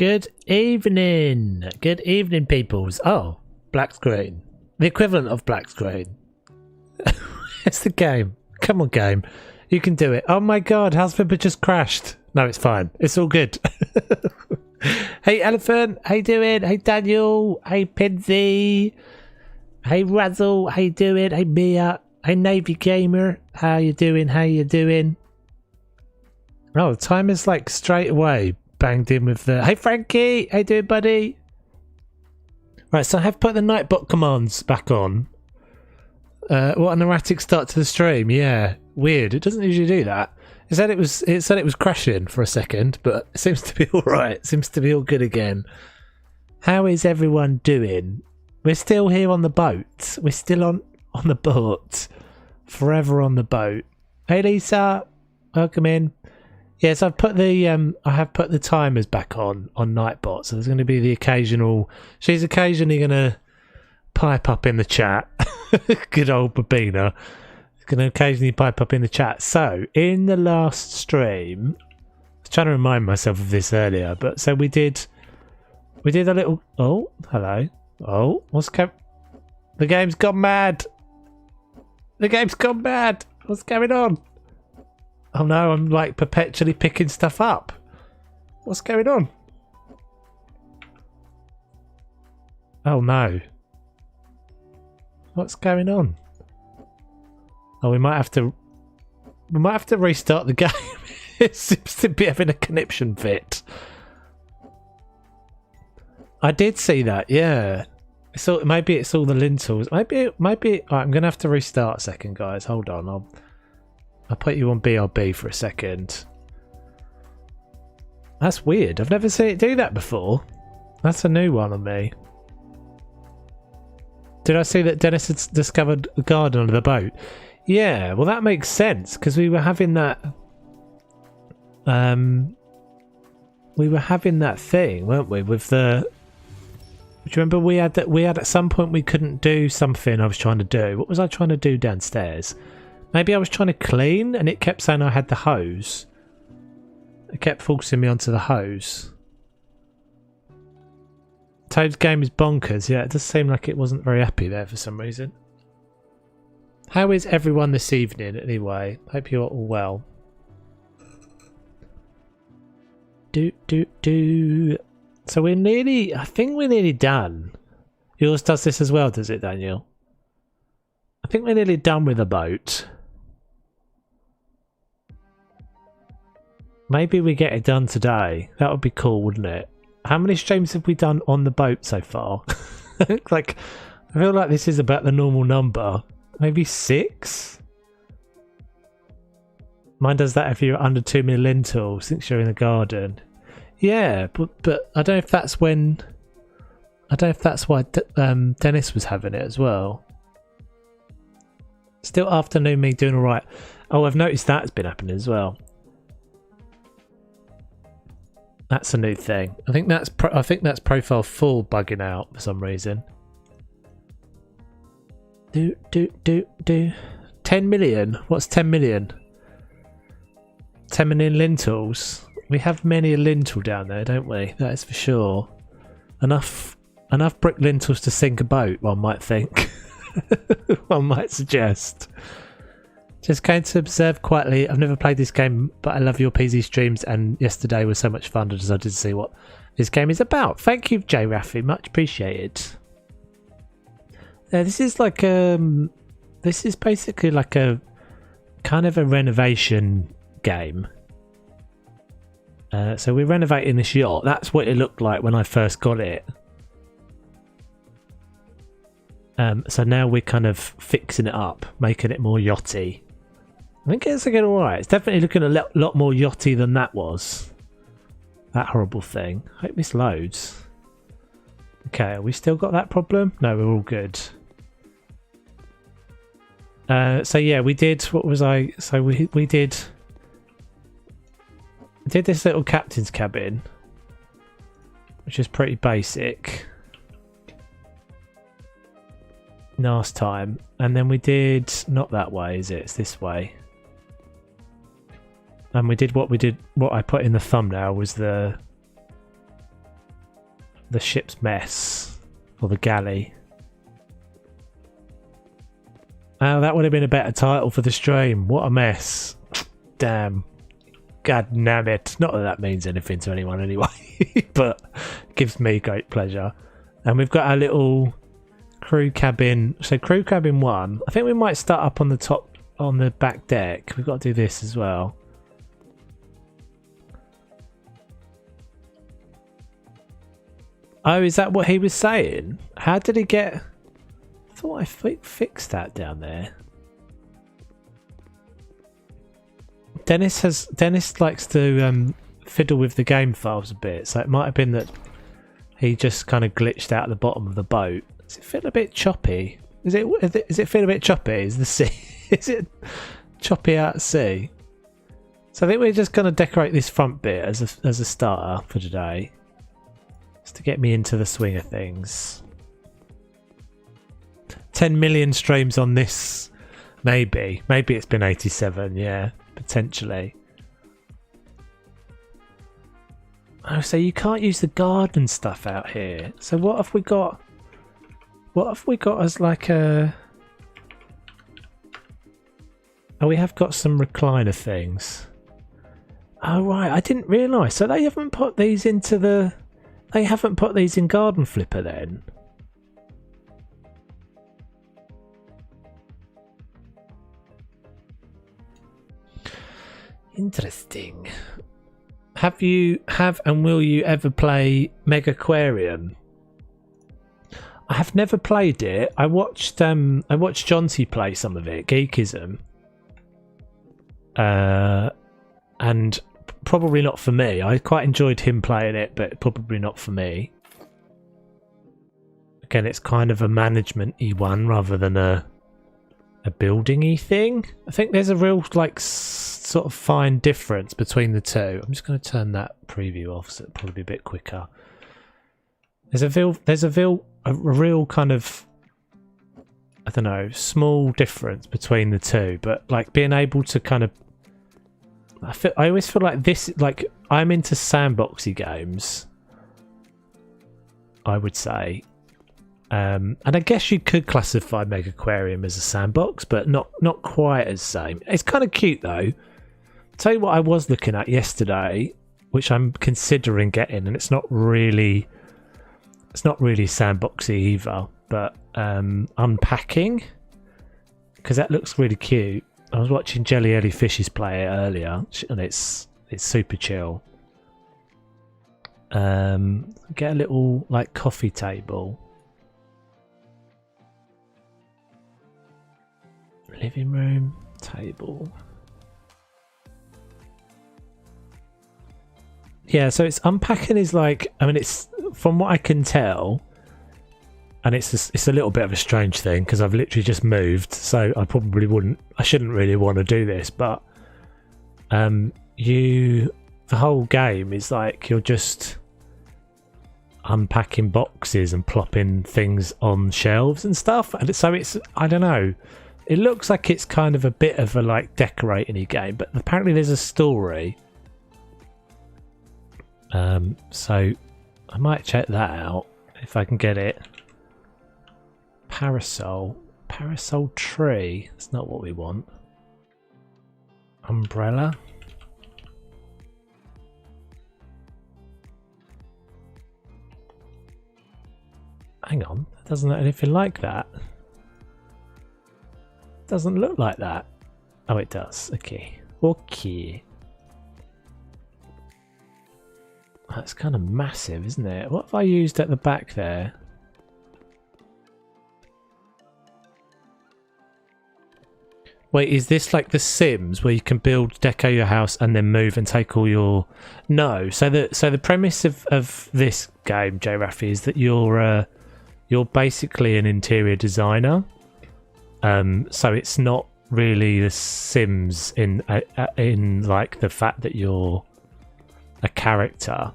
Good evening. Good evening, peoples. Oh, black screen. The equivalent of black screen. It's the game. Come on, game. You can do it. Oh my god, Houseflipper just crashed. No, it's fine. It's all good. Hey, Elephant. How you doing? Hey, Daniel. Hey, Pinsy. Hey, Razzle. How you doing? Hey, Mia. Hey, Navy Gamer. How you doing? How you doing? Oh, the time is like straight away banged in with the... Hey, Frankie. How you doing, buddy? Right, so I have put the Nightbot commands back on. What an erratic start to the stream. Yeah, weird. It doesn't usually do that. It said it was crashing for a second, but it seems to be all right. It seems to be all good again. How is everyone doing? We're still here on the boat. We're still on the boat. Forever on the boat. Hey, Lisa. Welcome in. Yes, I've put the I have put the timers back on Nightbot, so there's going to be the occasional... She's occasionally going to pipe up in the chat. Good old Babina. Going to occasionally pipe up in the chat. So, in the last stream... I was trying to remind myself of this earlier, but so we did a little... Oh, hello. Oh, the game's gone mad. The game's gone mad. What's going on? Oh no, I'm like perpetually picking stuff up. What's going on? Oh no. What's going on? Oh, we might have to restart the game. It seems to be having a connection fit. I did see that, yeah. So maybe it's all the lintels. Maybe right, I'm gonna have to restart a second, guys. Hold on, I'll put you on BRB for a second. That's weird. I've never seen it do that before. That's a new one on me. Did I see that Dennis had discovered a garden under the boat? Yeah, well that makes sense because we were having that thing, weren't we, with the... Do you remember we had at some point we couldn't do something I was trying to do. What was I trying to do downstairs? Maybe I was trying to clean and it kept saying I had the hose. It kept forcing me onto the hose. Toad's game is bonkers. Yeah, it does seem like it wasn't very happy there for some reason. How is everyone this evening anyway? Hope you're all well. So we're nearly... I think we're nearly done. Yours does this as well, does it, Daniel? I think we're nearly done with the boat. Maybe we get it done today. That would be cool, wouldn't it? How many streams have we done on the boat so far? Like, I feel like this is about the normal number. Maybe 6? Mine does that if you're under 2 million lentils since you're in the garden. Yeah, but I don't know if that's when... I don't know if that's why Dennis was having it as well. Still afternoon me doing alright. Oh, I've noticed that's been happening as well. That's a new thing. I think that's profile full bugging out for some reason. 10 million? What's 10 million? 10 million lintels. We have many a lintel down there, don't we? That is for sure. Enough brick lintels to sink a boat, one might think. One might suggest. Just going to observe quietly. I've never played this game, but I love your PZ streams, and yesterday was so much fun. I decided to see what this game is about. Thank you, J Raffi, much appreciated. This is like this is basically like a kind of a renovation game. So we're renovating this yacht. That's what it looked like when I first got it. So now we're kind of fixing it up, making it more yachty. I think it's looking alright. It's definitely looking a lot more yachty than that was. That horrible thing. I hope this loads. Okay, have we still got that problem? No, we're all good. So yeah, we did... What was I... So we did this little captain's cabin, which is pretty basic. Last time, and then we did not that way, is it? It's this way. And we did what I put in the thumbnail was the the ship's mess. Or the galley. Oh, that would have been a better title for the stream. What a mess. Damn. God damn it. Not that that means anything to anyone anyway. But gives me great pleasure. And we've got our little crew cabin. So crew cabin 1. I think we might start up on the top, on the back deck. We've got to do this as well. Oh, is that what he was saying? How did he get... I thought I fixed that down there. Dennis likes to fiddle with the game files a bit, so it might have been that he just kind of glitched out at the bottom of the boat. Does it feel a bit choppy? Is it feel a bit choppy? Is the sea... is it choppy out at sea? So I think we're just going to decorate this front bit as a starter for today. To get me into the swing of things. 10 million streams on this. Maybe it's been 87. Yeah, potentially. Oh, so you can't use the garden stuff out here. So what have we got? What have we got as like a... Oh, we have got some recliner things. Oh right, I didn't realise. So they haven't put these into the... They haven't put these in Garden Flipper then? Interesting. Have and will you ever play Megaquarium? I have never played it. I watched Jonty play some of it, Geekism. And probably not for me. I quite enjoyed him playing it, but probably not for me. Again, it's kind of a management-y one rather than a building-y thing. I think there's a real like sort of fine difference between the two. I'm just going to turn that preview off so it'll probably be a bit quicker. There's a real kind of, I don't know, small difference between the two, but like being able to kind of, I always feel like this, like I'm into sandboxy games, I would say, and I guess you could classify Megaquarium as a sandbox, but not quite as same. It's kind of cute though. Tell you what I was looking at yesterday, which I'm considering getting, and it's not really sandboxy either, but unpacking, because that looks really cute. I was watching Jelly Ellie Fishes play it earlier, and it's super chill. Get a little like coffee table, living room table. Yeah, so it's unpacking is like, I mean, it's from what I can tell, and it's a little bit of a strange thing because I've literally just moved, so I shouldn't really want to do this, but the whole game is like you're just unpacking boxes and plopping things on shelves and stuff, and so it's, I don't know, it looks like it's kind of a bit of a like decorating-y game, but apparently there's a story. So I might check that out if I can get it. Parasol tree. That's not what we want. Umbrella. Hang on, it doesn't look anything like that. Doesn't look like that. Oh, it does. Okay. That's kind of massive, isn't it? What have I used at the back there? Wait, is this like The Sims where you can deco your house and then move and take all your... No. So the premise of this game, J Raffi, is that you're basically an interior designer. So it's not really The Sims in like the fact that you're a character.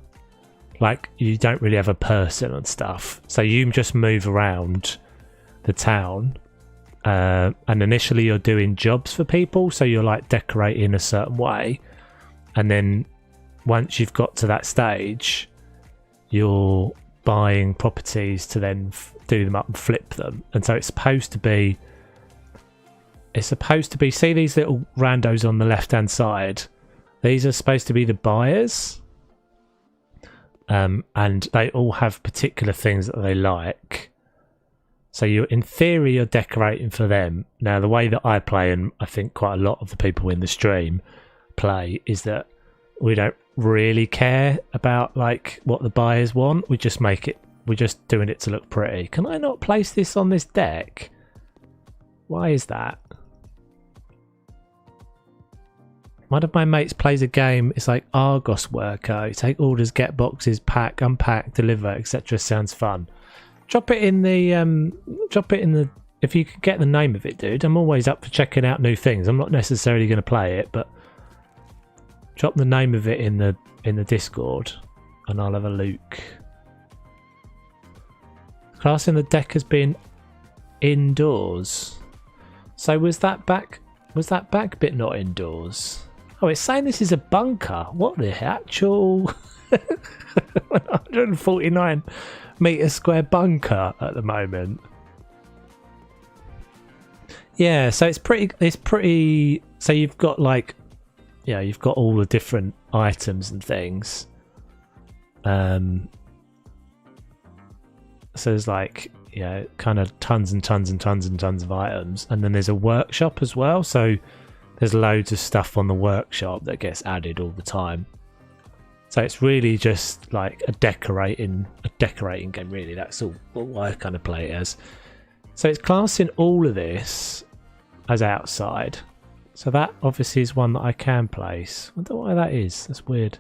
Like you don't really have a person and stuff, so you just move around the town, and initially you're doing jobs for people, so you're like decorating a certain way, and then once you've got to that stage, you're buying properties to then do them up and flip them. And so it's supposed to be, see these little randos on the left hand side, these are supposed to be the buyers, and they all have particular things that they like. So in theory you're decorating for them. Now the way that I play, and I think quite a lot of the people in the stream play, is that we don't really care about like what the buyers want. We're just doing it to look pretty. Can I not place this on this deck? Why is that? One of my mates plays a game, it's like Argos worker. You take orders, get boxes, pack, unpack, deliver, etc. Sounds fun. Drop it in the if you can get the name of it, dude. I'm always up for checking out new things. I'm not necessarily going to play it, but drop the name of it in the Discord and I'll have a look. Classing the deck as being indoors. So was that back bit not indoors? Oh, it's saying this is a bunker. What the actual 149 meter square bunker at the moment. Yeah, so it's pretty so you've got like, yeah, you've got all the different items and things. So there's like, yeah, kind of tons and tons and tons and tons of items, and then there's a workshop as well. So there's loads of stuff on the workshop that gets added all the time. So it's really just like a decorating game, really. That's all I kind of play it as. So it's classing all of this as outside. So that obviously is one that I can place. I wonder why that is. That's weird.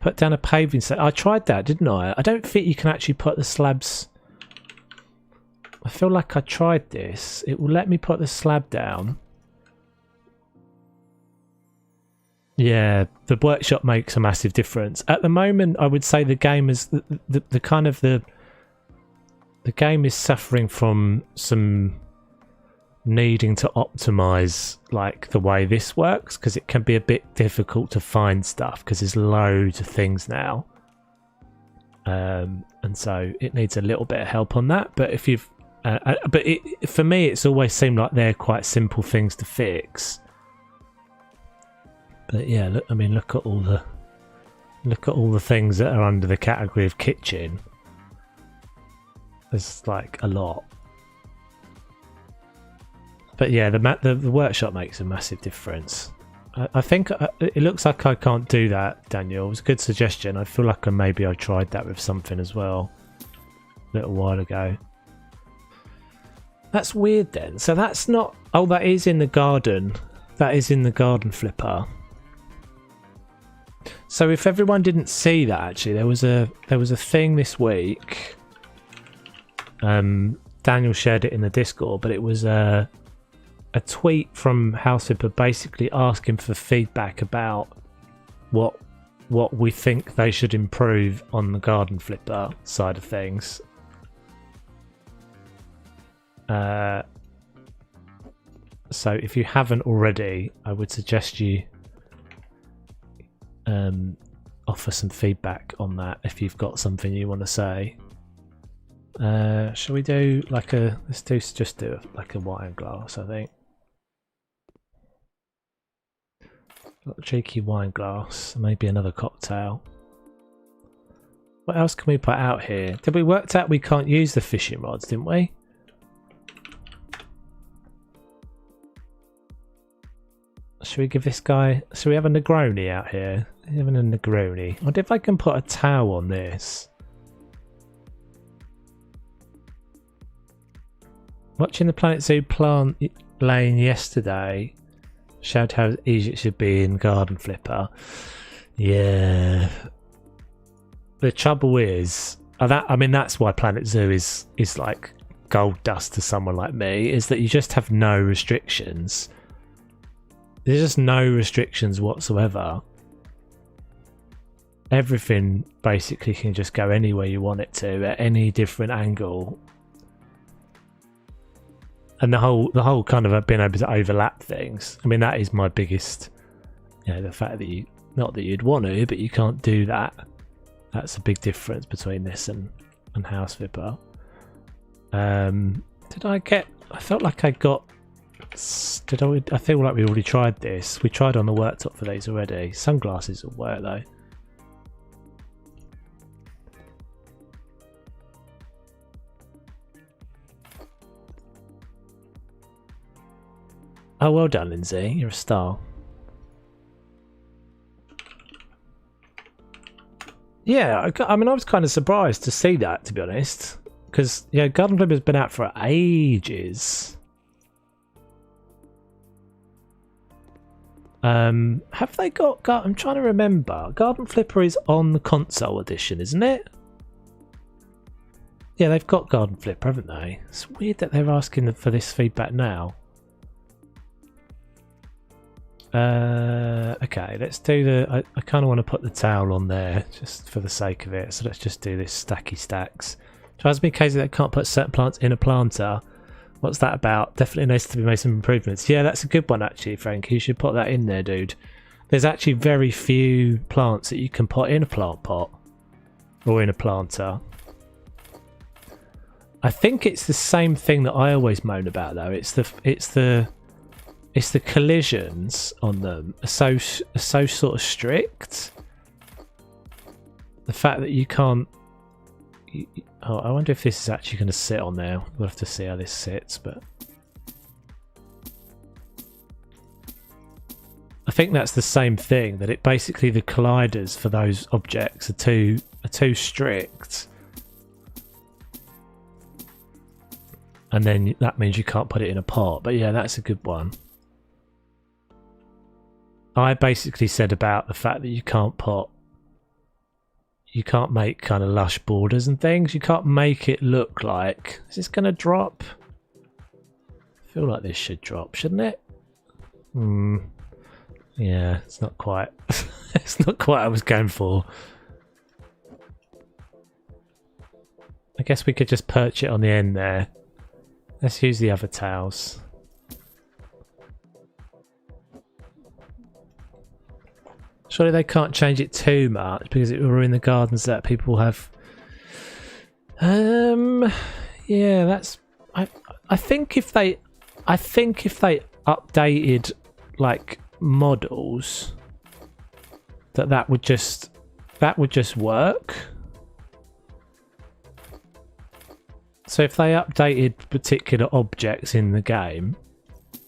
Put down a paving set. I tried that, didn't I? I don't think you can actually put the slabs. I feel like I tried this. It will let me put the slab down. Yeah, the workshop makes a massive difference. At the moment, I would say the game is the game is suffering from some needing to optimize like the way this works, because it can be a bit difficult to find stuff because there's loads of things now, and so it needs a little bit of help on that. But if you've for me, it's always seemed like they're quite simple things to fix. But yeah, look, I mean, look at all the things that are under the category of kitchen. There's like a lot. But yeah, the workshop makes a massive difference. I think it looks like I can't do that, Daniel. It was a good suggestion. I feel like maybe I tried that with something as well a little while ago. That's weird then. So that's not... Oh, that is in the garden. That is in the garden flipper. So if everyone didn't see that, actually, there was a thing this week. Daniel shared it in the Discord, but it was a tweet from Houseflipper basically asking for feedback about what we think they should improve on the garden flipper side of things. So if you haven't already, I would suggest you offer some feedback on that if you've got something you want to say. Shall we do like let's just do like a wine glass, I think. Got a cheeky wine glass, maybe another cocktail. What else can we put out here? Did we work out we can't use the fishing rods, didn't we? Should we give this guy... Should we have a Negroni out here? Having a Negroni. I wonder if I can put a towel on this. Watching the Planet Zoo plant lane yesterday showed how easy it should be in Garden Flipper. Yeah. The trouble is... I mean, that's why Planet Zoo is like gold dust to someone like me, is that you just have no restrictions. There's just no restrictions whatsoever. Everything basically can just go anywhere you want it to at any different angle. And the whole kind of being able to overlap things. I mean, that is my biggest, the fact that not that you'd want to, but you can't do that. That's a big difference between this and House Flipper. Did I get... I felt like I got... I feel like we already tried this. We tried on the worktop for these already. Sunglasses will work though. Oh, well done, Lindsay. You're a star. Yeah, I mean, I was kind of surprised to see that, to be honest. Because, yeah, Garden Flipper's been out for ages. Have they got... I'm trying to remember. Garden Flipper is on the console edition, isn't it? Yeah, they've got Garden Flipper, haven't they? It's weird that they're asking for this feedback now. Okay, let's do the... I kind of want to put the towel on there, just for the sake of it. So let's just do this stacky stacks. Drives me crazy that I can't put certain plants in a planter. What's that about? Definitely needs to be made some improvements. Yeah, that's a good one actually, Frank. You should put that in there, dude. There's actually very few plants that you can put in a plant pot. Or in a planter. I think it's the same thing that I always moan about though. It's the collisions on them are so sort of strict. The fact that you can't... Oh, I wonder if this is actually going to sit on there. We'll have to see how this sits, but... I think that's the same thing, that it basically the colliders for those objects are too strict. And then that means you can't put it in a pot. But yeah, that's a good one. I basically said about the fact that you can't make kind of lush borders and things. You can't make it look like... Is this going to drop? I feel like this should drop, shouldn't it? Yeah, it's not quite... it's not quite what I was going for. I guess we could just perch it on the end there. Let's use the other towels. Surely they can't change it too much because it will ruin the gardens that people have. Yeah, that's... I think if they updated like models, that would just work. So if they updated particular objects in the game,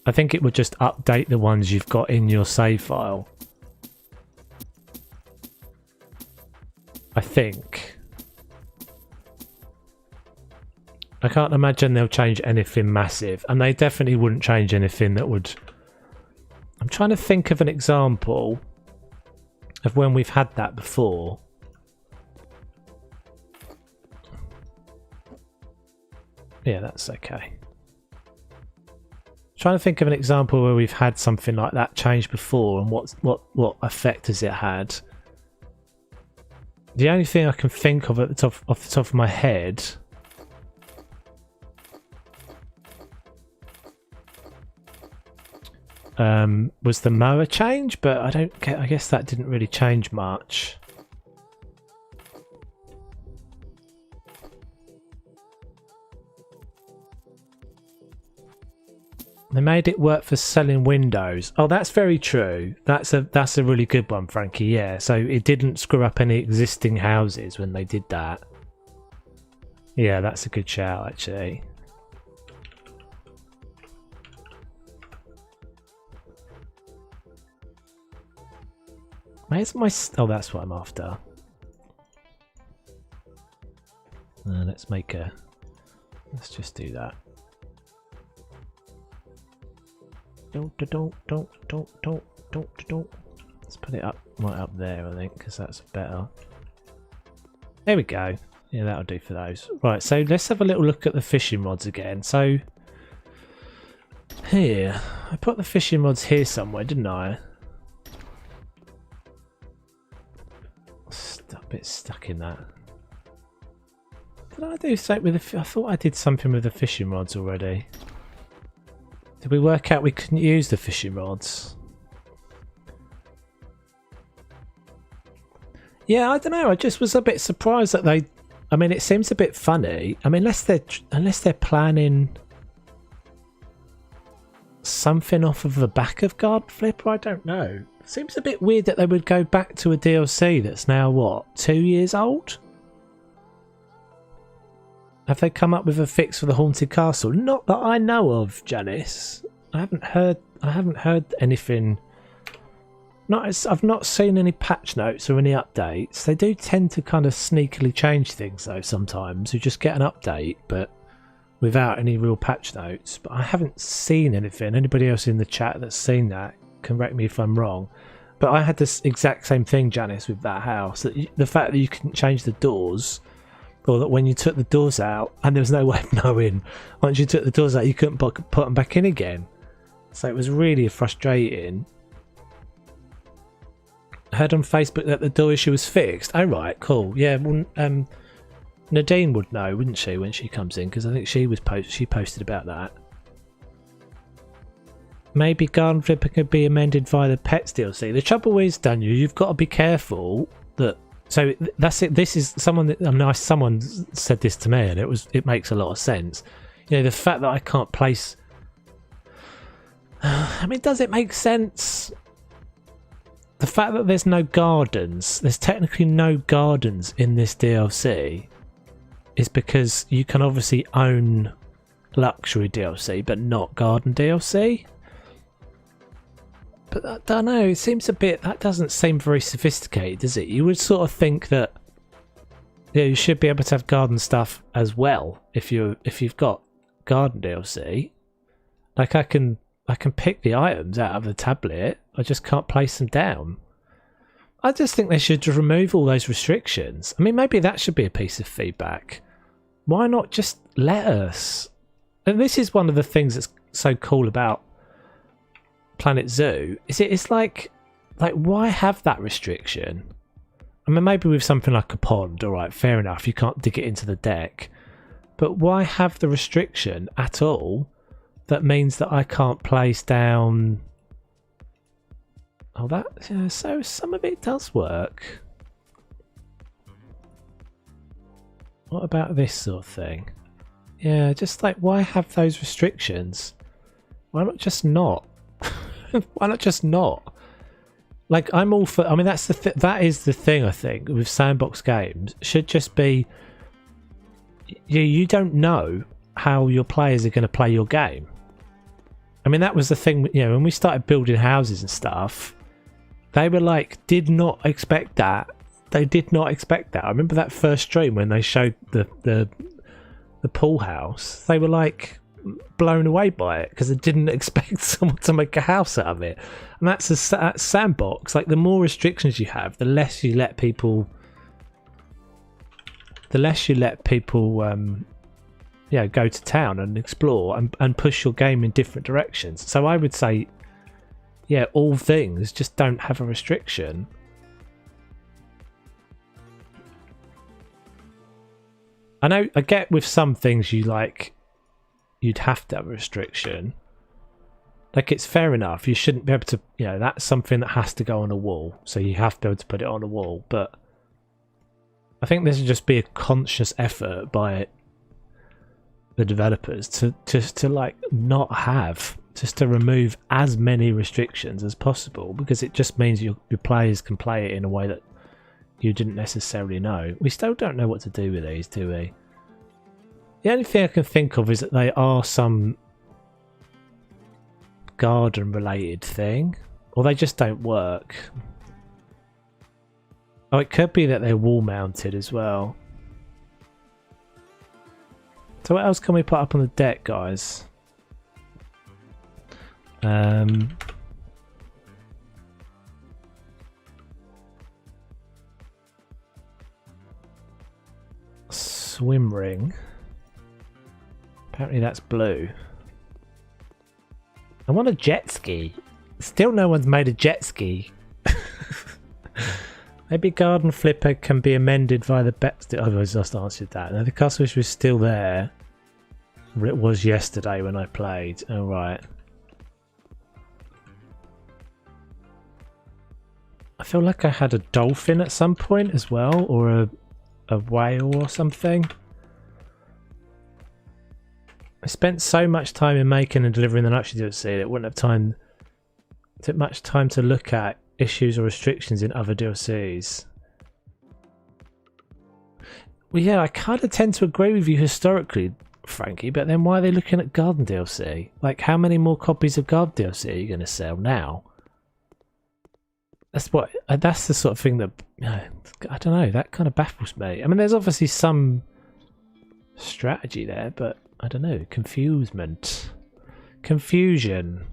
I think it would just update the ones you've got in your save file. I think. I can't imagine they'll change anything massive, and they definitely wouldn't change anything that would... I'm trying to think of an example of when we've had that before. Yeah, that's okay. Trying to think of an example where we've had something like that change before and what effect has it had. The only thing I can think of off the top of my head was the mower change, but I guess that didn't really change much. They made it work for selling windows. Oh, that's very true. That's a really good one, Frankie. Yeah, so it didn't screw up any existing houses when they did that. Yeah, that's a good shout, actually. Where's my... Oh, that's what I'm after. Let's just do that. Don't. Let's put it up right up there, I think, because that's better. There we go. Yeah, that'll do for those. Right, so let's have a little look at the fishing rods again. So here, I put the fishing rods here somewhere, didn't I? A bit stuck in that. Did I do something with the... I thought I did something with the fishing rods already. Did we work out we couldn't use the fishing rods? Yeah, I don't know. I just was a bit surprised that they. I mean, it seems a bit funny. I mean, unless they're planning something off of the back of Garden Flipper, I don't know. Seems a bit weird that they would go back to a DLC that's now what, 2 years old? Have they come up with a fix for the Haunted Castle? Not that I know of, Janice. I haven't heard anything. I've not seen any patch notes or any updates. They do tend to kind of sneakily change things though sometimes. You just get an update but without any real patch notes. But I haven't seen anything. Anybody else in the chat that's seen that, correct me if I'm wrong. But I had this exact same thing, Janice, with that house. That the fact that you couldn't change the doors, or that when you took the doors out, and there was no way of knowing, once you took the doors out, you couldn't put them back in again. So it was really frustrating. I heard on Facebook that the door issue was fixed. Oh right, cool. Yeah, well, Nadine would know, wouldn't she, when she comes in? Because I think she posted about that. Maybe Garden Flipper could be amended via the Pets DLC. The trouble is, Daniel, you've got to be careful that. So that's it. This is someone that someone said this to me, and it makes a lot of sense. You know, the fact that I can't place. I mean, does it make sense? The fact that there's no gardens, there's technically no gardens in this DLC, is because you can obviously own luxury DLC, but not garden DLC. But I don't know, it seems a bit, that doesn't seem very sophisticated, does it? You would sort of think that you should be able to have garden stuff as well if you've got garden DLC. Like I can pick the items out of the tablet, I just can't place them down. I just think they should remove all those restrictions. I mean, maybe that should be a piece of feedback. Why not just let us? And this is one of the things that's so cool about Planet Zoo, it's like why have that restriction? I mean, maybe with something like a pond, alright, fair enough, you can't dig it into the deck. But why have the restriction at all that means that I can't place down... Oh, that... Yeah, so some of it does work. What about this sort of thing? Yeah, just like, why have those restrictions? Why not just not? Why not just not? Like, I'm all for... I mean, that's that is the thing, I think, with Sandbox games. Should just be... You don't know how your players are going to play your game. I mean, that was the thing, you know, when we started building houses and stuff, they were like, did not expect that. They did not expect that. I remember that first stream when they showed the pool house. They were like blown away by it because they didn't expect someone to make a house out of it. And that's Sandbox. Like, the more restrictions you have, the less you let people go to town and explore and push your game in different directions. So I would say, yeah, all things just don't have a restriction. I know, I get with some things you'd have to have a restriction. Like, it's fair enough, you shouldn't be able to, you know, that's something that has to go on a wall, so you have to be able to put it on a wall. But I think this would just be a conscious effort by the developers to like not have, just to remove as many restrictions as possible, because it just means your players can play it in a way that you didn't necessarily know. We still don't know what to do with these, do we? The only thing I can think of is that they are some garden related thing, or they just don't work. Oh, it could be that they're wall mounted as well. So what else can we put up on the deck, guys? Swim ring. Apparently that's blue. I want a jet ski. Still no one's made a jet ski. Maybe Garden Flipper can be amended via the bet. Oh, I just answered that. No, the castle wish was still there. It was yesterday when I played. Oh, right. I feel like I had a dolphin at some point as well, or a whale or something. I spent so much time in making and delivering the luxury DLC that it wouldn't have took much time to look at issues or restrictions in other DLCs. Well, yeah, I kind of tend to agree with you historically, Frankie, but then why are they looking at Garden DLC? Like, how many more copies of Garden DLC are you going to sell now? That's the sort of thing that, I don't know, that kind of baffles me. I mean, there's obviously some strategy there, but I don't know, confusion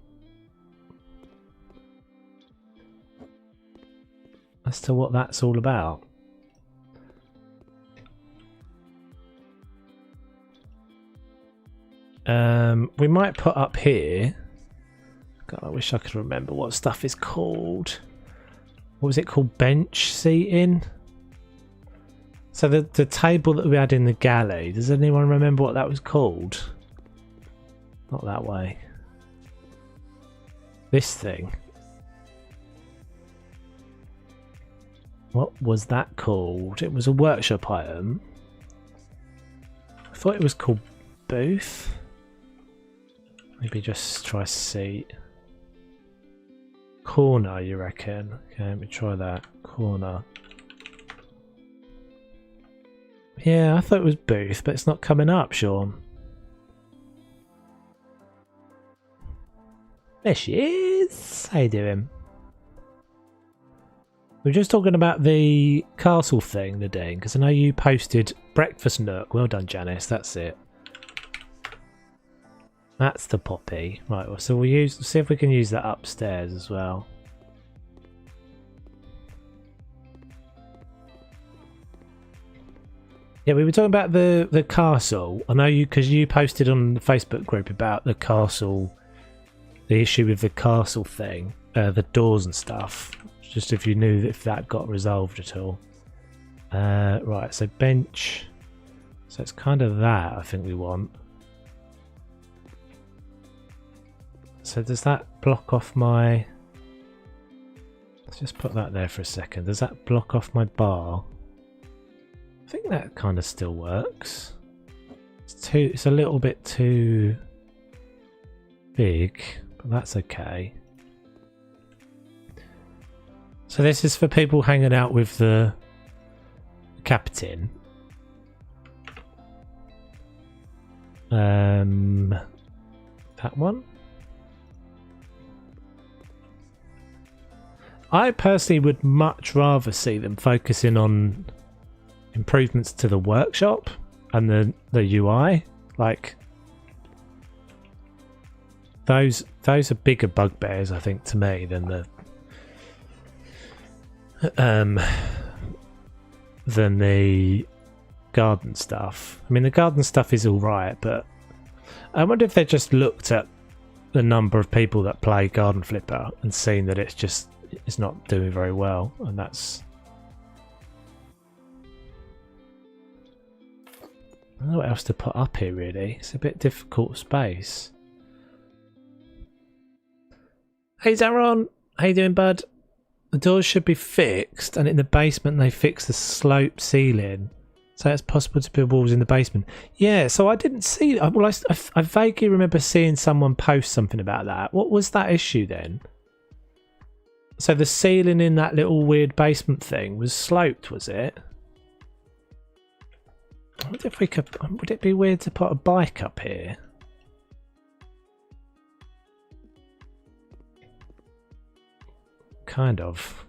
as to what that's all about. We might put up here, God, I wish I could remember what stuff is called. What was it called? Bench seating? So the table that we had in the galley, does anyone remember what that was called? Not that way. This thing. What was that called? It was a workshop item. I thought it was called booth. Maybe just try seat. Corner, you reckon? Okay, let me try that. Corner. Yeah, I thought it was booth, but it's not coming up, Sean. There she is. How you doing? We were just talking about the castle thing, Nadine, because I know you posted breakfast nook. Well done, Janice. That's it. That's the poppy. Right, well, so we'll see if we can use that upstairs as well. Yeah, we were talking about the castle. I know you, because you posted on the Facebook group about the castle, the issue with the castle thing, the doors and stuff. Just if you knew if that got resolved at all. Right, so bench. So it's kind of that I think we want. So does that block off my... Let's just put that there for a second. Does that block off my bar? I think that kind of still works. It's a little bit too big, but that's okay. So this is for people hanging out with the captain. That one. I personally would much rather see them focusing on improvements to the workshop and the UI. Like those are bigger bugbears, I think, to me than the garden stuff. I mean, the garden stuff is all right, but I wonder if they just looked at the number of people that play Garden Flipper and seen that it's not doing very well, and that's... I don't know what else to put up here, really. It's a bit difficult space. Hey Zaron, how you doing, bud? The doors should be fixed, and in the basement they fixed the slope ceiling, so it's possible to build walls in the basement. Yeah, so I didn't see... Well, I vaguely remember seeing someone post something about that. What was that issue then? So the ceiling in that little weird basement thing was sloped, was it? I wonder if we could... Would it be weird to put a bike up here? Kind of.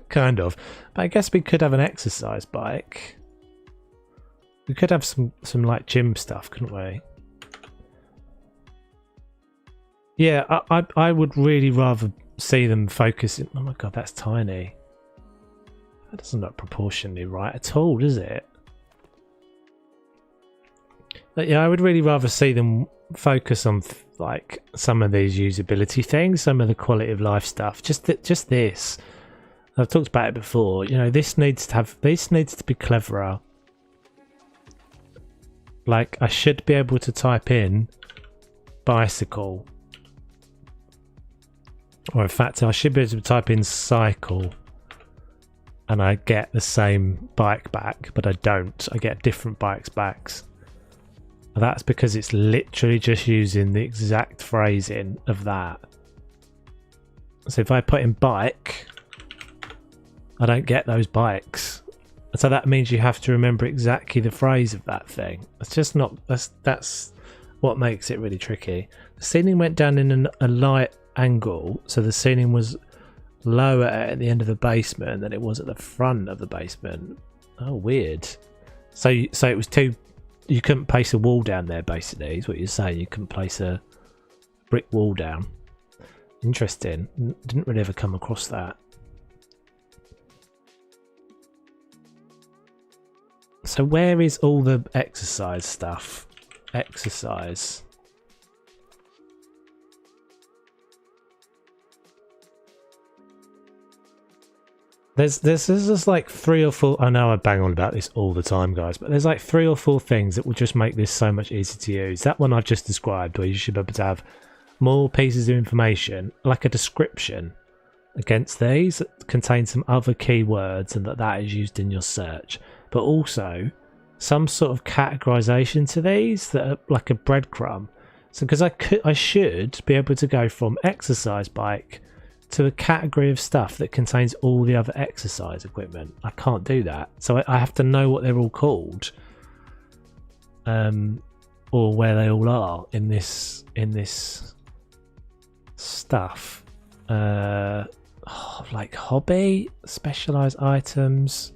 Kind of. But I guess we could have an exercise bike. We could have some like gym stuff, couldn't we? Yeah, I would really rather see them focusing... Oh my god, that's tiny. That doesn't look proportionally right at all, does it? But yeah, I would really rather see them focus on like some of these usability things, some of the quality of life stuff. Just this. I've talked about it before. You know, this needs to be cleverer. Like, I should be able to type in bicycle. Or in fact, I should be able to type in cycle and I get the same bike back, but I don't. I get different bikes back. That's because it's literally just using the exact phrasing of that. So if I put in bike, I don't get those bikes. So that means you have to remember exactly the phrase of that thing. It's just not, that's what makes it really tricky. The ceiling went down in a light angle, so the ceiling was lower at the end of the basement than it was at the front of the basement. Oh, weird. So it was too, you couldn't place a wall down there, basically, is what you're saying. You couldn't place a brick wall down. Interesting. Didn't really ever come across that. So where is all the exercise stuff? Exercise. There's just like 3 or 4. I know I bang on about this all the time, guys, but there's like 3 or 4 things that will just make this so much easier to use. That one I've just described, where you should be able to have more pieces of information, like a description against these that contain some other keywords, and that is used in your search. But also some sort of categorization to these that are like a breadcrumb. So because I should be able to go from exercise bike to a category of stuff that contains all the other exercise equipment. I can't do that. So I have to know what they're all called. Or where they all are in this stuff. Like hobby, specialized items.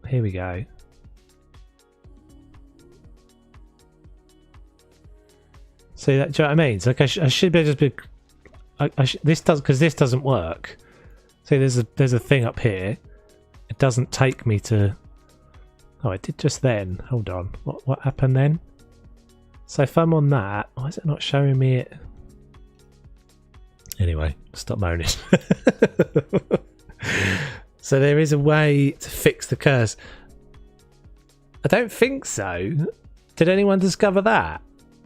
Here we go. See that? Do you know what I mean? It's like I should be just be. This doesn't work. See, there's a thing up here. It doesn't take me to. Oh, it did just then. Hold on. What happened then? So if I'm on that, why is it not showing me it? Anyway, stop moaning. So there is a way to fix the curse. I don't think so. Did anyone discover that?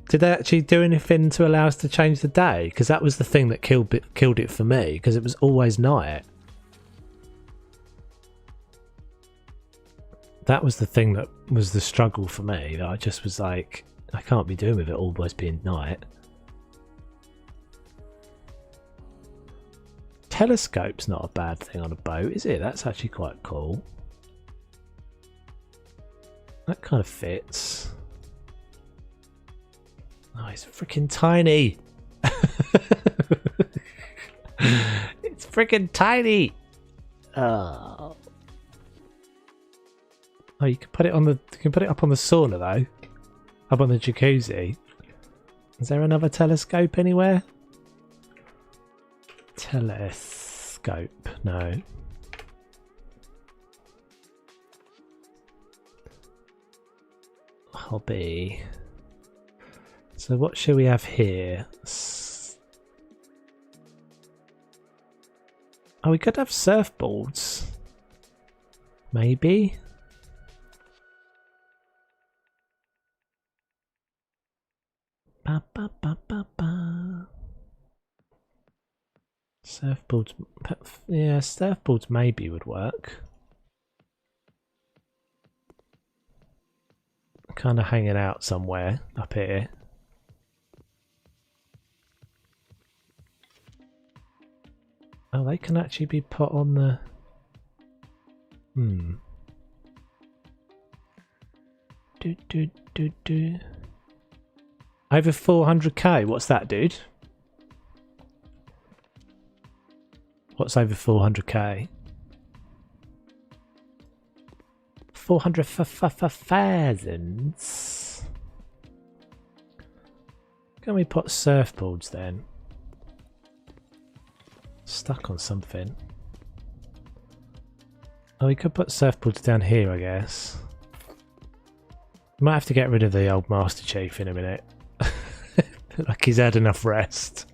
Did they actually do anything to allow us to change the day? Because that was the thing that killed it for me, because it was always night. That was the thing that was the struggle for me. That I just was like, I can't be doing with it always being night. Telescope's not a bad thing on a boat, is it? That's actually quite cool. That kind of fits. Oh, it's freaking tiny. It's freaking tiny. Oh, you can put it on the. You can put it up on the sauna though. Up on the jacuzzi. Is there another telescope anywhere? Telescope. No. Hobby. So what shall we have here? Oh, we could have surfboards. Maybe. Ba, ba, ba, ba, ba. Surfboards. Yeah, surfboards maybe would work. Kind of hanging out somewhere up here. Oh, they can actually be put on the... Over 400k, what's that, dude? What's over 400k? 400,000. Can we put surfboards then? Stuck on something. Oh, we could put surfboards down here, I guess. Might have to get rid of the old Master Chief in a minute. Like he's had enough rest.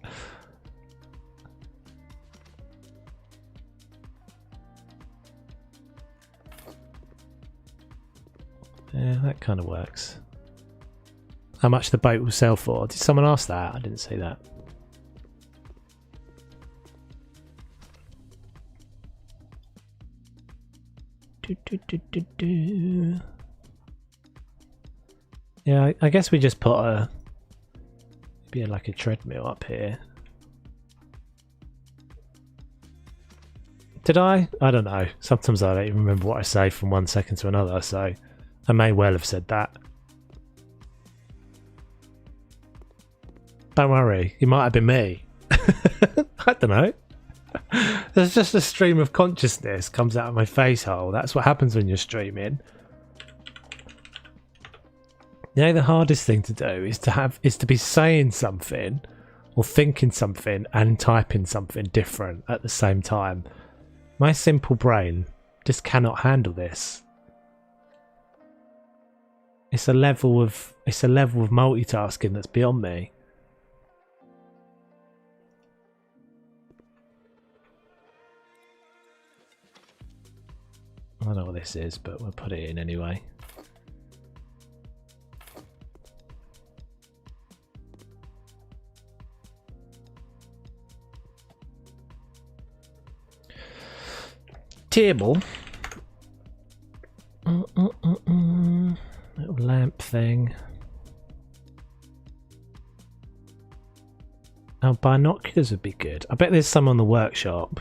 Yeah, that kind of works. How much the boat will sell for? Did someone ask that? I didn't see that. Yeah, I guess we just put maybe like a treadmill up here. Did I? I don't know. Sometimes I don't even remember what I say from one second to another, so I may well have said that. Don't worry, it might have been me. I don't know. There's just a stream of consciousness comes out of my face hole. That's what happens when you're streaming. You know, the hardest thing to do is to be saying something or thinking something and typing something different at the same time. My simple brain just cannot handle this. It's a level of multitasking that's beyond me. I don't know what this is, but we'll put it in anyway. Table. Little lamp thing. Oh, binoculars would be good. I bet there's some on the workshop.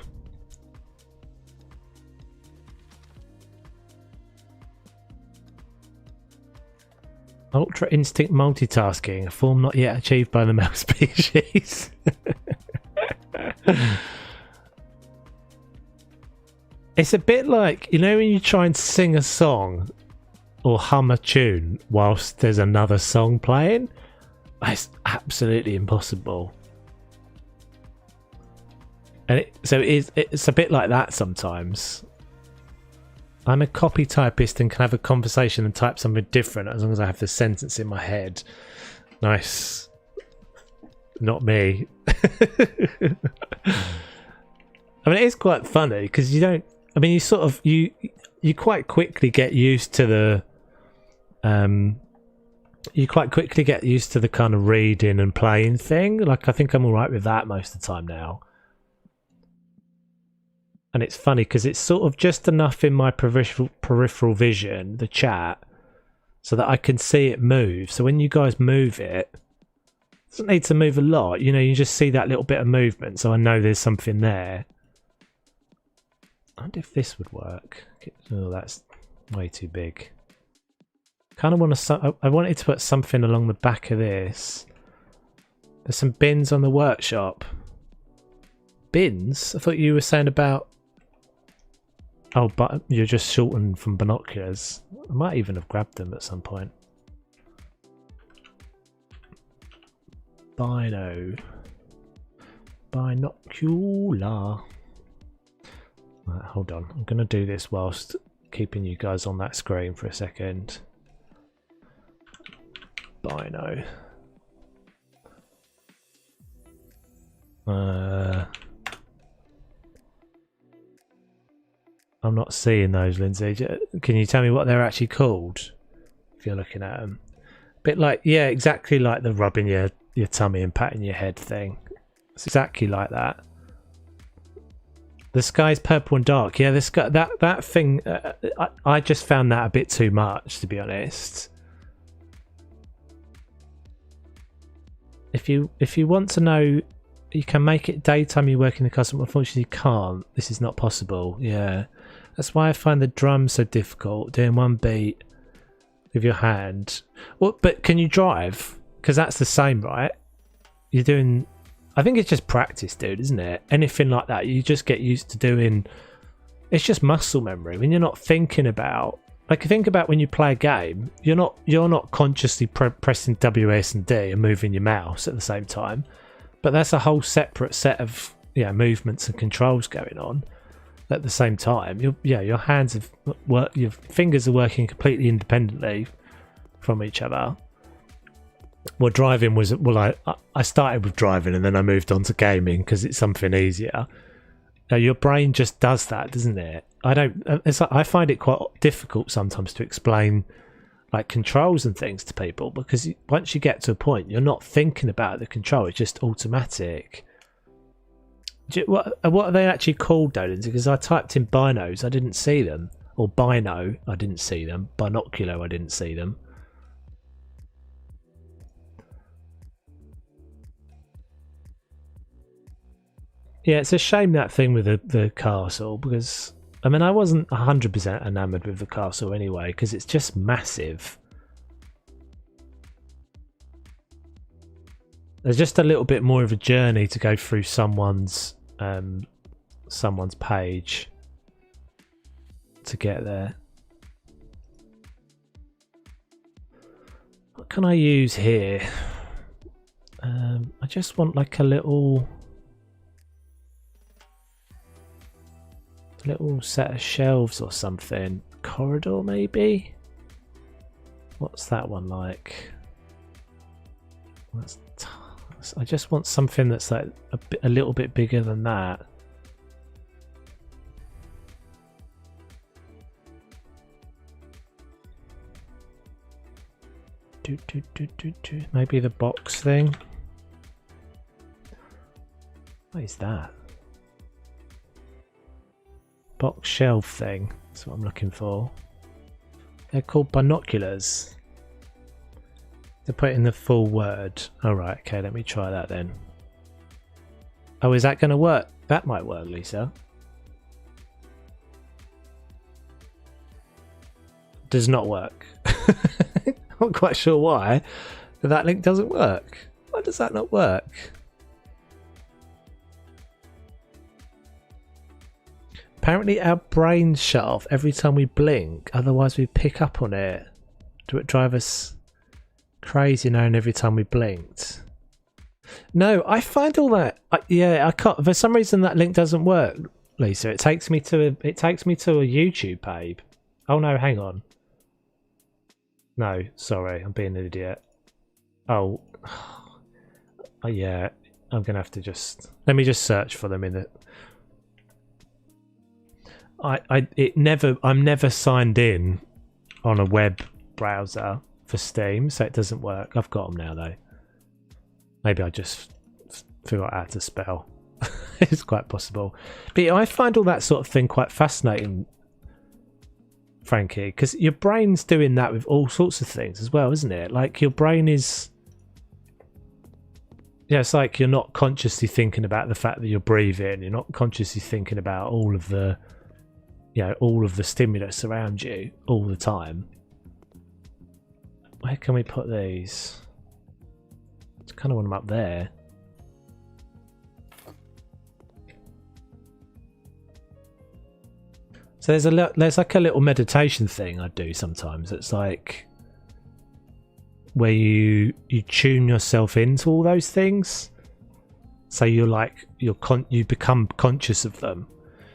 Ultra instinct multitasking, a form not yet achieved by the male species. It's a bit like, you know, when you try and sing a song or hum a tune whilst there's another song playing? It's absolutely impossible. And it's a bit like that sometimes. I'm a copy typist and can have a conversation and type something different as long as I have the sentence in my head. Nice. Not me. I mean, it is quite funny because you don't. I mean, you quite quickly get used to the. You quite quickly get used to the kind of reading and playing thing. Like, I think I'm all right with that most of the time now. And it's funny because it's sort of just enough in my peripheral vision, the chat, so that I can see it move. So when you guys move it, it doesn't need to move a lot. You know, you just see that little bit of movement, so I know there's something there. I wonder if this would work. Oh, that's way too big. Kind of want to. I wanted to put something along the back of this. There's some bins on the workshop. Bins? I thought you were saying about. Oh, but you're just shortened from binoculars. I might even have grabbed them at some point. Binocular. Right, hold on. I'm going to do this whilst keeping you guys on that screen for a second. Bino. I'm not seeing those, Lindsay. Can you tell me what they're actually called? If you're looking at them. Bit like, yeah, exactly like the rubbing your tummy and patting your head thing. It's exactly like that. The sky's purple and dark. Yeah, the sky, that thing. I just found that a bit too much, to be honest. If you want to know, you can make it daytime. You work in the custom. Unfortunately, you can't. This is not possible. Yeah, that's why I find the drum so difficult. Doing one beat with your hand. Well, but can you drive? Because that's the same, right? You're doing. I think it's just practice, dude, isn't it? Anything like that, you just get used to doing. It's just muscle memory. When you're not thinking about, like, think about when you play a game, you're not consciously pressing W, S, and D and moving your mouse at the same time. But that's a whole separate set of movements and controls going on at the same time. Your hands have your fingers are working completely independently from each other. Well, driving was I started with driving and then I moved on to gaming because it's something easier. Your brain just does that, doesn't it? I find it quite difficult sometimes to explain like controls and things to people because once you get to a point, you're not thinking about the control; it's just automatic. What are they actually called, though, Lindsay? Because I typed in binos, I didn't see them. Or bino, I didn't see them. Binocular, I didn't see them. Yeah, it's a shame, that thing with the castle, because I mean I wasn't 100% enamoured with the castle anyway, because it's just massive. There's just a little bit more of a journey to go through someone's page to get there. What can I use here? I just want like a little set of shelves or something. Corridor maybe? What's that one like? I just want something that's like a little bit bigger than that. Maybe the box thing. What is that? Box shelf thing. That's what I'm looking for. They're called binoculars. To put in the full word. Alright, okay, let me try that then. Oh, is that going to work? That might work, Lisa. Does not work. I'm not quite sure why, but that link doesn't work. Why does that not work? Apparently our brains shut off every time we blink, otherwise we pick up on it. Do it drive us crazy knowing every time we blinked? No, I find all that. Yeah, I can't. For some reason, that link doesn't work, Lisa. It takes me to a YouTube page. Oh no, hang on. No, sorry, I'm being an idiot. Oh, yeah. I'm gonna have to let me just search for them in the. I'm never signed in on a web browser for Steam, so it doesn't work. I've got them now though. Maybe I just forgot how to spell. It's quite possible. But yeah, I find all that sort of thing quite fascinating, Frankie, because your brain's doing that with all sorts of things as well, isn't it? Like your brain is... Yeah, it's like you're not consciously thinking about the fact that you're breathing. You're not consciously thinking about all of the, all of the stimulus around you all the time. Where can we put these? I kind of want them up there. So there's like a little meditation thing I do sometimes. It's like where you tune yourself into all those things, so you become conscious of them.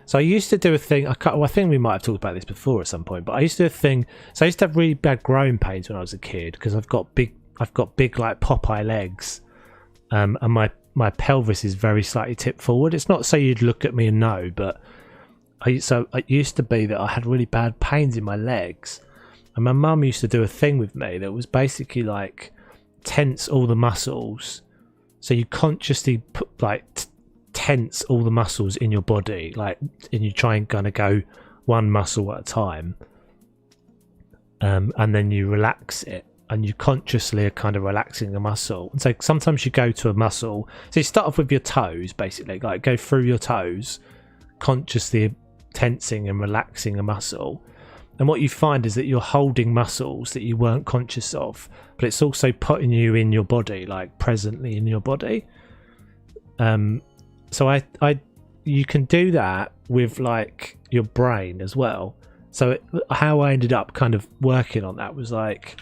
So I used to do a thing. I think we might have talked about this before at some point, but I used to do a thing. So I used to have really bad growing pains when I was a kid because I've got big like Popeye legs, and my pelvis is very slightly tipped forward. It's not so you'd look at me and know, but it used to be that I had really bad pains in my legs, and my mum used to do a thing with me that was basically like tense all the muscles. So you consciously put tense all the muscles in your body, and you try and kind of go one muscle at a time, and then you relax it, and you consciously are kind of relaxing the muscle. And so sometimes you go to a muscle, so you start off with your toes, basically, like go through your toes, consciously tensing and relaxing a muscle. And what you find is that you're holding muscles that you weren't conscious of, but it's also putting you in your body, like presently in your body. So you can do that with like your brain as well. So how I ended up kind of working on that was like,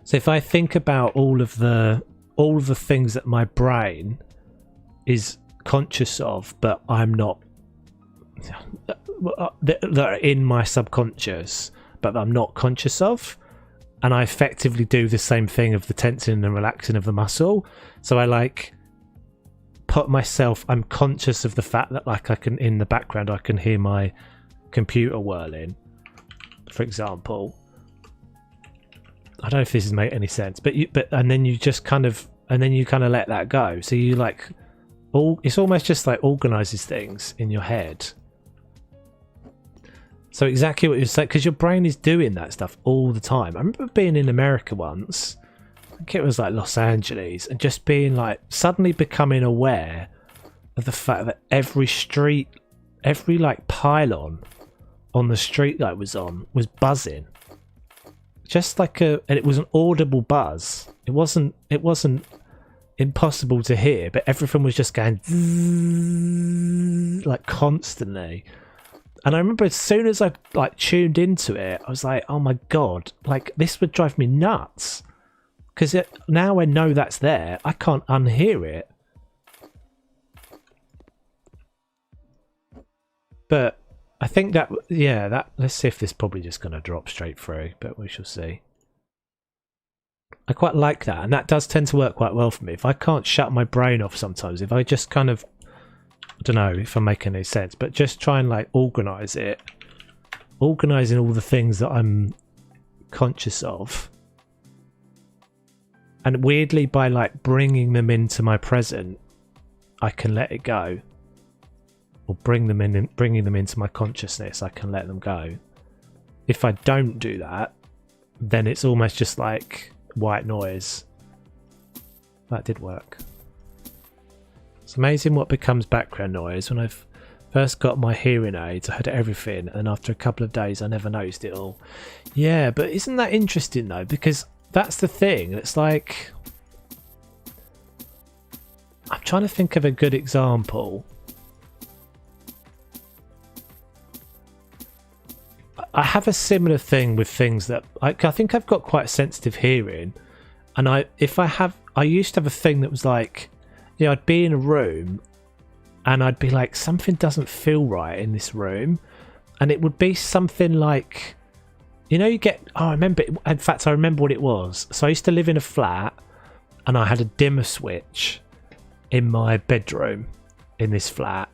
so if I think about all of the things that my brain is conscious of, but I'm not, that are in my subconscious, but I'm not conscious of, and I effectively do the same thing of the tensing and relaxing of the muscle. So I like put myself, I'm conscious of the fact that like I can, in the background I can hear my computer whirling, for example. I don't know if this is make any sense, but and then you kind of let that go. So you like it's almost just like organizes things in your head. So exactly what you're saying, because your brain is doing that stuff all the time. I remember being in America once, I think it was like Los Angeles, and just being like, suddenly becoming aware of the fact that every street, every like pylon on the street that I was on was buzzing. Just like and it was an audible buzz. It wasn't impossible to hear, but everything was just going like constantly. And I remember as soon as I like tuned into it, I was like, oh my god, like this would drive me nuts, because now I know that's there, I can't unhear it. But I think that, yeah, that, let's see if this is probably just going to drop straight through, but we shall see. I quite like that, and that does tend to work quite well for me. If I can't shut my brain off sometimes, if I just kind of, I don't know if I'm making any sense, but just try and like organise it, organising all the things that I'm conscious of, and weirdly by like bringing them into my present, I can let it go. Or bringing them into my consciousness, I can let them go. If I don't do that, then it's almost just like white noise. That did work. It's amazing what becomes background noise. When I've first got my hearing aids, I heard everything, and after a couple of days I never noticed it all. Yeah, but isn't that interesting though? Because that's the thing. It's like, I'm trying to think of a good example. I have a similar thing with things that I think I've got quite sensitive hearing, and I used to have a thing that was like, you know, I'd be in a room and I'd be like, something doesn't feel right in this room, and it would be something like, you know, you get, oh, I remember it, in fact I remember what it was. So I used to live in a flat and I had a dimmer switch in my bedroom in this flat.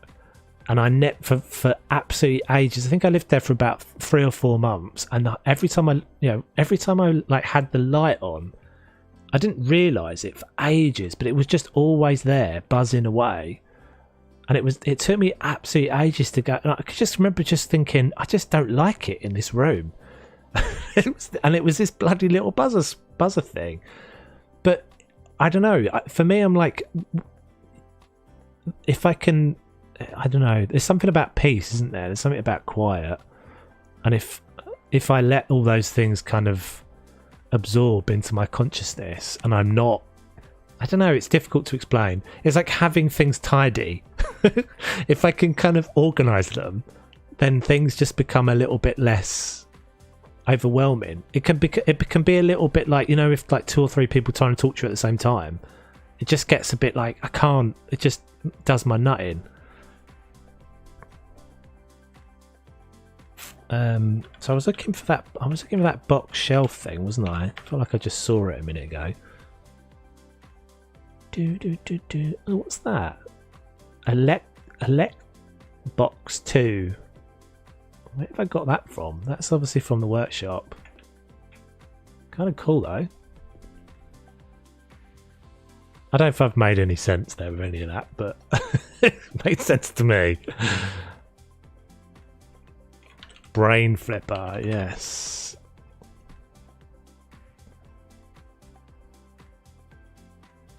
And I for absolutely ages. I think I lived there for about 3 or 4 months. And every time I like had the light on, I didn't realise it for ages, but it was just always there, buzzing away. And it took me absolutely ages to go. And I could just remember just thinking, I just don't like it in this room. it was this bloody little buzzer thing. But I don't know. For me, I'm like, if I can. I don't know, there's something about peace, isn't there? There's something about quiet, and if I let all those things kind of absorb into my consciousness, and I'm not, I don't know, it's difficult to explain. It's like having things tidy. If I can kind of organise them, then things just become a little bit less overwhelming. It can be a little bit like, you know, if like 2 or 3 people trying to talk to you at the same time, it just gets a bit like, I can't, it just does my nut in. So I was looking for that box shelf thing, wasn't I? I felt like I just saw it a minute ago. Oh, what's that? Elect box 2. Where have I got that from? That's obviously from the workshop. Kind of cool though. I don't know if I've made any sense there with any of that, but it made sense to me. Brain flipper, yes.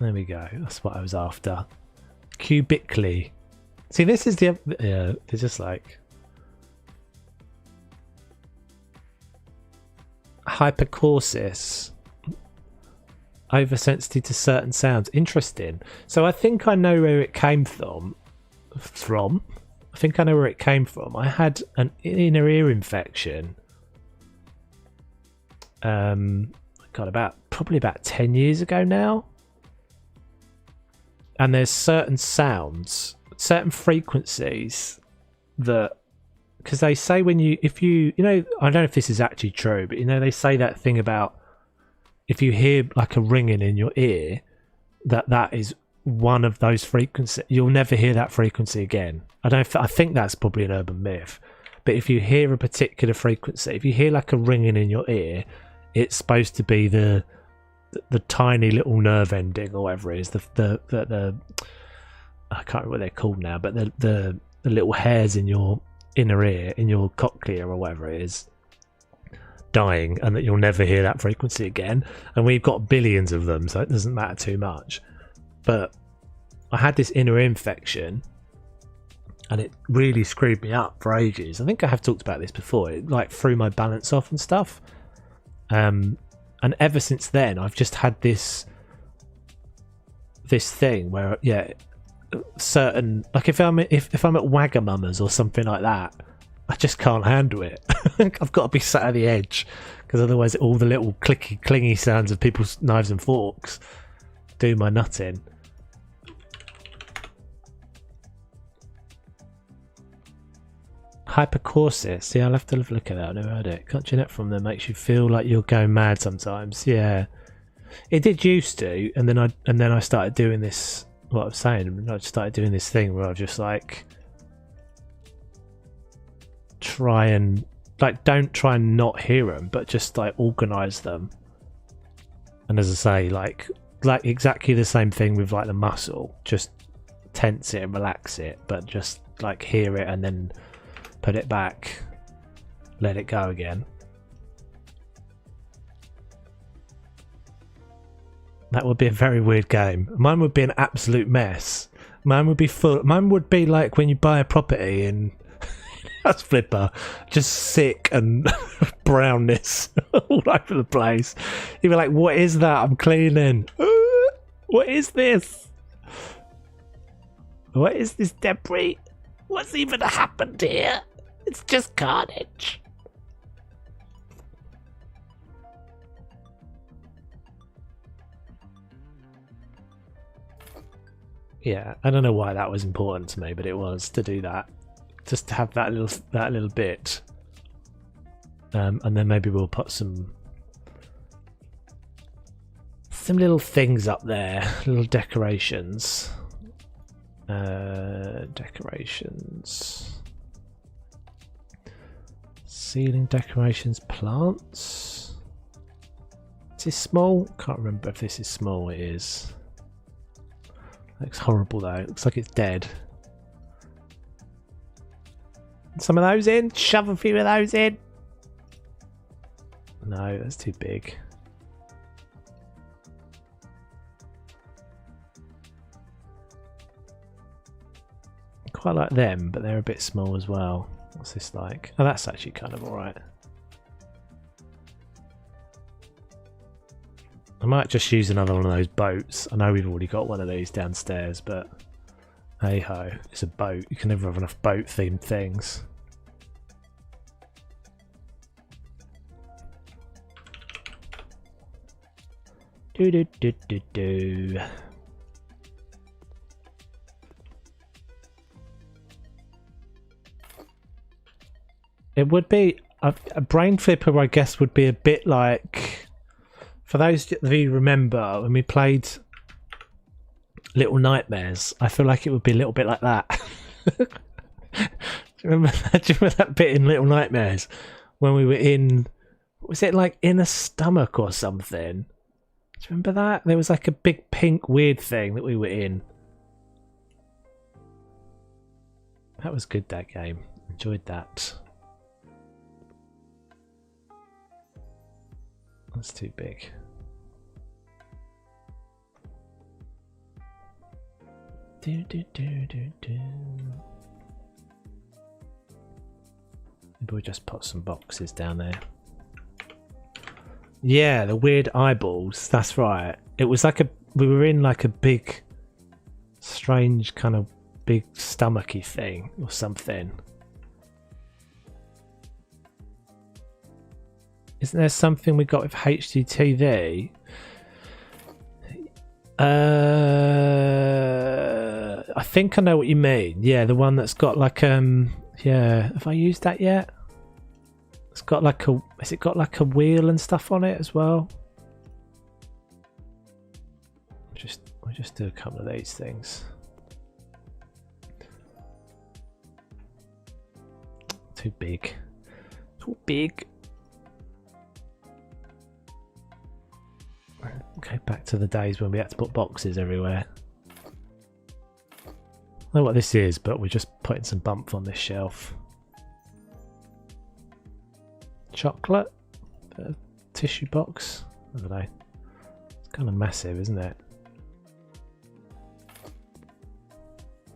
There we go. That's what I was after. Cubically. See, this is the, yeah, it's just like hypercorsis. Oversensitive to certain sounds. Interesting. So I think I know where it came from. I think I know where it came from. I had an inner ear infection. Probably about 10 years ago now. And there's certain sounds, certain frequencies that, because they say if you know, I don't know if this is actually true, but you know, they say that thing about if you hear like a ringing in your ear, that is one of those frequencies. You'll never hear that frequency again. I think that's probably an urban myth, but if you hear a particular frequency, if you hear like a ringing in your ear, it's supposed to be the tiny little nerve ending or whatever it is, the I can't remember what they're called now, but the little hairs in your inner ear, in your cochlea or whatever it is, dying, and that you'll never hear that frequency again. And we've got billions of them, so it doesn't matter too much. But I had this inner ear infection, and it really screwed me up for ages. I think I have talked about this before. It like threw my balance off and stuff. And ever since then, I've just had this thing where, yeah, certain, like if I'm at Wagamama's or something like that, I just can't handle it. I've got to be sat at the edge, because otherwise all the little clicky clingy sounds of people's knives and forks do my nut in. Hypercorsis, yeah, I'll have to look at that. I've never heard it. Catching it from them makes you feel like you're going mad sometimes. Yeah, it did used to, and then I started doing this. What I'm saying, I started doing this thing where I just like don't try and not hear them, but just like organize them. And as I say, like exactly the same thing with like the muscle, just tense it and relax it, but just like hear it and then put it back, let it go again. That would be a very weird game. Mine would be an absolute mess. Mine would be full. Mine would be like when you buy a property in House Flipper, just sick and brownness all over the place. You'd be like, "What is that? I'm cleaning. What is this? What is this debris? What's even happened here? It's just carnage." Yeah, I don't know why that was important to me, but it was, to do that, just to have that little bit, and then maybe we'll put some little things up there, little decorations. Decorations, ceiling decorations, plants. Is this small? Can't remember if this is small. It is. Looks horrible though. It looks like it's dead. Some of those in. Shove a few of those in. No, that's too big. Quite like them, but they're a bit small as well. What's this like? Oh, that's actually kind of alright. I might just use another one of those boats. I know we've already got one of these downstairs, but hey ho, it's a boat. You can never have enough boat themed things. Do do do do do. It would be a brain flipper, I guess, would be a bit like, for those of you who remember when we played Little Nightmares, I feel like it would be a little bit like that. Do you remember that bit in Little Nightmares when we were in, was it like in a stomach or something? Do you remember that? There was like a big pink weird thing that we were in. That was good, that game. Enjoyed that. That's too big. Do do do do do. Maybe we'll just put some boxes down there. Yeah, the weird eyeballs. That's right. It was like we were in like a big, strange kind of big stomachy thing or something. Isn't there something we got with HDTV? I think I know what you mean. Yeah, the one that's got like yeah. Have I used that yet? It's got like a. Has it got like a wheel and stuff on it as well? We'll just do a couple of these things. Too big. Too big. Okay, back to the days when we had to put boxes everywhere. I don't know what this is, but we're just putting some bump on this shelf. chocolate, tissue box. I don't know. It's kind of massive, isn't it?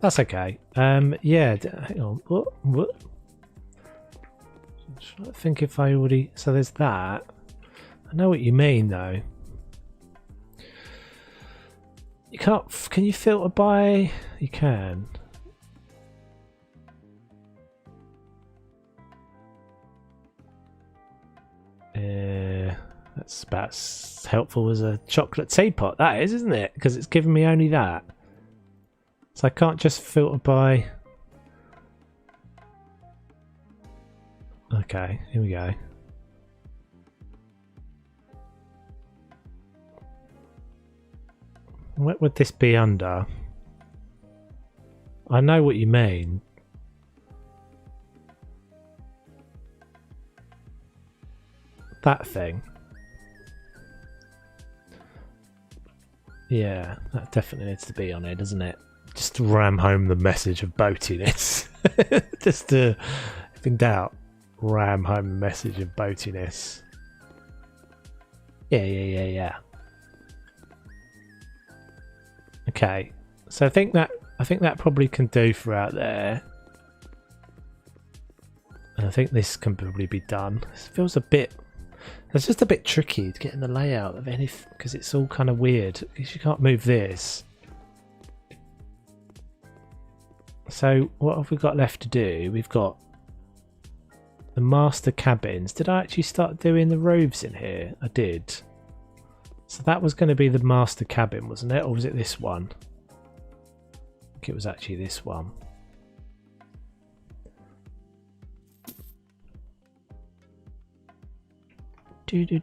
That's okay. Yeah. Hang on. What? I think if I already. So there's that. I know what you mean, though. You can't. Can you filter by? You can. That's about as helpful as a chocolate teapot. That is, isn't it? Because it's giving me only that. So I can't just filter by. Okay, here we go. What would this be under? I know what you mean. That thing. Yeah, that definitely needs to be on here, doesn't it? Just to ram home the message of boatiness. Just to, if in doubt, ram home the message of boatiness. Yeah. Okay, so I think that probably can do for out there. And I think this can probably be done. It feels a bit. It's just a bit tricky to get in the layout of anything because it's all kind of weird. Because you can't move this. So what have we got left to do? We've got the master cabins. Did I actually start doing the roofs in here? I did. So that was going to be the master cabin, wasn't it? Or was it this one? I think it was actually this one. Is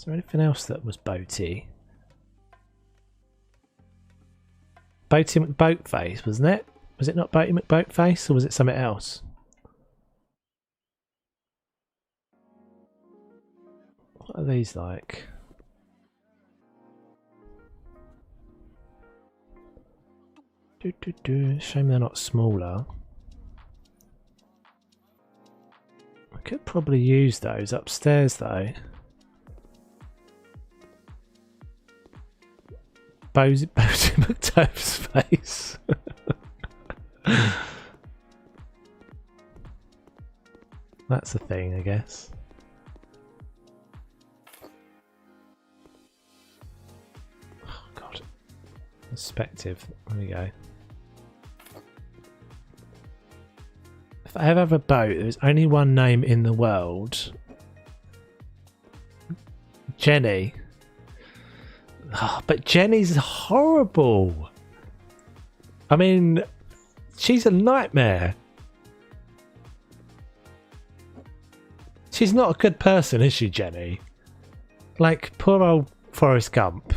there anything else that was boaty? Boaty McBoatface, wasn't it? Was it not Boaty McBoatface, or was it something else? What are these like? Shame they're not smaller. I could probably use those upstairs though. Boaty McTove's face. That's a thing, I guess. Oh god. Perspective. There we go. If I ever have a boat, there's only one name in the world. Jenny. Oh, but Jenny's horrible. I mean, she's a nightmare. She's not a good person, is she, Jenny? Like, poor old Forrest Gump.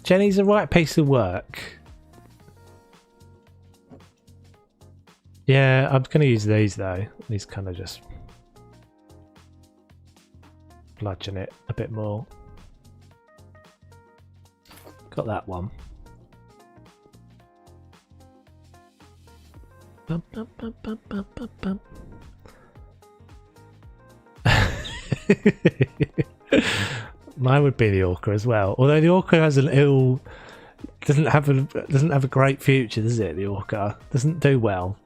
Jenny's a right piece of work. Yeah, I'm going to use these though. These kind of just bludgeon it a bit more. Got that one. Bum, bum, bum, bum, bum, bum, bum. Mine would be the orca as well. Although the orca has an ill, doesn't have a great future, does it? The orca doesn't do well.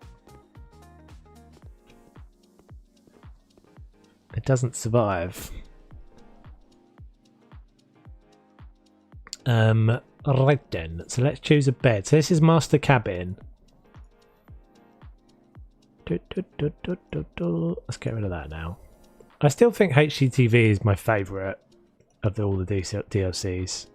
It doesn't survive. Right then. So let's choose a bed. So this is master cabin. Let's get rid of that now. I still think HGTV is my favourite of all the DLCs.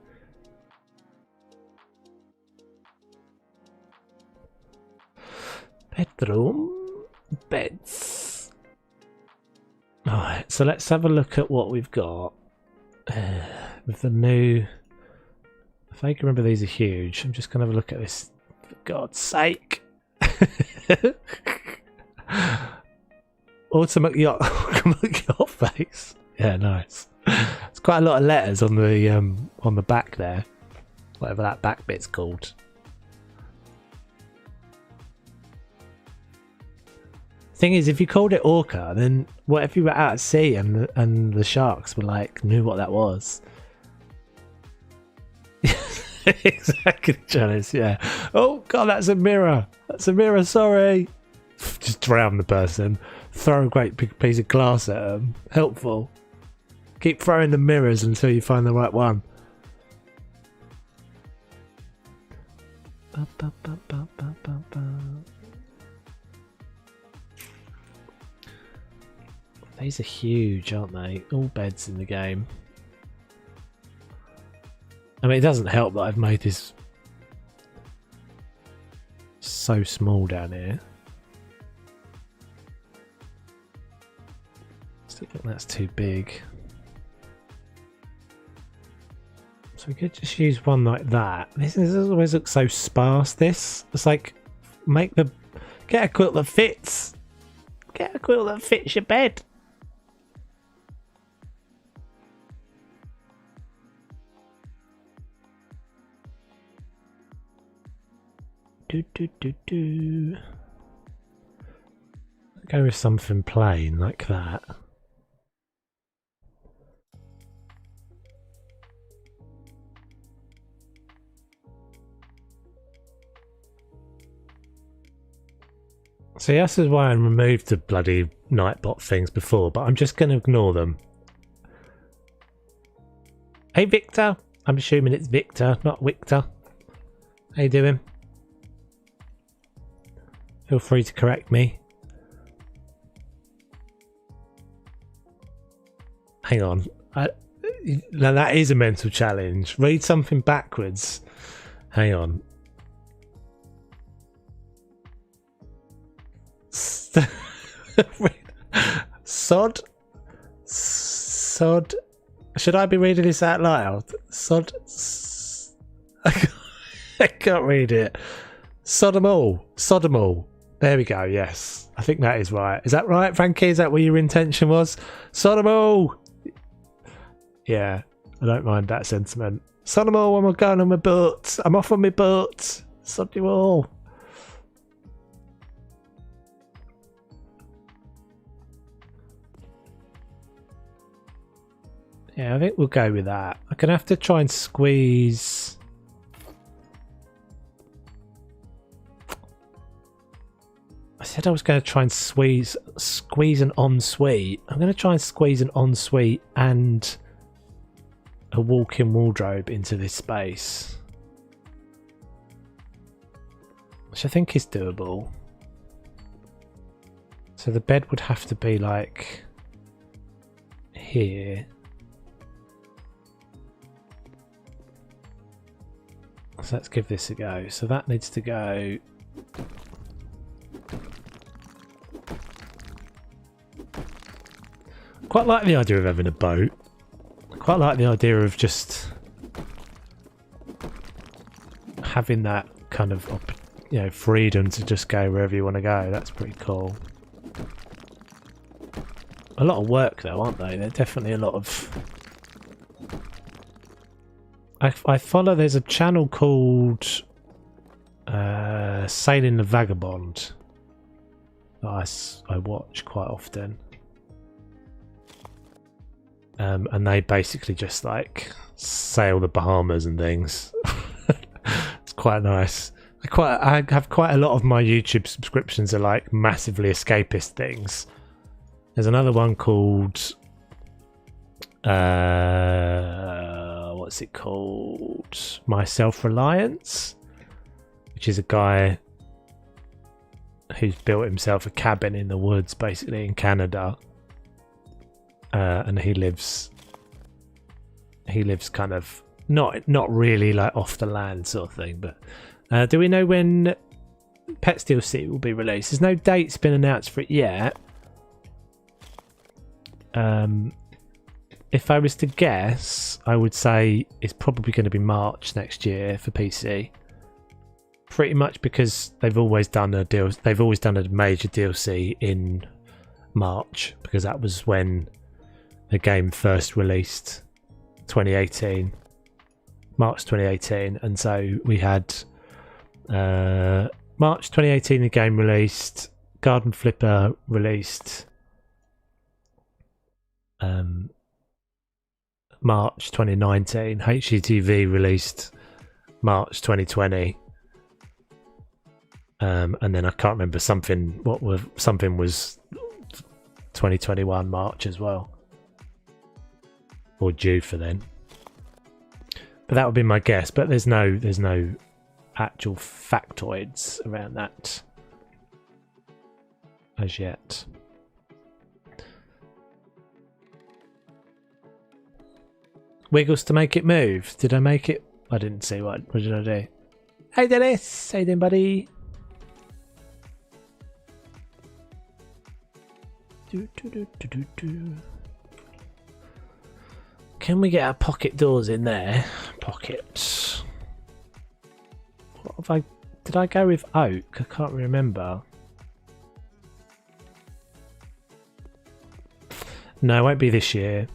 Bedroom. Beds. Alright, so let's have a look at what we've got. With the new... If I can remember, these are huge. I'm just going to have a look at this. For God's sake. Ultimate yacht face. Yeah, nice. It's quite a lot of letters on the back there. Whatever that back bit's called. Thing is, if you called it orca, then what if you were out at sea and the sharks were like knew what that was? Exactly, Janice. Yeah. Oh god, that's a mirror. That's a mirror. Sorry. Just drown the person. Throw a great big piece of glass at them. Helpful. Keep throwing the mirrors until you find the right one. These are huge, aren't they? All beds in the game. I mean, it doesn't help that I've made this so small down here. Still think that's too big. So we could just use one like that. This always looks so sparse. It's like get a quilt that fits. Get a quilt that fits your bed. Go with something plain like that. See, this is why I removed the bloody Nightbot things before, but I'm just going to ignore them. Hey Victor, I'm assuming it's Victor, not Victor. How you doing? Feel free to correct me. Hang on. Now that is a mental challenge. Read something backwards. Hang on. Sod. Should I be reading this out loud? Sod. I can't read it. Sodomall. There we go, yes. I think that is right. Is that right, Frankie? Is that what your intention was? Sodomall! Yeah, I don't mind that sentiment. Sodomall, I'm going on my boat. I'm off on my boat. Sod you all. Yeah, I think we'll go with that. I'm going to have to try and squeeze... I said I was going to try and squeeze an ensuite. I'm going to try and squeeze an ensuite and a walk-in wardrobe into this space, which I think is doable. So the bed would have to be like here. So let's give this a go. So that needs to go... Quite like the idea of having a boat. Quite like the idea of just having that kind of, freedom to just go wherever you want to go. That's pretty cool. A lot of work though, aren't they? They're definitely a lot of... I follow, there's a channel called Sailing the Vagabond that I watch quite often. And they basically just like sail the Bahamas and things. It's quite nice. I have quite a lot of my YouTube subscriptions are like massively escapist things. There's another one called what's it called? My Self-Reliance, which is a guy who's built himself a cabin in the woods basically in Canada. And he lives kind of not really like off the land sort of thing. But do we know when Pets DLC will be released? There's no date's been announced for it yet. If I was to guess, I would say it's probably going to be March next year for PC. Pretty much because they've always done a deal. They've always done a major DLC in March because that was when the game first released, 2018, March 2018, and so we had March 2018 the game released, Garden Flipper released March 2019. HGTV released March 2020. And then I can't remember something was 2021 March as well. Or due for then. But that would be my guess, but there's no actual factoids around that as yet. Wiggles to make it move. Did I make it? I didn't see what did I do? Hey Dennis! How you doing, buddy? Can we get our pocket doors in there? Pockets. What have I... Did I go with oak? I can't remember. No, it won't be this year.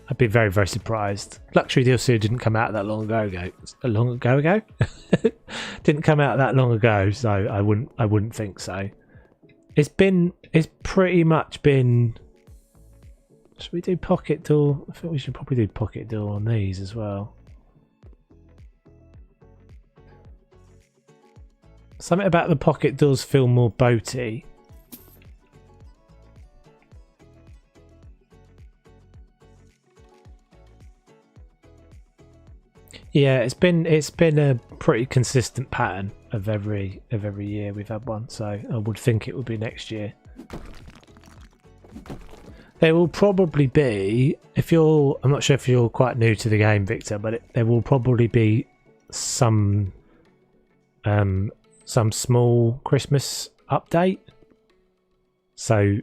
I'd be very, very surprised. Luxury DLC didn't come out that long ago. Didn't come out that long ago, so I wouldn't think so. It's pretty much been... Should we do pocket door? I think we should probably do pocket door on these as well. Something about the pocket doors feel more boaty. Yeah, it's been a pretty consistent pattern of every year we've had one, so I would think it would be next year. There will probably be, I'm not sure if you're quite new to the game, Victor, but there will probably be some small Christmas update. So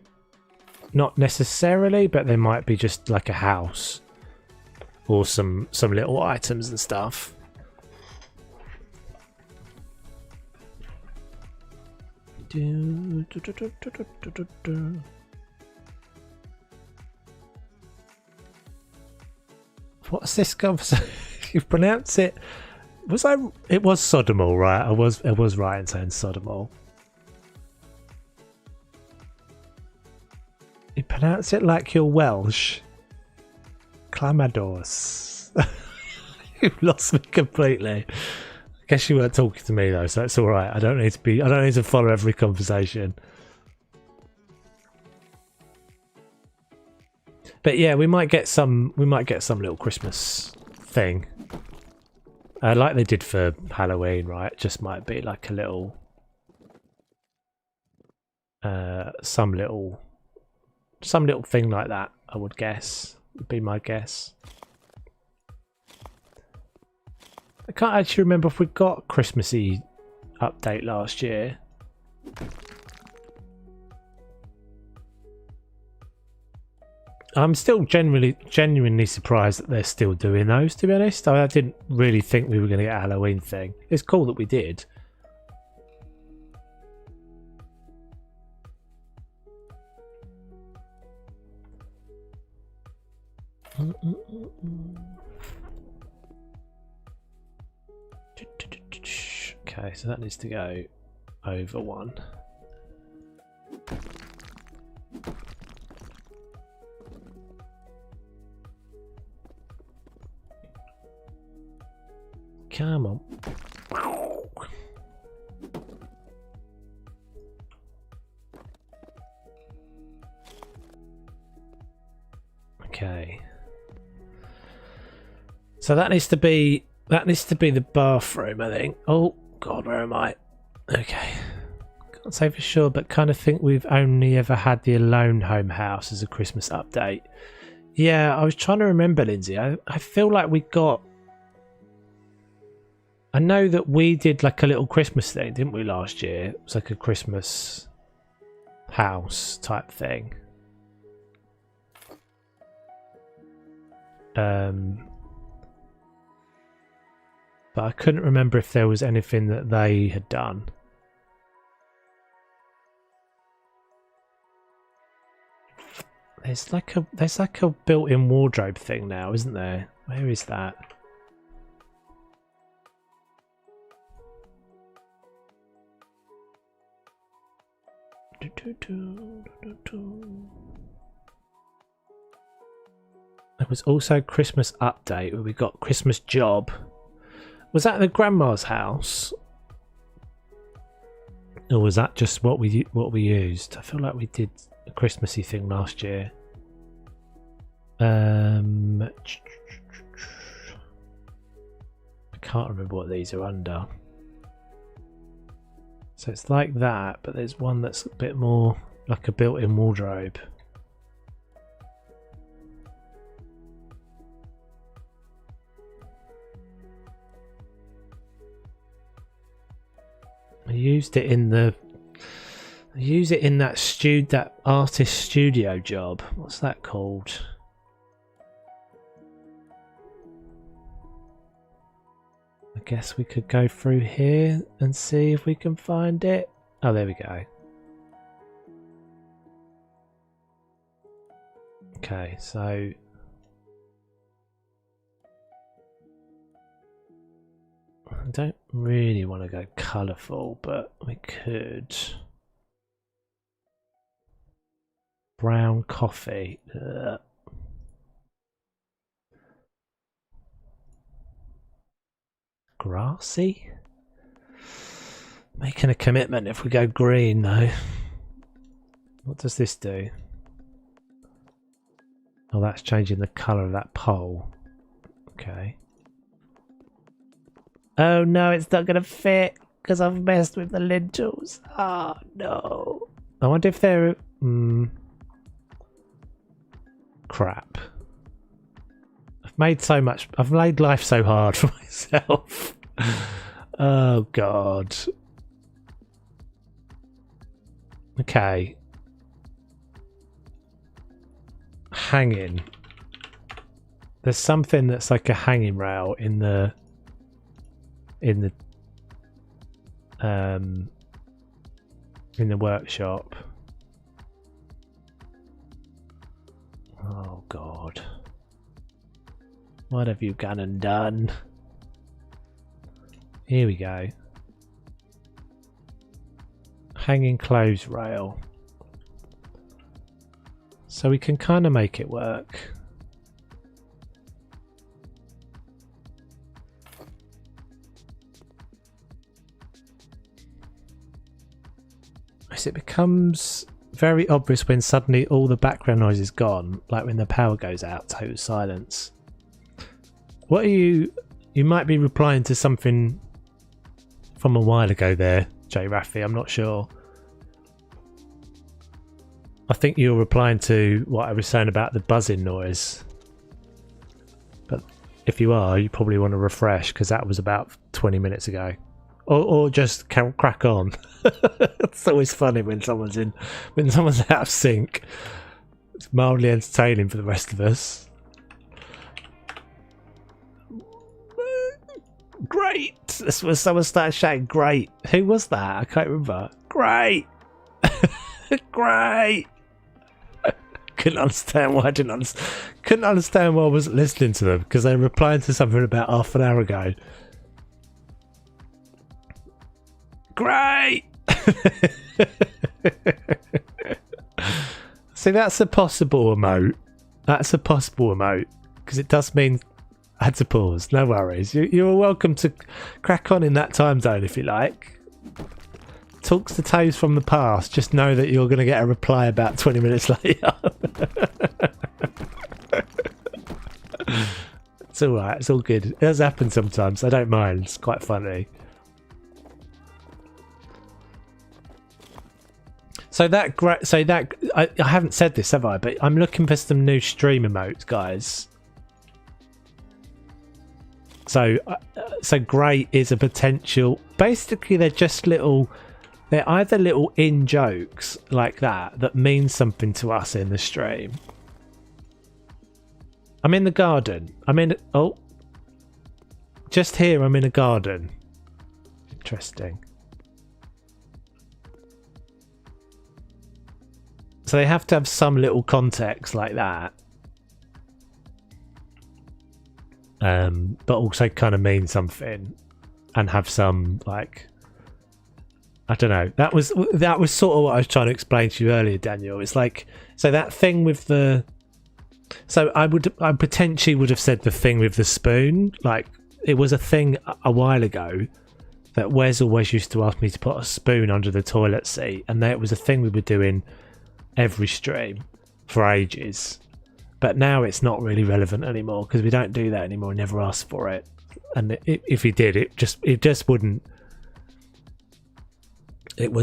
not necessarily, but there might be just like a house or some little items and stuff. What's this conversation? You pronounce it? It was Sodomall, right? I was right in saying Sodomall. You pronounce it like you're Welsh. Clamados. You've lost me completely. I guess you weren't talking to me though, so it's all right. I don't need to follow every conversation. But yeah, we might get some little Christmas thing. Like they did for Halloween, right? It just might be like a little some little thing like that, I would guess. Would be my guess. I can't actually remember if we got a Christmassy update last year. I'm still genuinely surprised that they're still doing those, to be honest. I didn't really think we were going to get a Halloween thing. It's cool that we did. Okay, so that needs to go over one. Come on. Okay. So that needs to be the bathroom, I think. Oh god, where am I? Okay. Can't say for sure, but kind of think we've only ever had the Alone Home house as a Christmas update. Yeah, I was trying to remember, Lindsay. I feel like we got... I know that we did like a little Christmas thing, didn't we, last year? It was like a Christmas house type thing. But I couldn't remember if there was anything that they had done. There's like a built-in wardrobe thing now, isn't there? Where is that? There was also Christmas update where we got Christmas job. Was that the grandma's house? Or was that just what we used? I feel like we did a Christmassy thing last year. I can't remember what these are under. So it's like that, but there's one that's a bit more like a built-in wardrobe. I used it in the. I use it in that artist studio job. What's that called? I guess we could go through here and see if we can find it. Oh, there we go. Okay, so I don't really want to go colourful, but we could. Brown coffee. Ugh. Grassy? Making a commitment if we go green though. What does this do? Oh, that's changing the colour of that pole. Okay. Oh no, it's not going to fit because I've messed with the lintels. Oh no. I wonder if they're... crap. I've made life so hard for myself. Oh god. Okay. Hanging. There's something that's like a hanging rail in the workshop. Oh god. What have you gone and done? Here we go. Hanging clothes rail. So we can kind of make it work. As it becomes very obvious when suddenly all the background noise is gone, like when the power goes out, total silence. What are you might be replying to something from a while ago there, J Raffi, I'm not sure. I think you're replying to what I was saying about the buzzing noise. But if you are, you probably want to refresh because that was about 20 minutes ago. Or just crack on. It's always funny when someone's out of sync. It's mildly entertaining for the rest of us. Great! That's when someone started shouting, great. Who was that? I can't remember. Great! Great! Couldn't understand why couldn't understand why I wasn't listening to them because they were replying to something about half an hour ago. Great! See, that's a possible emote. That's a possible emote because it does mean I had to pause. No worries. You're welcome to crack on in that time zone if you like. Talks to toes from the past. Just know that you're going to get a reply about 20 minutes later. It's alright. It's all good. It does happen sometimes. I don't mind. It's quite funny. So I haven't said this, have I? But I'm looking for some new stream emotes, guys. So great is a potential. Basically, they're just little. They're either little in jokes like that mean something to us in the stream. I'm in the garden. Just here. I'm in a garden. Interesting. So they have to have some little context like that. But also kind of mean something and have some like I don't know. That was sort of what I was trying to explain to you earlier, Daniel. It's like, so that thing with the, so I potentially would have said the thing with the spoon. Like, it was a thing a while ago that Wes always used to ask me to put a spoon under the toilet seat, and that was a thing we were doing every stream for ages. But now it's not really relevant anymore because we don't do that anymore. We never ask for it, and if we did, it just wouldn't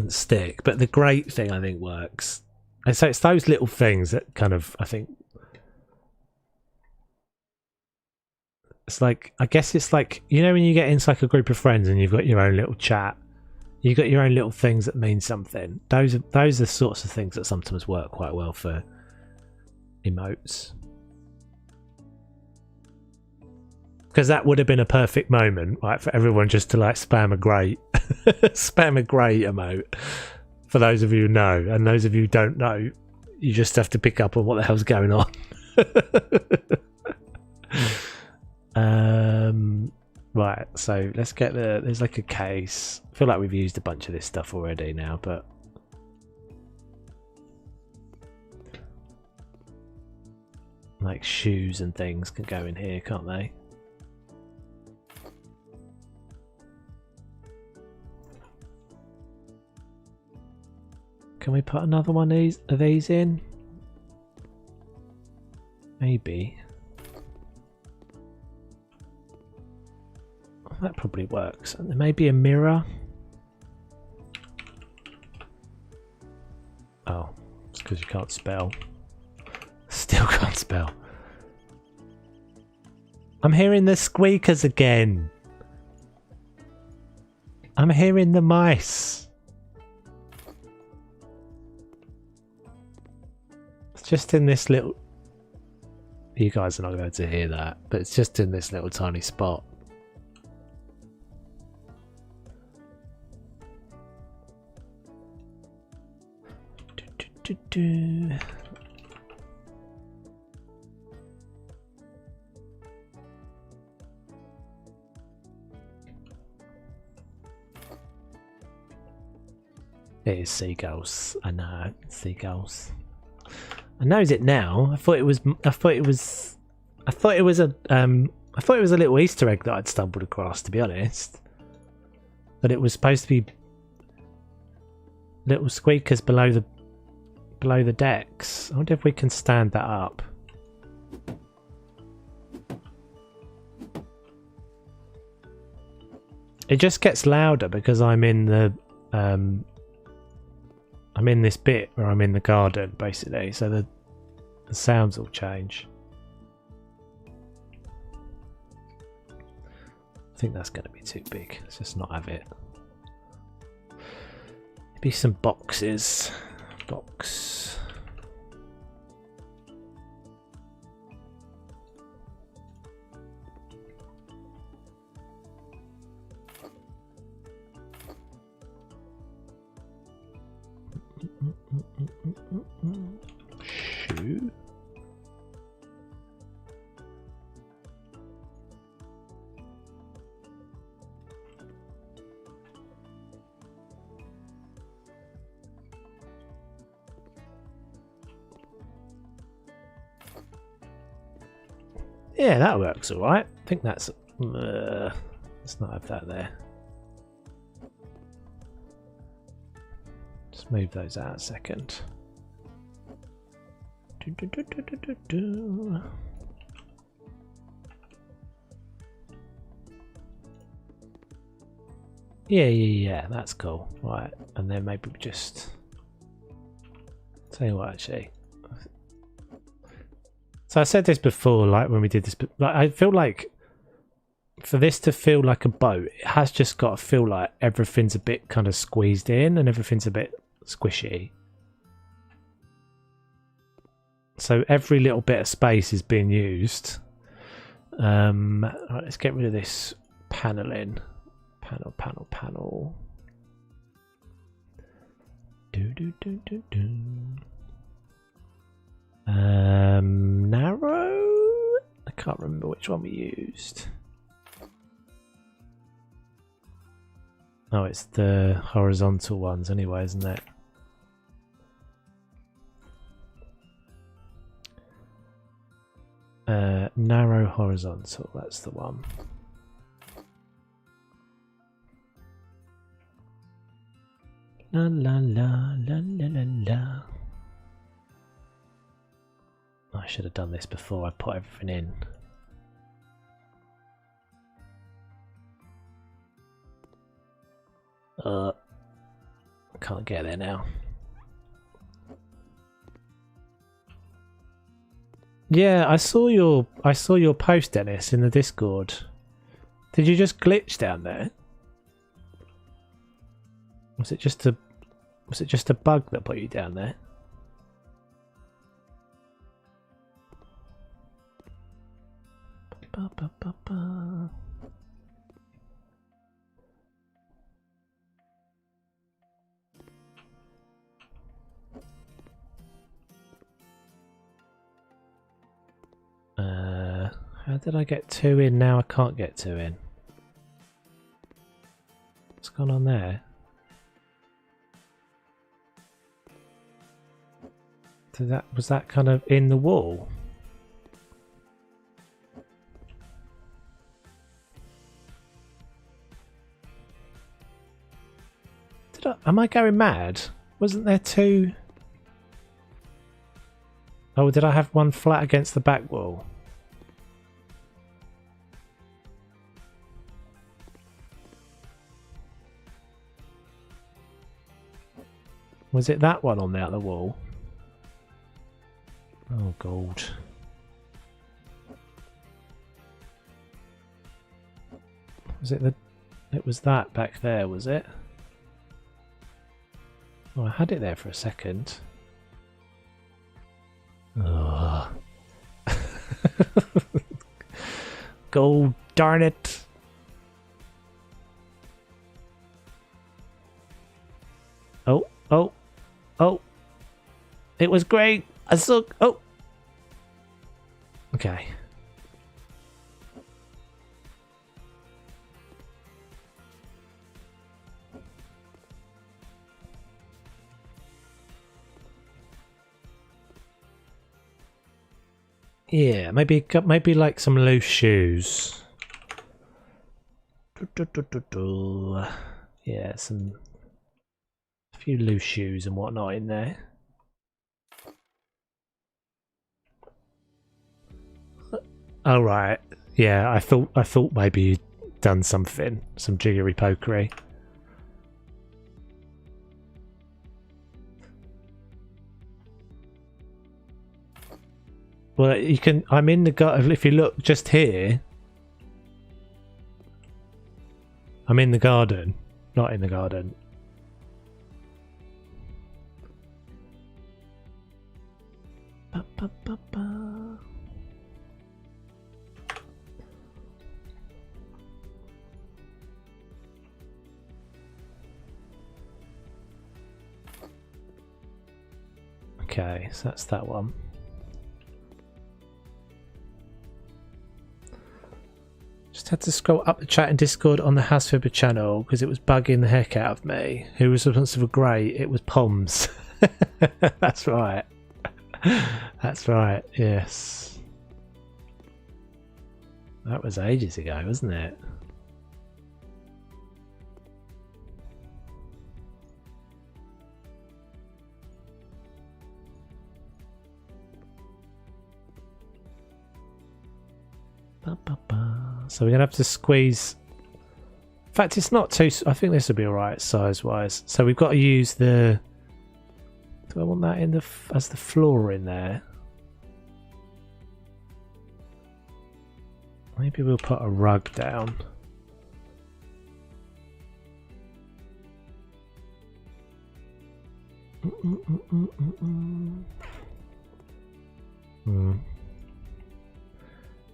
stick. But the great thing, I think, works. And so it's those little things that kind of, I think, it's like, I guess it's like, you know, when you get into like a group of friends and you've got your own little chat, you've got your own little things that mean something. Those are the sorts of things that sometimes work quite well for emotes. Because that would have been a perfect moment, right, for everyone just to like spam a great emote. For those of you who know, and those of you who don't know, you just have to pick up on what the hell's going on. Right, so let's get there's like a case. I feel like we've used a bunch of this stuff already now, but like shoes and things can go in here, can't they? Can we put another one of these in? Maybe. That probably works. And there may be a mirror. Oh, it's because you can't spell. Still can't spell. I'm hearing the squeakers again. I'm hearing the mice. It's just in this little... You guys are not going to hear that, but it's just in this little tiny spot. It is seagulls. I know, seagulls. I knows it now. I thought it was a little Easter egg that I'd stumbled across, to be honest. That it was supposed to be little squeakers below the decks. I wonder if we can stand that up. It just gets louder because I'm in the I'm in this bit where I'm in the garden, basically, so the sounds will change. I think that's going to be too big. Let's just not have it. Maybe some boxes. Box. Shoe. Yeah, that works all right. I think that's... let's not have that there. Just move those out a second. Yeah, that's cool. Right, and then maybe we just... Tell you what, actually. So I said this before, like when we did this, but like, I feel like for this to feel like a boat, it has just got to feel like everything's a bit kind of squeezed in and everything's a bit squishy. So every little bit of space is being used. Right, let's get rid of this paneling. Panel. Narrow? I can't remember which one we used. Oh, it's the horizontal ones anyway, isn't it? Narrow horizontal, that's the one. La la la la la la la. I should have done this before I put everything in. I can't get there now. Yeah, I saw your post, Dennis, in the Discord. Did you just glitch down there? Was it just a bug that put you down there? Ba, ba, ba, ba. How did I get 2 in? Now I can't get 2 in. What's gone on there? Was that kind of in the wall? Am I going mad? Wasn't there 2? Oh, did I have one flat against the back wall? Was it that one on the other wall? Oh, God. Was it it was that back there, was it? Oh, I had it there for a second. Oh. God darn it. Oh, oh, oh. It was great. I suck. Oh. Okay. Yeah, maybe like some loose shoes. Yeah, a few loose shoes and whatnot in there. Oh right, yeah. I thought maybe you'd done some jiggery pokery. Well, you can. I'm in the garden. If you look just here, I'm in the garden, not in the garden. Ba, ba, ba, ba. Okay, so that's that one. Just had to scroll up the chat in Discord on the House Fibber channel because it was bugging the heck out of me. Who was responsible for grey? It was Poms. That's right. That's right, yes. That was ages ago, wasn't it? So we're going to have to squeeze. In fact, it's not too. I think this will be alright size wise. So we've got to use the. Do I want that in as the floor in there? Maybe we'll put a rug down.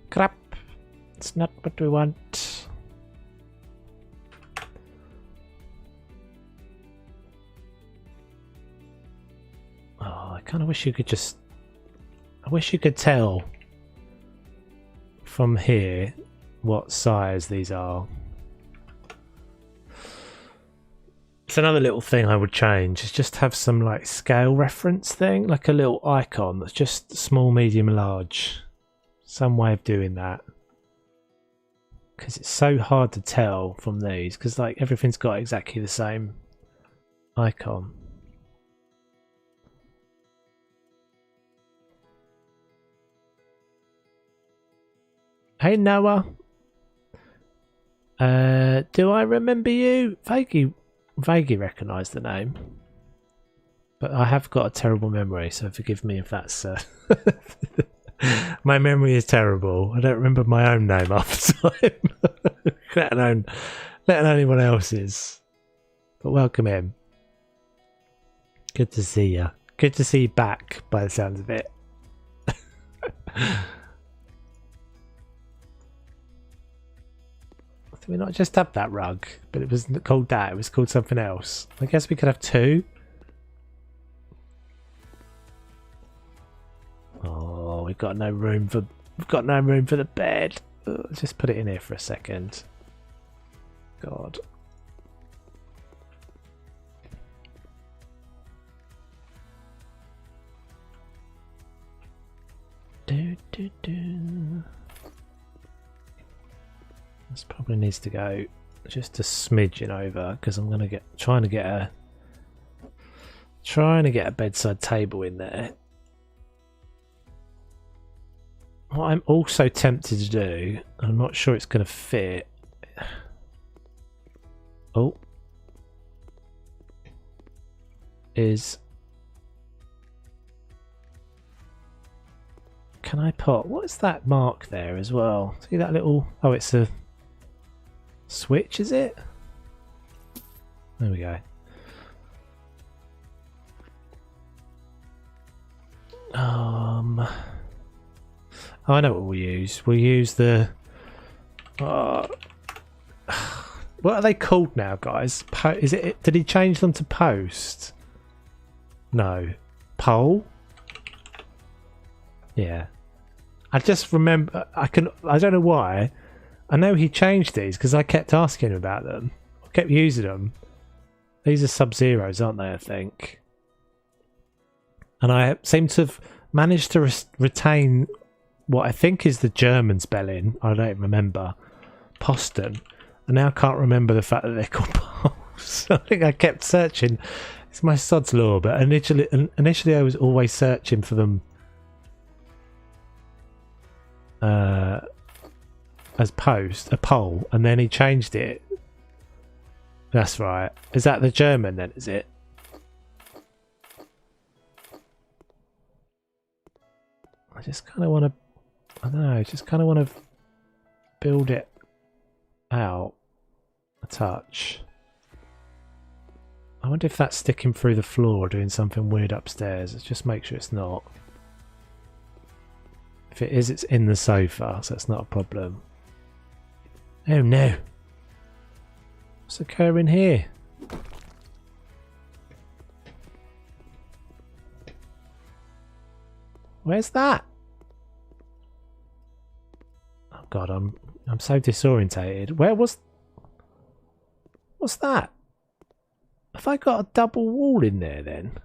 Crap. It's not what we want. Oh, I kind of wish you could just... I wish you could tell from here what size these are. It's another little thing I would change, is just have some like scale reference thing, like a little icon that's just small, medium, large. Some way of doing that. Because it's so hard to tell from these, because like everything's got exactly the same icon. Hey Noah. Do I remember you? Vaguely recognise the name. But I have got a terrible memory, so forgive me if that's... my memory is terrible. I don't remember my own name half the time. let alone anyone else's. But welcome in. Good to see you. Good to see you back, by the sounds of it. Did we not just have that rug? But it wasn't called that, it was called something else. I guess we could have two. Oh, we've got no room for the bed. Let's just put it in here for a second. God. This probably needs to go just a smidgen over, because I'm gonna trying to get a bedside table in there. What I'm also tempted to do, I'm not sure it's gonna fit. Oh, is can I put, what is that mark there as well? See that little, oh, it's a switch, is it? There we go. Oh, I know what we'll use. We'll use the what are they called now, guys? Is it, did he change them to post? No. Pole? Yeah. I just remember, I don't know why. I know he changed these because I kept asking him about them. I kept using them. These are Sub-Zeros, aren't they, I think? And I seem to have managed to retain what I think is the German spelling. I don't remember. Posten. And now I can't remember the fact that they're called poles. I think I kept searching. It's my sod's law, but initially I was always searching for them as a pole, and then he changed it. That's right. Is that the German then, is it? I just kind of want to, I don't know, just kind of want to build it out a touch. I wonder if that's sticking through the floor or doing something weird upstairs. Let's just make sure it's not. If it is, it's in the sofa, so it's not a problem. Oh no. What's occurring here? Where's that? Oh god, I'm so disorientated. What's that? Have I got a double wall in there then?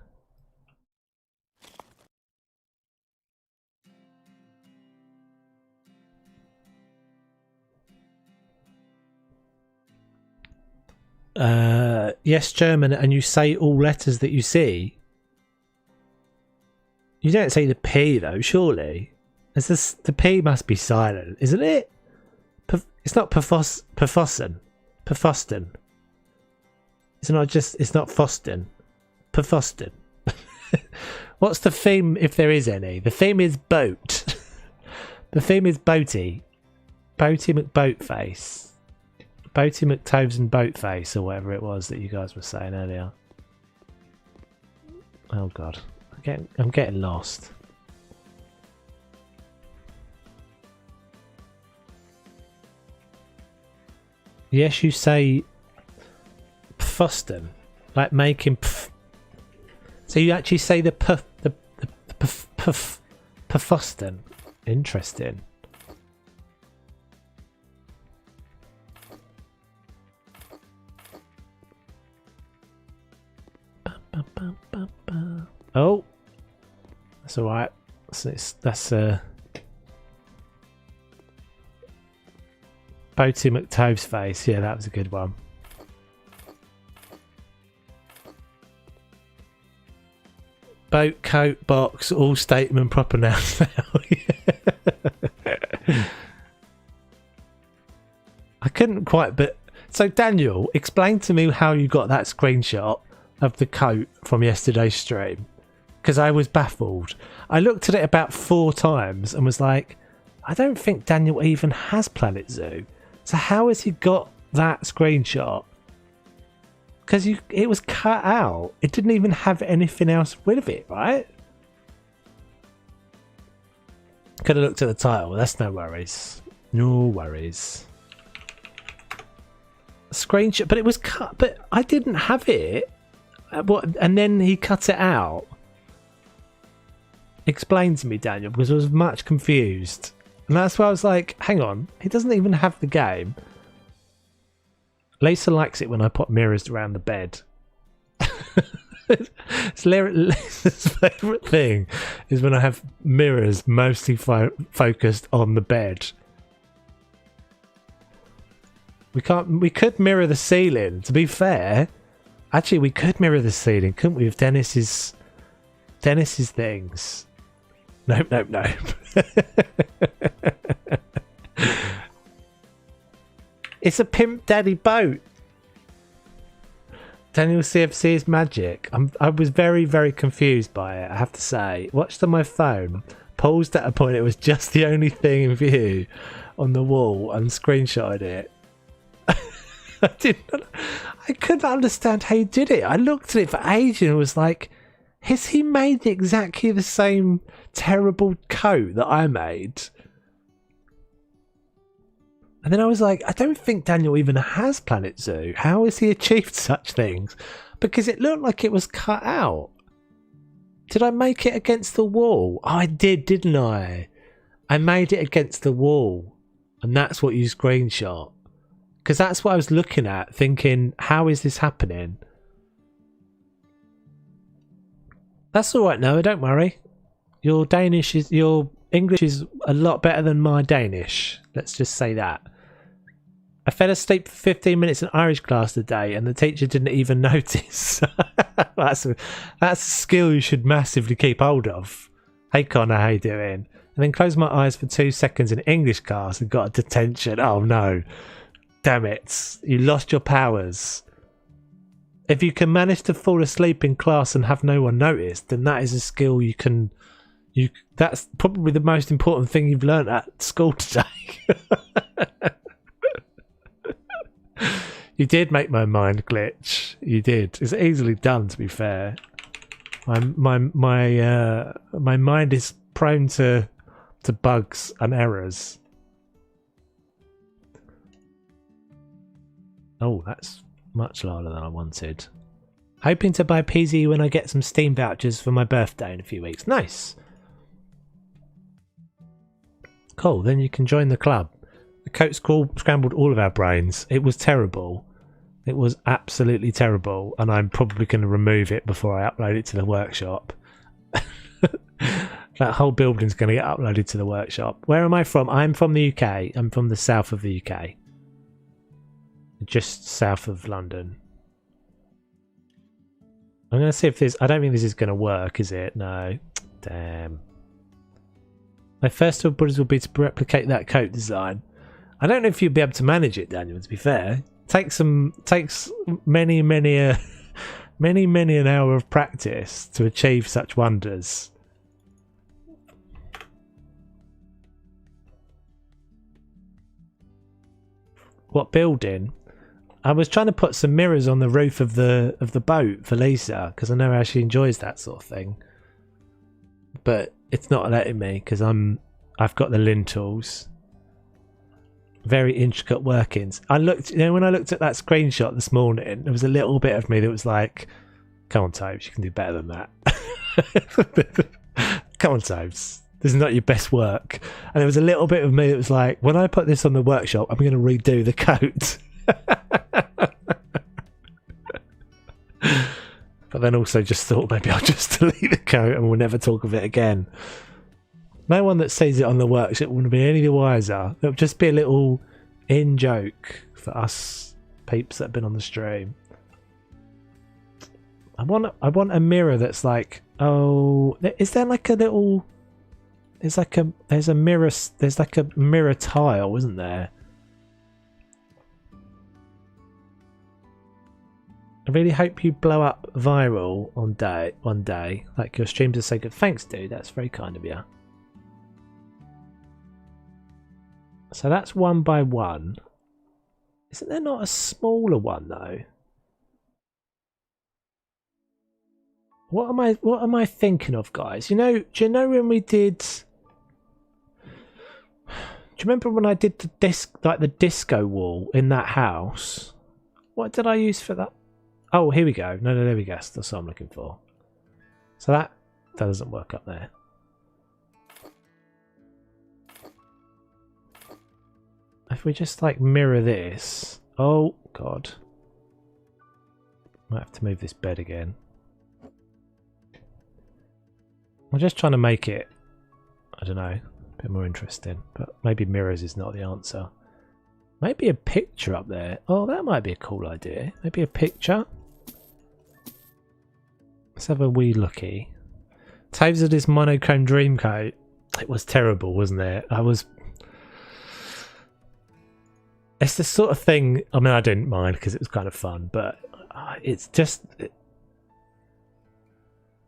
Yes, German, and you say all letters that you see. You don't say the P though, surely. The P must be silent, isn't it? It's not Perfossen. It's not Fosten. Perfosten. What's the theme, if there is any? The theme is boat. The theme is boaty. Boaty McBoatface. Boaty McToves and Boatface, or whatever it was that you guys were saying earlier. Oh god. I'm getting lost. Yes, you say Pfosten, like making pf. So you actually say the Pfosten. Interesting. Oh, that's all right. That's Boaty McTove's face. Yeah, that was a good one. Boat, coat, box, all statement, proper nouns now. I couldn't quite, but so Daniel, explain to me how you got that screenshot of the coat from yesterday's stream, because I was baffled. I looked at it about 4 times and was like, I don't think Daniel even has Planet Zoo. So how has he got that screenshot? Because it was cut out. It didn't even have anything else with it, right? Could have looked at the title. That's no worries. No worries. Screenshot, but it was cut. But I didn't have it. What? And then he cut it out. Explain to me, Daniel, because I was much confused. And that's why I was like, hang on. He doesn't even have the game. Lisa likes it when I put mirrors around the bed. Lisa's favourite thing is when I have mirrors mostly focused on the bed. We could mirror the ceiling. To be fair, actually, we could mirror the ceiling, couldn't we? With Dennis's things. Nope. It's a Pimp Daddy boat. Daniel CFC is magic. I was very, very confused by it, I have to say. Watched on my phone, paused at a point it was just the only thing in view on the wall and screenshotted it. I couldn't understand how he did it. I looked at it for ages and was like, has he made exactly the same terrible coat that I made? And then I was like, I don't think Daniel even has Planet Zoo. How has he achieved such things? Because it looked like it was cut out. Did I make it against the wall? Oh, I did, didn't I? I made it against the wall. And that's what you screenshot. Because that's what I was looking at, thinking, how is this happening? That's all right, Noah, don't worry. Your English is a lot better than my Danish. Let's just say that. I fell asleep for 15 minutes in Irish class today and the teacher didn't even notice. That's a skill you should massively keep hold of. Hey Connor, how you doing? And then closed my eyes for 2 seconds in English class and got a detention. Oh no. Damn it. You lost your powers. If you can manage to fall asleep in class and have no one notice, then that is a skill you can... that's probably the most important thing you've learnt at school today. You did make my mind glitch. You did. It's easily done, to be fair. My mind is prone to bugs and errors. Oh, that's much louder than I wanted. Hoping to buy PZ when I get some Steam vouchers for my birthday in a few weeks. Nice. Cool, then you can join the club. The coat scrambled all of our brains. It was terrible. It was absolutely terrible, and I'm probably going to remove it before I upload it to the workshop. That whole building's going to get uploaded to the workshop. Where am I from? I'm from the UK. I'm from the south of the UK. Just south of London. I'm going to see if this... I don't think this is going to work, is it? No. Damn. My first orders will be to replicate that coat design. I don't know if you'll be able to manage it, Daniel, to be fair. Takes many an hour of practice to achieve such wonders. What building? I was trying to put some mirrors on the roof of the boat for Lisa because I know how she enjoys that sort of thing. But it's not letting me because I've got the lintels. Very intricate workings. I looked, when I looked at that screenshot this morning, there was a little bit of me that was like, "Come on, Tobes, you can do better than that." Come on, Tobes, this is not your best work. And there was a little bit of me that was like, when I put this on the workshop, I'm going to redo the coat. But But then also just thought maybe I'll just delete the code and we'll never talk of it again. No one that sees it on the workshop wouldn't be any the wiser. It'll just be a little in-joke for us peeps that have been on the stream. I want a mirror that's like, oh, is there like a little... There's like a mirror, there's like a mirror tile, isn't there? I really hope you blow up viral one day. Like your streams are so good. Thanks, dude. That's very kind of you. So that's 1 by 1. Isn't there not a smaller one though? What am I thinking of, guys? Do you know when we did? Do you remember when I did the disco wall in that house? What did I use for that? Oh, here we go. No, there we go. That's what I'm looking for. So that doesn't work up there. If we just like mirror this. Oh God. Might have to move this bed again. I'm just trying to make it, I don't know, a bit more interesting. But maybe mirrors is not the answer. Maybe a picture up there. Oh, that might be a cool idea. Maybe a picture. Let's have a wee looky. Taves of this monochrome dreamcoat. It was terrible, wasn't it? It's the sort of thing, I mean, I didn't mind because it was kind of fun, but it's just...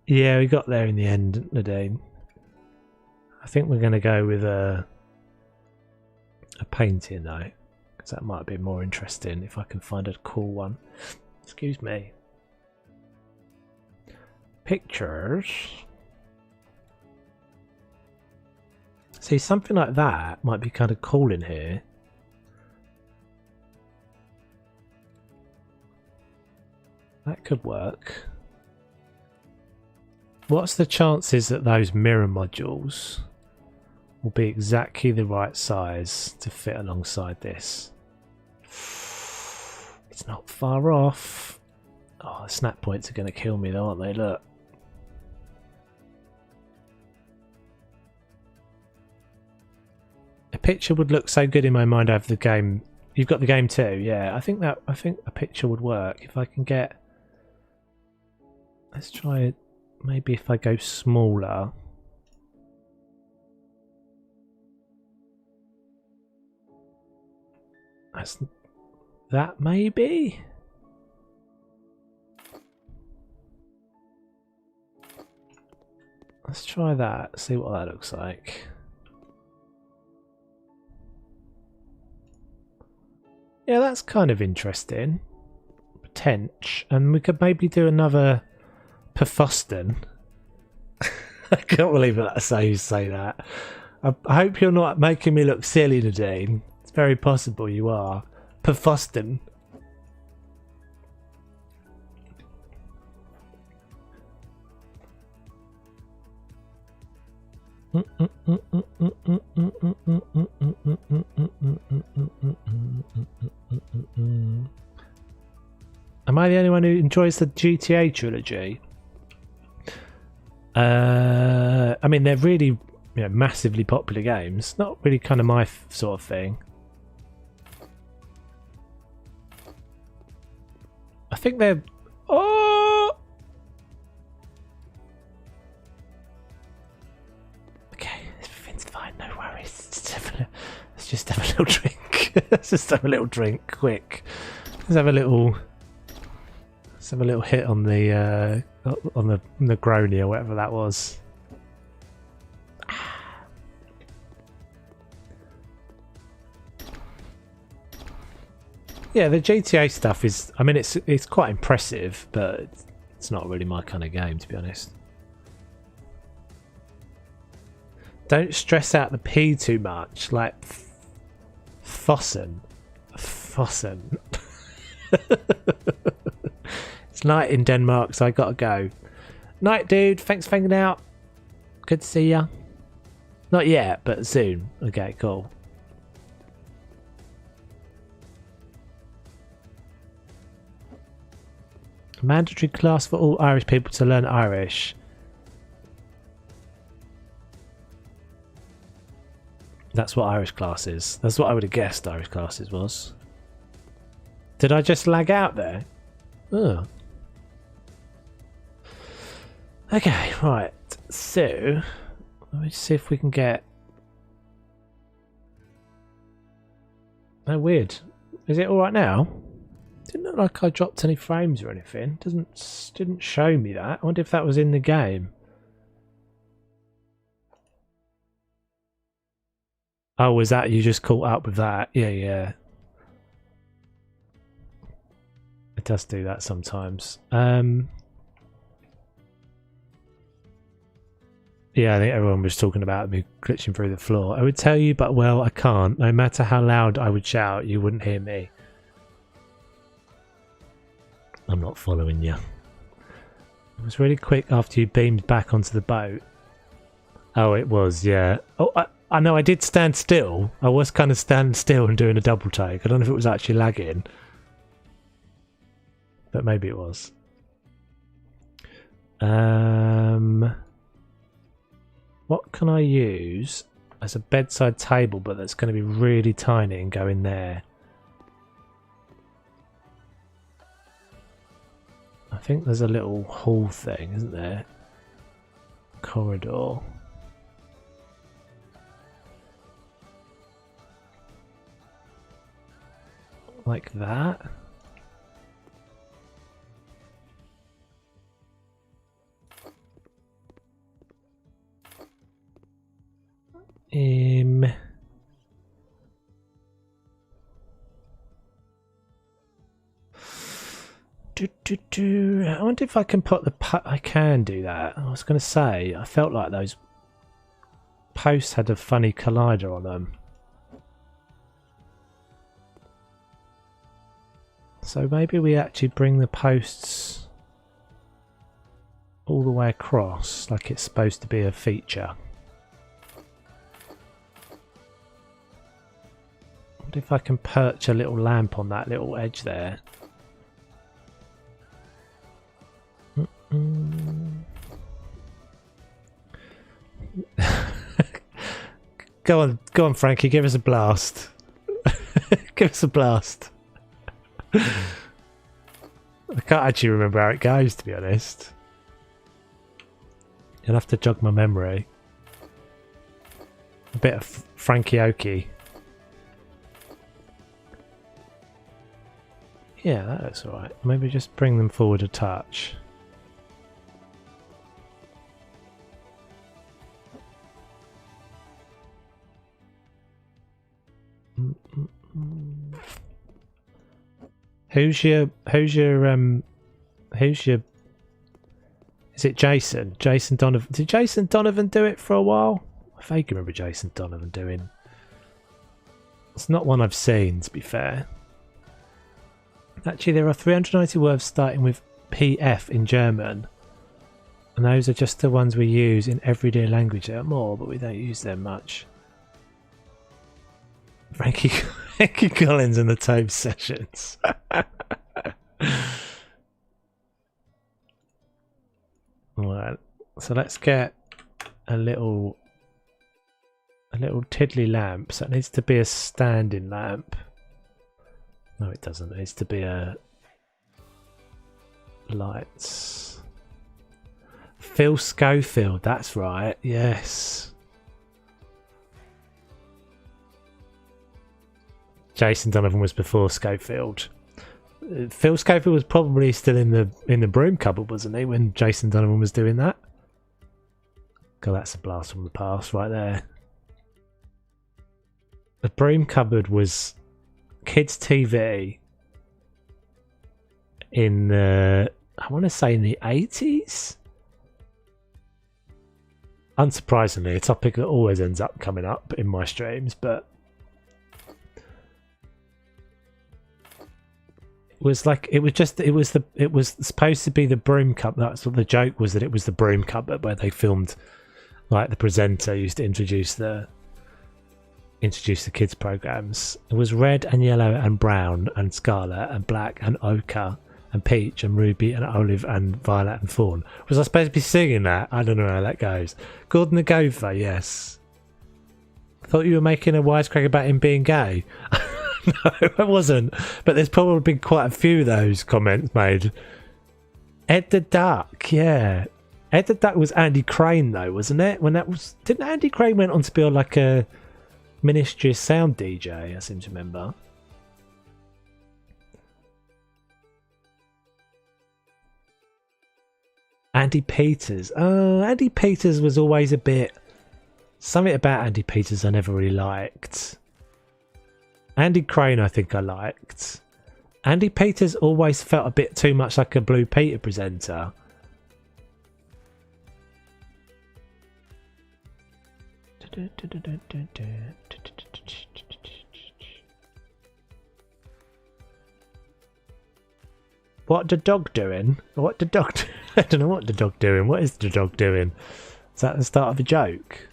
Yeah, we got there in the end, Nadine. I think we're going to go with a painting though, because that might be more interesting if I can find a cool one. Excuse me. Pictures. See, something like that might be kind of cool in here. That could work. What's the chances that those mirror modules will be exactly the right size to fit alongside this? It's not far off. Oh, the snap points are going to kill me though, aren't they? Look. A picture would look so good in my mind over the game. You've got the game too, yeah. I think a picture would work if I can get... Let's try it. Maybe if I go smaller. That's that maybe? Let's try that, see what that looks like. Yeah, that's kind of interesting. Potential. And we could maybe do another Perfuston. I can't believe that's how you say that. I hope you're not making me look silly, Nadine. It's very possible you are. Perfuston. Am I the only one who enjoys the GTA trilogy? I mean, they're really, massively popular games. Not really kind of my sort of thing. I think they're... Oh! Okay, everything's fine, no worries. Let's just have a little drink. Let's just have a little drink, quick. Let's have a little hit on the Negroni or whatever that was. Yeah, the GTA stuff is, I mean, it's quite impressive, but it's not really my kind of game, to be honest. Don't stress out the P too much, like Fossen. It's night in Denmark, so I gotta go. Night, dude. Thanks for hanging out. Good to see ya. Not yet, but soon. Okay, cool. A mandatory class for all Irish people to learn Irish. That's what Irish class is. That's what I would have guessed Irish classes was. Did I just lag out there? Oh. Okay, right. So, let me see if we can get... Oh, weird. Is it alright now? Didn't look like I dropped any frames or anything. Didn't show me that. I wonder if that was in the game. Oh, was that you just caught up with that? Yeah. It does do that sometimes. Yeah, I think everyone was talking about me glitching through the floor. I would tell you, but well, I can't. No matter how loud I would shout, you wouldn't hear me. I'm not following you. It was really quick after you beamed back onto the boat. Oh, it was, yeah. Oh, I know I did stand still. I was kind of standing still and doing a double take. I don't know if it was actually lagging. But maybe it was. What can I use as a bedside table, but that's going to be really tiny and go in there? I think there's a little hall thing, isn't there? Corridor. Like that. I wonder if I can put the... I can do that. I was going to say, I felt like those posts had a funny collider on them. So maybe we actually bring the posts all the way across, like it's supposed to be a feature. I wonder if I can perch a little lamp on that little edge there. Go on, Frankie, give us a blast. Give us a blast. I can't actually remember how it goes, to be honest. You'll have to jog my memory. A bit of Frankie Okie. Yeah, that looks alright. Maybe just bring them forward a touch. Who's your is it Jason? Jason Donovan. Did Jason Donovan do it for a while? I vaguely remember Jason Donovan doing. It's not one I've seen, to be fair. Actually, there are 390 words starting with PF in German. And those are just the ones we use in everyday language. There are more, but we don't use them much. Frankie Collins and the Tome Sessions. Alright, so let's get a little tiddly lamp. So it needs to be a standing lamp. No, it doesn't. It needs to be a lights. Phil Schofield, that's right. Yes. Jason Donovan was before Schofield. Phil Schofield was probably still in the broom cupboard, wasn't he, when Jason Donovan was doing that? God, that's a blast from the past right there. The broom cupboard was kids' TV in the, I want to say in the 80s? Unsurprisingly, a topic that always ends up coming up in my streams, but was like it was supposed to be the broom cupboard. That's what the joke was, that it was the broom cupboard where they filmed, like the presenter used to introduce the kids programs. It was red and yellow and brown and scarlet and black and ochre and peach and ruby and olive and violet and fawn. Was I supposed to be singing that? I don't know how that goes. Gordon the Gopher, yes. Thought you were making a wisecrack about him being gay. No, I wasn't. But there's probably been quite a few of those comments made. Ed the Duck, yeah. Ed the Duck was Andy Crane though, wasn't it? When that was, didn't Andy Crane went on to be like a ministry sound DJ? I seem to remember. Andy Peters. Oh, Andy Peters was always a bit. Something about Andy Peters I never really liked. Andy Crane I think I liked. Andy Peters always felt a bit too much like a Blue Peter presenter. What the dog doing? What the dog do? I don't know what the dog doing. What is the dog doing? Is that the start of a joke?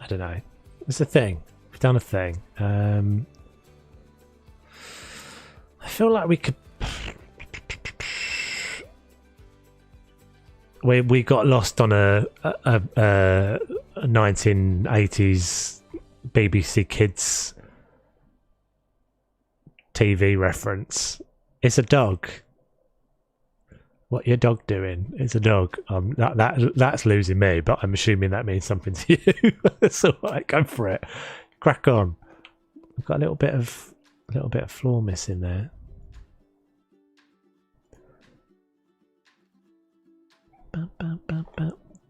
I don't know. It's a thing. We've done a thing. I feel like we could. We got lost on a 1980s BBC Kids TV reference. It's a dog. What your dog doing? It's a dog. That's losing me, but I'm assuming that means something to you. That's all right. Go for it. Crack on. I've got a little bit of floor missing there.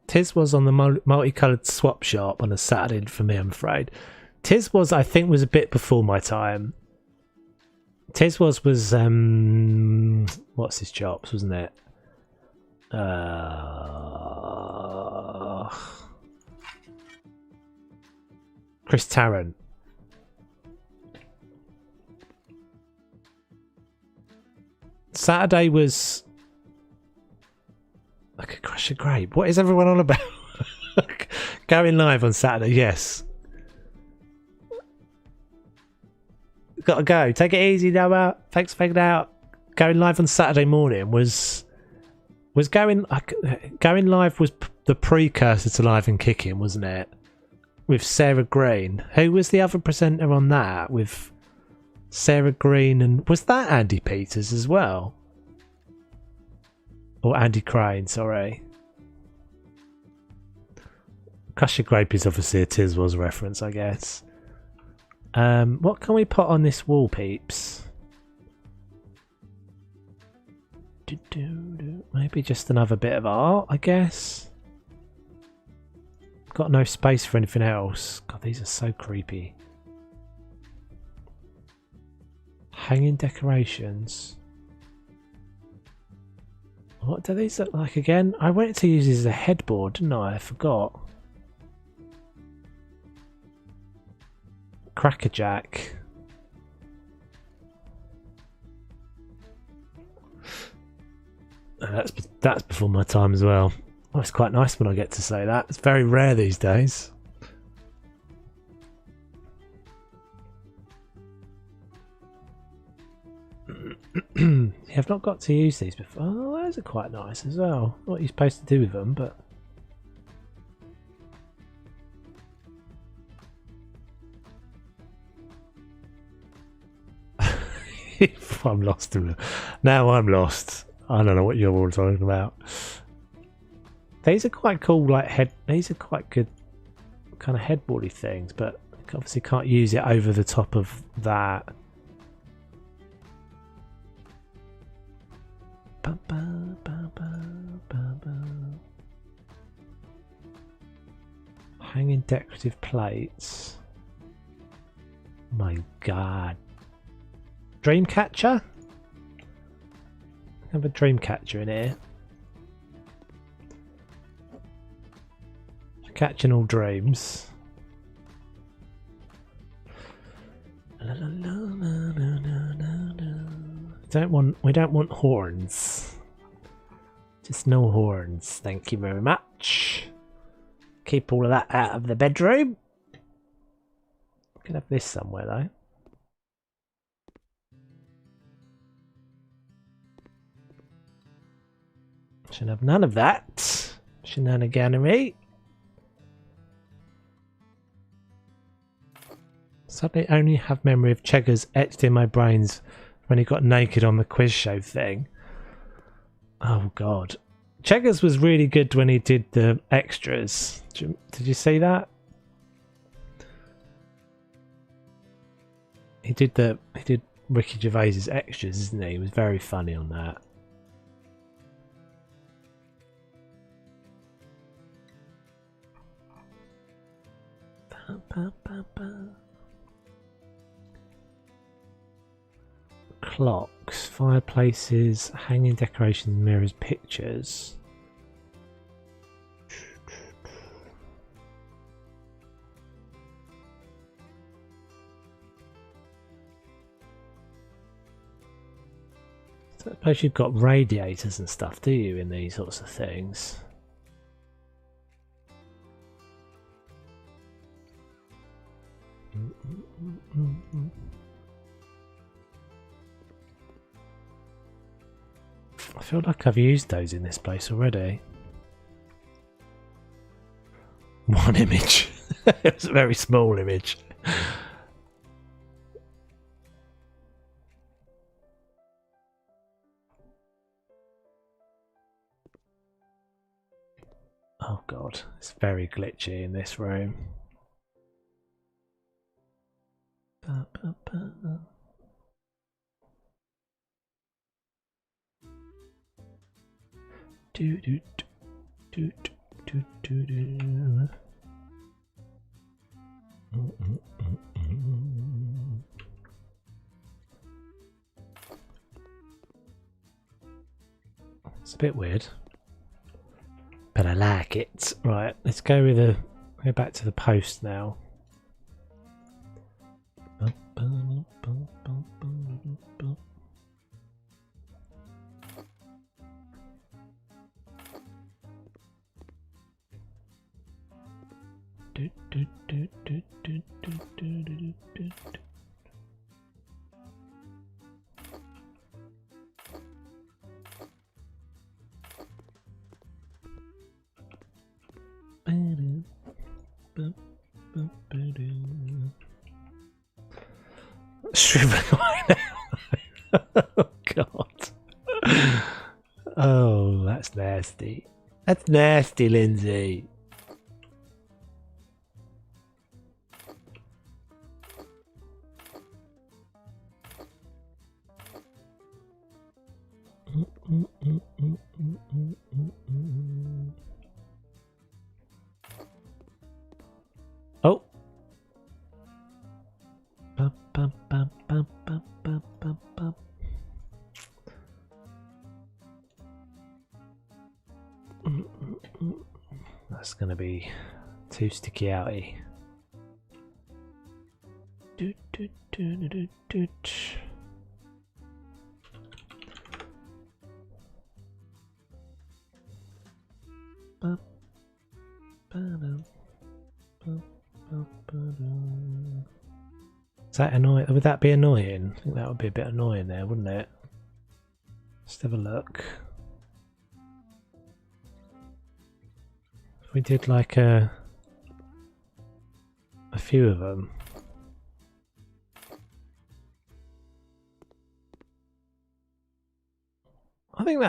Tiz was on the multicoloured swap shop on a Saturday for me, I'm afraid. Tiz was, I think, was a bit before my time. Tiz was what's his chops, wasn't it? Chris Tarrant. Saturday was I could crush a grape. What is everyone on about? Going live on Saturday, yes. Gotta go. Take it easy, Noah. Thanks for hanging out. Going live on Saturday morning was going live was the precursor to Live and Kicking, wasn't it? With Sarah Green. Who was the other presenter on that? With Sarah Green, and was that Andy Peters as well? Or Andy Crane, sorry. Crush Your Grape is obviously a Tiswas reference, I guess. What can we put on this wall, peeps? Maybe just another bit of art, I guess. Got no space for anything else. God, these are so creepy. Hanging decorations. What do these look like again? I went to use these as a headboard, didn't I? I forgot. Crackerjack. That's before my time as well. Oh, it's quite nice when I get to say that. It's very rare these days. I've not got to use these before. Oh, those are quite nice as well. What you're supposed to do with them, but I'm lost. Now I'm lost. I don't know what you're all talking about. These are quite cool, like these are quite good kind of headboardy things, but obviously can't use it over the top of that. Hanging decorative plates. My God. Dreamcatcher? Have a dreamcatcher in here. Catching all dreams. We don't want horns. Just no horns. Thank you very much. Keep all of that out of the bedroom. Can have this somewhere though. Should have none of that. Shenaniganery. Suddenly only have memory of Cheggers etched in my brains when he got naked on the quiz show thing. Oh god. Cheggers was really good when he did the extras. Did you see that? He did Ricky Gervais's extras, isn't he? He was very funny on that. Clocks, fireplaces, hanging decorations, mirrors, pictures. I suppose you've got radiators and stuff, do you, in these sorts of things? I feel like I've used those in this place already. One image. It was a very small image. Oh god, it's very glitchy in this room. It's a bit weird, but I like it. Right, let's go back to the post now. Shriveling right now. Oh god. Oh, that's nasty. That's nasty, Lindsay. Oh. That's gonna be too sticky outy. Is that annoying? Would that be annoying? I think that would be a bit annoying there, wouldn't it? Let's have a look. If we did like a few of them. I think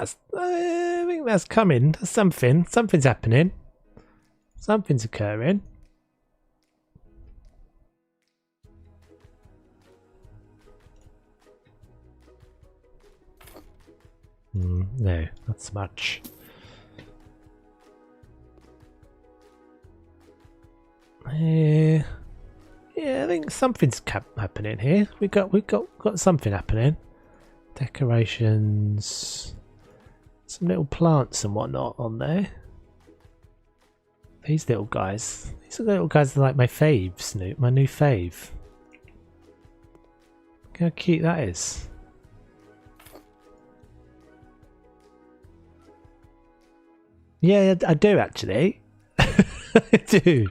that's coming. Something's happening. Something's occurring. No, not so much. Yeah, I think something's happening here. We got something happening. Decorations, some little plants and whatnot on there. These little guys. These little guys are like my faves, my new fave. Look how cute that is. Yeah, I do actually. I do.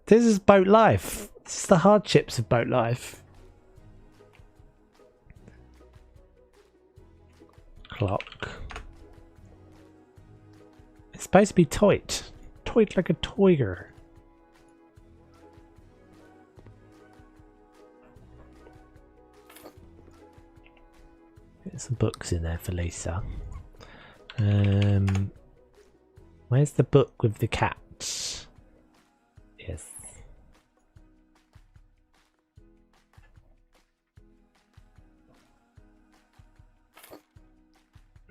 This is boat life. This is the hardships of boat life. Clock. It's supposed to be tight. Tight like a tiger. Get some books in there for Lisa. Where's the book with the cat? Yes.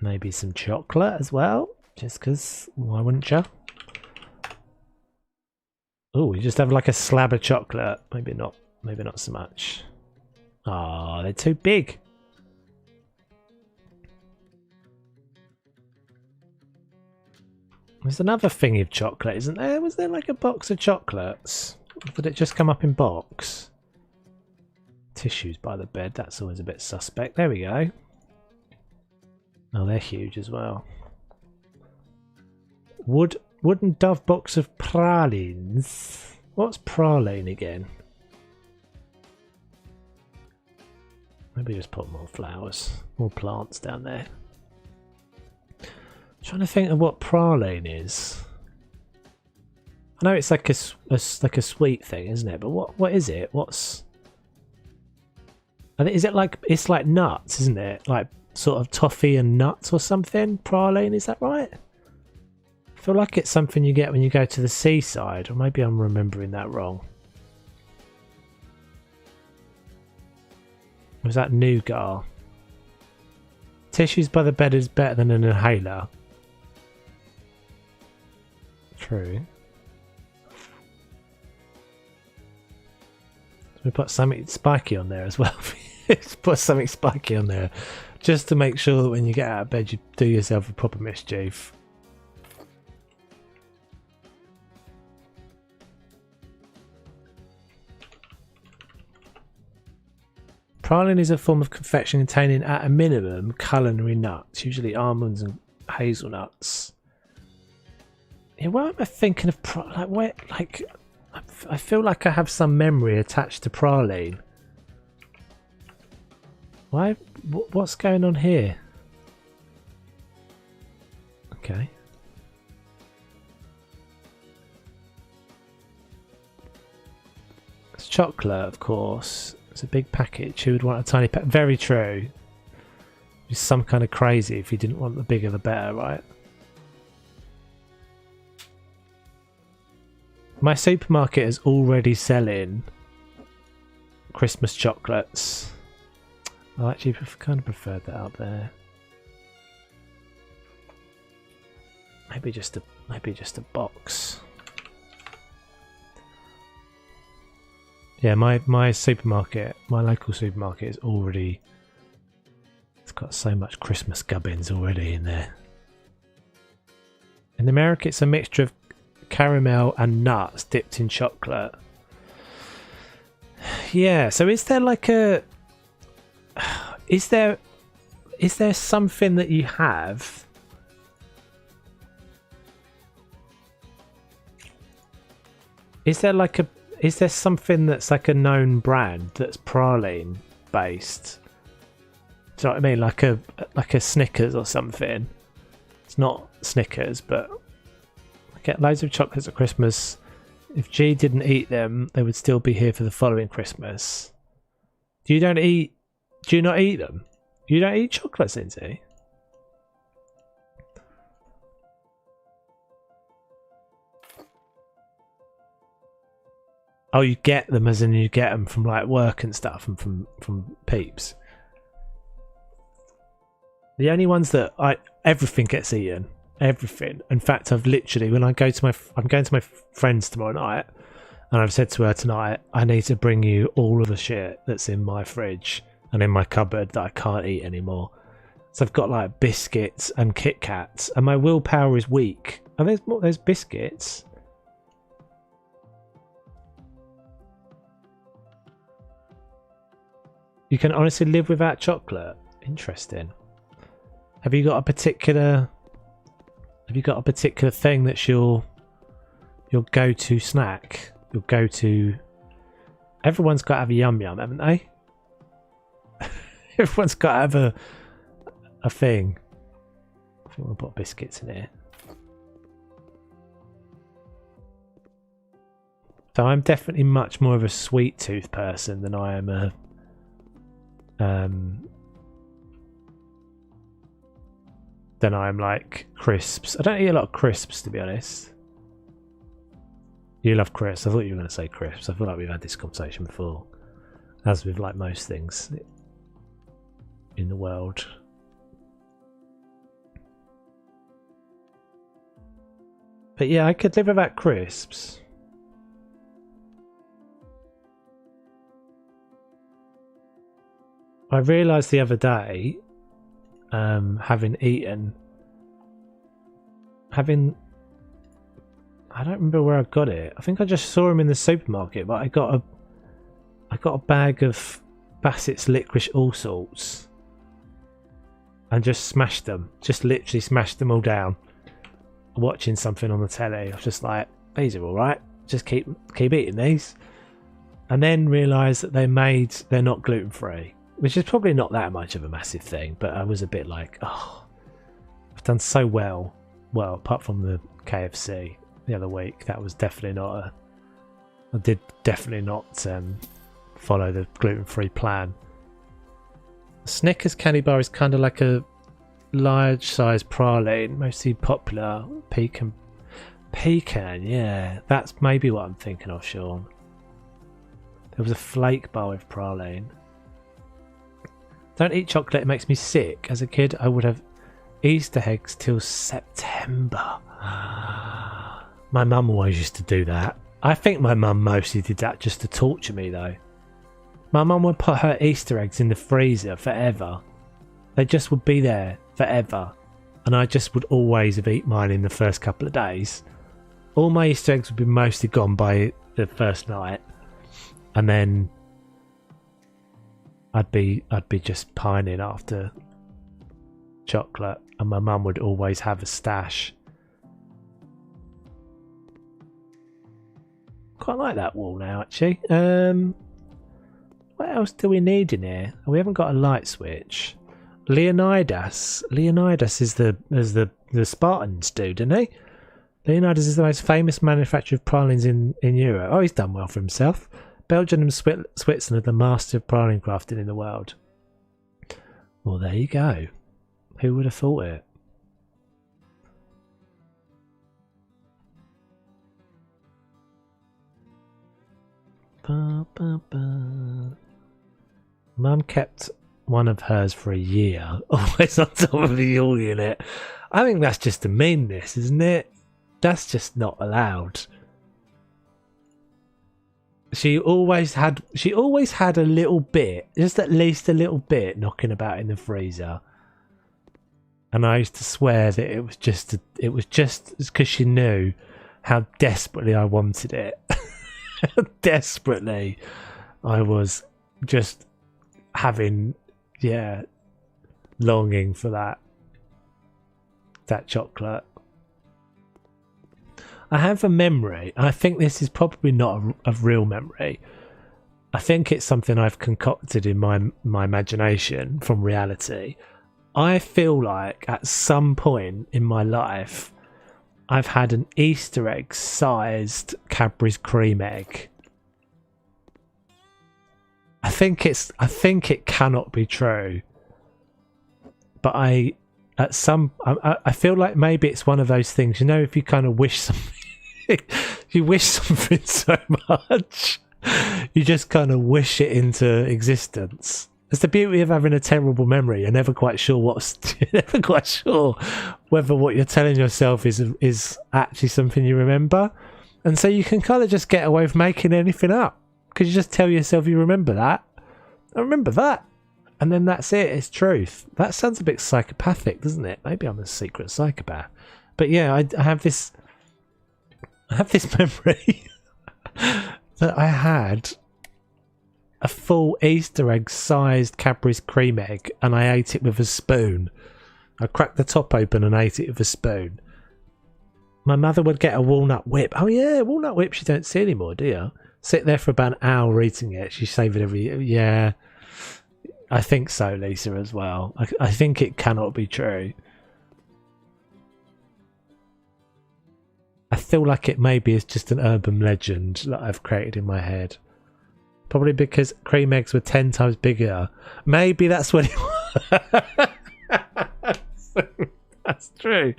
Maybe some chocolate as well, just because why wouldn't you? Oh, we just have like a slab of chocolate. Maybe not so much. Oh, they're too big. There's another thingy of chocolate, isn't there? Was there like a box of chocolates? Or did it just come up in box? Tissues by the bed, that's always a bit suspect. There we go. Oh, they're huge as well. Wooden dove box of pralines. What's praline again? Maybe just put more flowers, more plants down there. Trying to think of what praline is. I know it's like a sweet thing, isn't it? But what is it? What's? I think is it like it's like nuts, isn't it? Like sort of toffee and nuts or something. Praline, is that right? I feel like it's something you get when you go to the seaside, or maybe I'm remembering that wrong. Was that nougat? Tissues by the bed is better than an inhaler. True. So we put something spiky on there as well. Put something spiky on there just to make sure that when you get out of bed you do yourself a proper mischief. Praline is a form of confection containing at a minimum culinary nuts, usually almonds and hazelnuts. Yeah, why am I thinking of I feel like I have some memory attached to praline. Why? What's going on here? Okay. It's chocolate, of course. It's a big package. Who would want a tiny pack? Very true. Just some kind of crazy if you didn't want the bigger the better, right? My supermarket is already selling Christmas chocolates. I actually kind of preferred that out there. Maybe just a box. Yeah, my supermarket, my local supermarket is already. It's got so much Christmas gubbins already in there. In America, it's a mixture of caramel and nuts dipped in chocolate. Yeah, so is there like a is there something that you have is there something that's like a known brand that's praline based? Do you know what I mean? Like a Snickers or something. It's not Snickers, but get loads of chocolates at Christmas. If G didn't eat them, they would still be here for the following Christmas. Do you not eat them? You don't eat chocolates, Lindsay? Oh, you get them as in you get them from like work and stuff and from peeps. The only ones that everything gets eaten. Everything. In fact, I've literally, when I'm going to my friends tomorrow night, and I've said to her tonight, I need to bring you all of the shit that's in my fridge and in my cupboard that I can't eat anymore. So I've got like biscuits and Kit Kats, and my willpower is weak. And there's biscuits. You can honestly live without chocolate. Interesting. Have you got a particular Have you got a particular thing that's your go-to snack? Your go-to... Everyone's got to have a yum yum, haven't they? Everyone's got to have a thing. I think we'll put biscuits in here. So I'm definitely much more of a sweet tooth person than I am a than I'm like crisps. I don't eat a lot of crisps, to be honest. You love crisps. I thought you were going to say crisps. I feel like we've had this conversation before, as with like most things in the world. But yeah, I could live without crisps. I realised the other day, having I don't remember where I got it. I think I just saw him in the supermarket, but I got a bag of Bassett's licorice all sorts and just smashed them. Just literally smashed them all down. Watching something on the telly, I was just like, these are all right. Just keep eating these, and then realised that they're not gluten free, which is probably not that much of a massive thing. But I was a bit like, oh, I've done so well. Well, apart from the KFC the other week, that was definitely not I did definitely not follow the gluten free plan. Snickers candy bar is kind of like a large size praline, mostly popular. Pecan, yeah, that's maybe what I'm thinking of, Sean. There was a flake bar with praline. Don't eat chocolate, it makes me sick. As a kid, I would have Easter eggs till September. My mum always used to do that. I think my mum mostly did that just to torture me, though. My mum would put her Easter eggs in the freezer forever. They just would be there forever, and I just would always have eaten mine in the first couple of days. All my Easter eggs would be mostly gone by the first night, and then I'd be just pining after chocolate, and my mum would always have a stash. Quite like that wall now, actually. What else do we need in here? We haven't got a light switch. Leonidas is the Spartans do, didn't he? Leonidas is the most famous manufacturer of pralines in Europe. Oh, he's done well for himself. Belgium and Switzerland are the master of praline crafting in the world. Well, there you go. Who would have thought it? Mum kept one of hers for a year, always on top of the unit. I think that's just a meanness, isn't it? That's just not allowed. She always had a little bit, just at least a little bit, knocking about in the freezer. And I used to swear that it was just because she knew how desperately I wanted it. Desperately, I was just having, longing for that chocolate. I have a memory, and I think this is probably not a real memory. I think it's something I've concocted in my imagination from reality. I feel like at some point in my life, I've had an Easter egg sized Cadbury's cream egg. I think it cannot be true, but I feel like maybe it's one of those things, you know, if you kind of wish something, you wish something so much, you just kind of wish it into existence. It's the beauty of having a terrible memory. You're never quite sure whether what you're telling yourself is actually something you remember, and so you can kind of just get away with making anything up because you just tell yourself you remember that. I remember that, and then that's it. It's truth. That sounds a bit psychopathic, doesn't it? Maybe I'm a secret psychopath, but yeah, I have this memory that I had a full Easter egg sized Cadbury's cream egg, and I ate it with a spoon. I cracked the top open and ate it with a spoon. My mother would get a walnut whip. Oh yeah, walnut whips you don't see anymore, do you? Sit there for about an hour eating it. She saved it every... Yeah, I think so, Lisa, as well. I think it cannot be true. I feel like it maybe is just an urban legend that I've created in my head. Probably because cream eggs were 10 times bigger. Maybe that's what it was. That's true.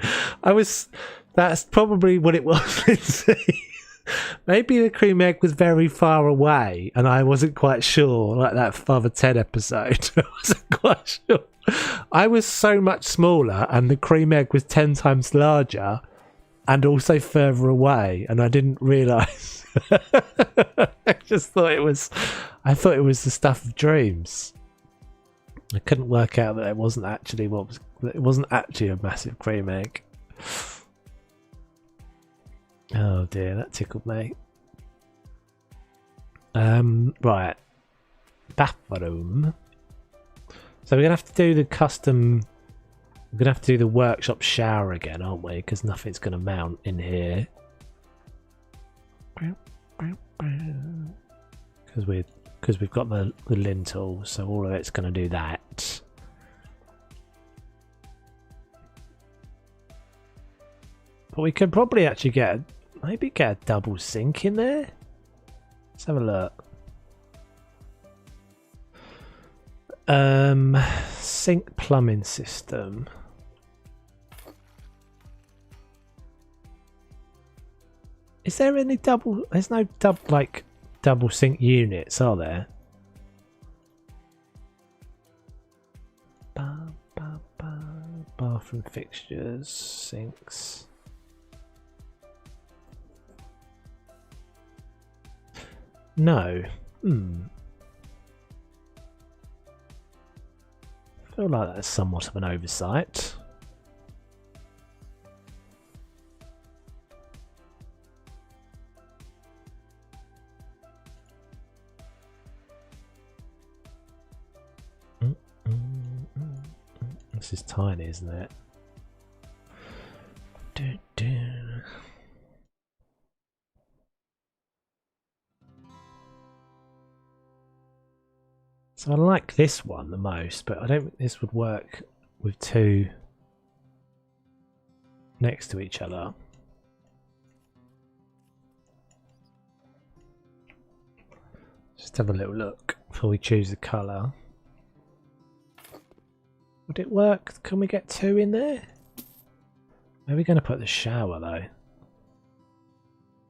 That's probably what it was. Maybe the cream egg was very far away and I wasn't quite sure, like that Father Ted episode. I wasn't quite sure. I was so much smaller and the cream egg was 10 times larger and also further away, and I didn't realise. I just thought it was... I thought it was the stuff of dreams. I couldn't work out that it wasn't actually what was... It wasn't actually a massive cream egg. Oh dear, that tickled me. Right. Bathroom. So we're going to have to do the custom... We're going to have to do the workshop shower again, aren't we? Because nothing's going to mount in here. Because we've got the lintel, so all of it's going to do that. But we could probably actually maybe get a double sink in there. Let's have a look. Sink plumbing system. Is there any double... There's no double sink units, are there? Bathroom fixtures, sinks. No. I feel like that's somewhat of an oversight. This is tiny, isn't it? So I like this one the most, but I don't think this would work with two next to each other. Just have a little look before we choose the colour. Would it work? Can we get two in there? Where are we going to put the shower though? I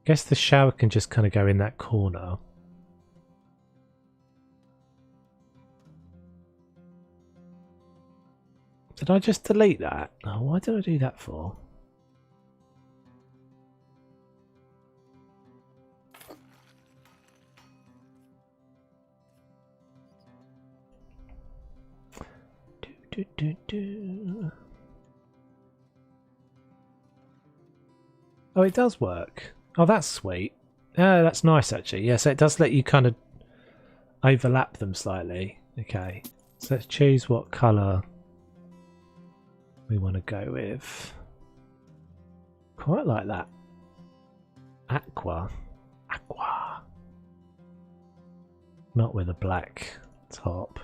guess the shower can just kind of go in that corner. Did I just delete that? Oh, why did I do that for? Oh, it does work. Oh, that's sweet. Oh, that's nice actually. Yeah, so it does let you kind of overlap them slightly. Okay, so let's choose what colour we want to go with. Quite like that. Aqua. Not with a black top.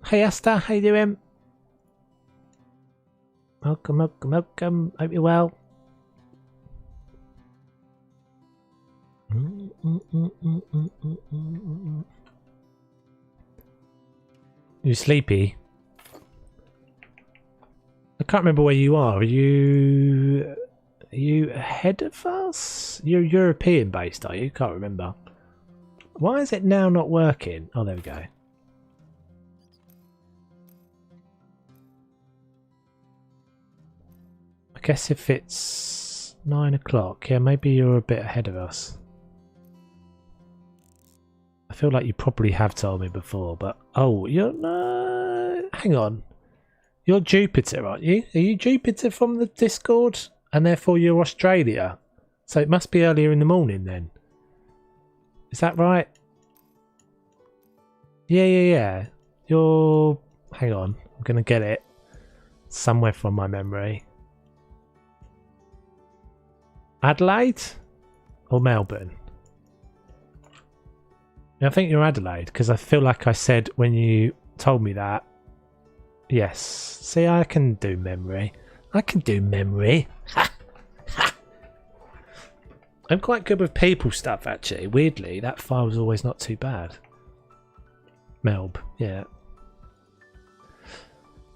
Hey Asta, how you doing? Welcome. Hope you're well. You sleepy? I can't remember where you are. Are you ahead of us? You're European based, are you? Can't remember. Why is it now not working? Oh, there we go. I guess if it's 9 o'clock, yeah, maybe you're a bit ahead of us. I feel like you probably have told me before, but oh, you're hang on. You're Jupiter, aren't you? Are you Jupiter from the Discord? And therefore you're Australia. So it must be earlier in the morning then. Is that right? Yeah. You're... Hang on. I'm going to get it somewhere from my memory. Adelaide? Or Melbourne? I think you're Adelaide, because I feel like I said when you told me that. Yes. See, I can do memory. I can do memory. I'm quite good with people stuff, actually. Weirdly, that file was always not too bad. Melb, yeah.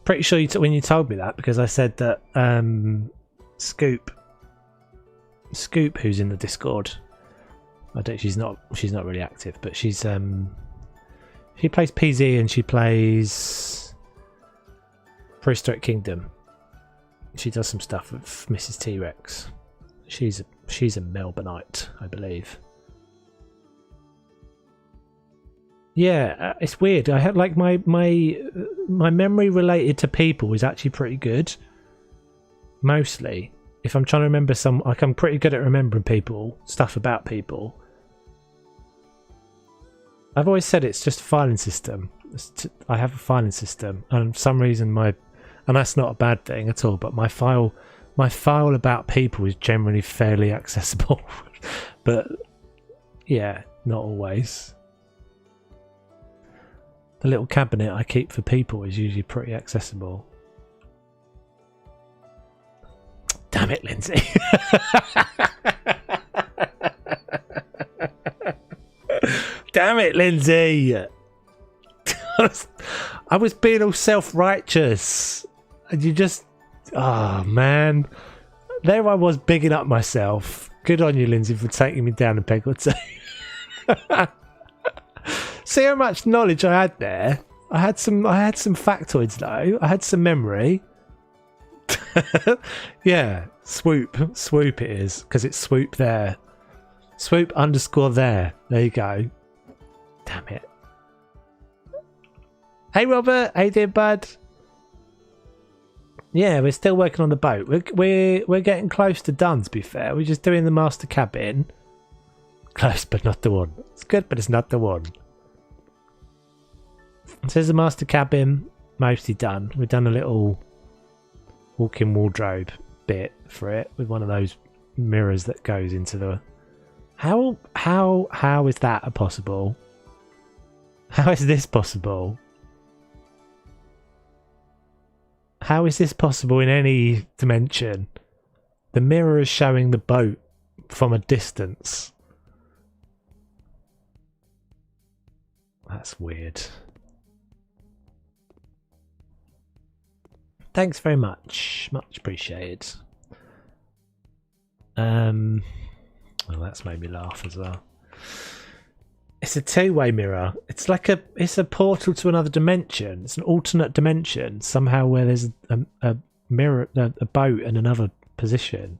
Pretty sure when you told me that, because I said that Scoop, who's in the Discord, I don't. She's not really active, but she's she plays PZ and she plays Prehistoric Kingdom. She does some stuff with Mrs. T-Rex. She's a Melbourneite, I believe. Yeah, it's weird. I had like my memory related to people is actually pretty good. Mostly, if I'm trying to remember like I'm pretty good at remembering people, stuff about people. I've always said it's just a filing system. I have a filing system, and for some reason and that's not a bad thing at all. But my file about people is generally fairly accessible, but yeah, not always. The little cabinet I keep for people is usually pretty accessible. Damn it, Lindsay. Damn it, Lindsay. I was being all self-righteous. And you just... Oh, man. There I was bigging up myself. Good on you, Lindsay, for taking me down a peg or two. See how much knowledge I had there? I had some factoids though. I had some memory. Yeah, swoop it is, because it's swoop there. Swoop _ there. There you go. Damn it. Hey Robert, how you doing, bud? Yeah, we're still working on the boat. We're getting close to done, to be fair. We're just doing the master cabin. Close, but not the one. It's good, but it's not the one. It says the master cabin, mostly done. We've done a little walk-in wardrobe bit for it with one of those mirrors that goes into the... How is that possible? How is this possible? How is this possible in any dimension? The mirror is showing the boat from a distance. That's weird. Thanks very much. Much appreciated. Well, that's made me laugh as well. It's a two-way mirror. It's like it's a portal to another dimension. It's an alternate dimension somehow where there's a mirror, a boat in another position.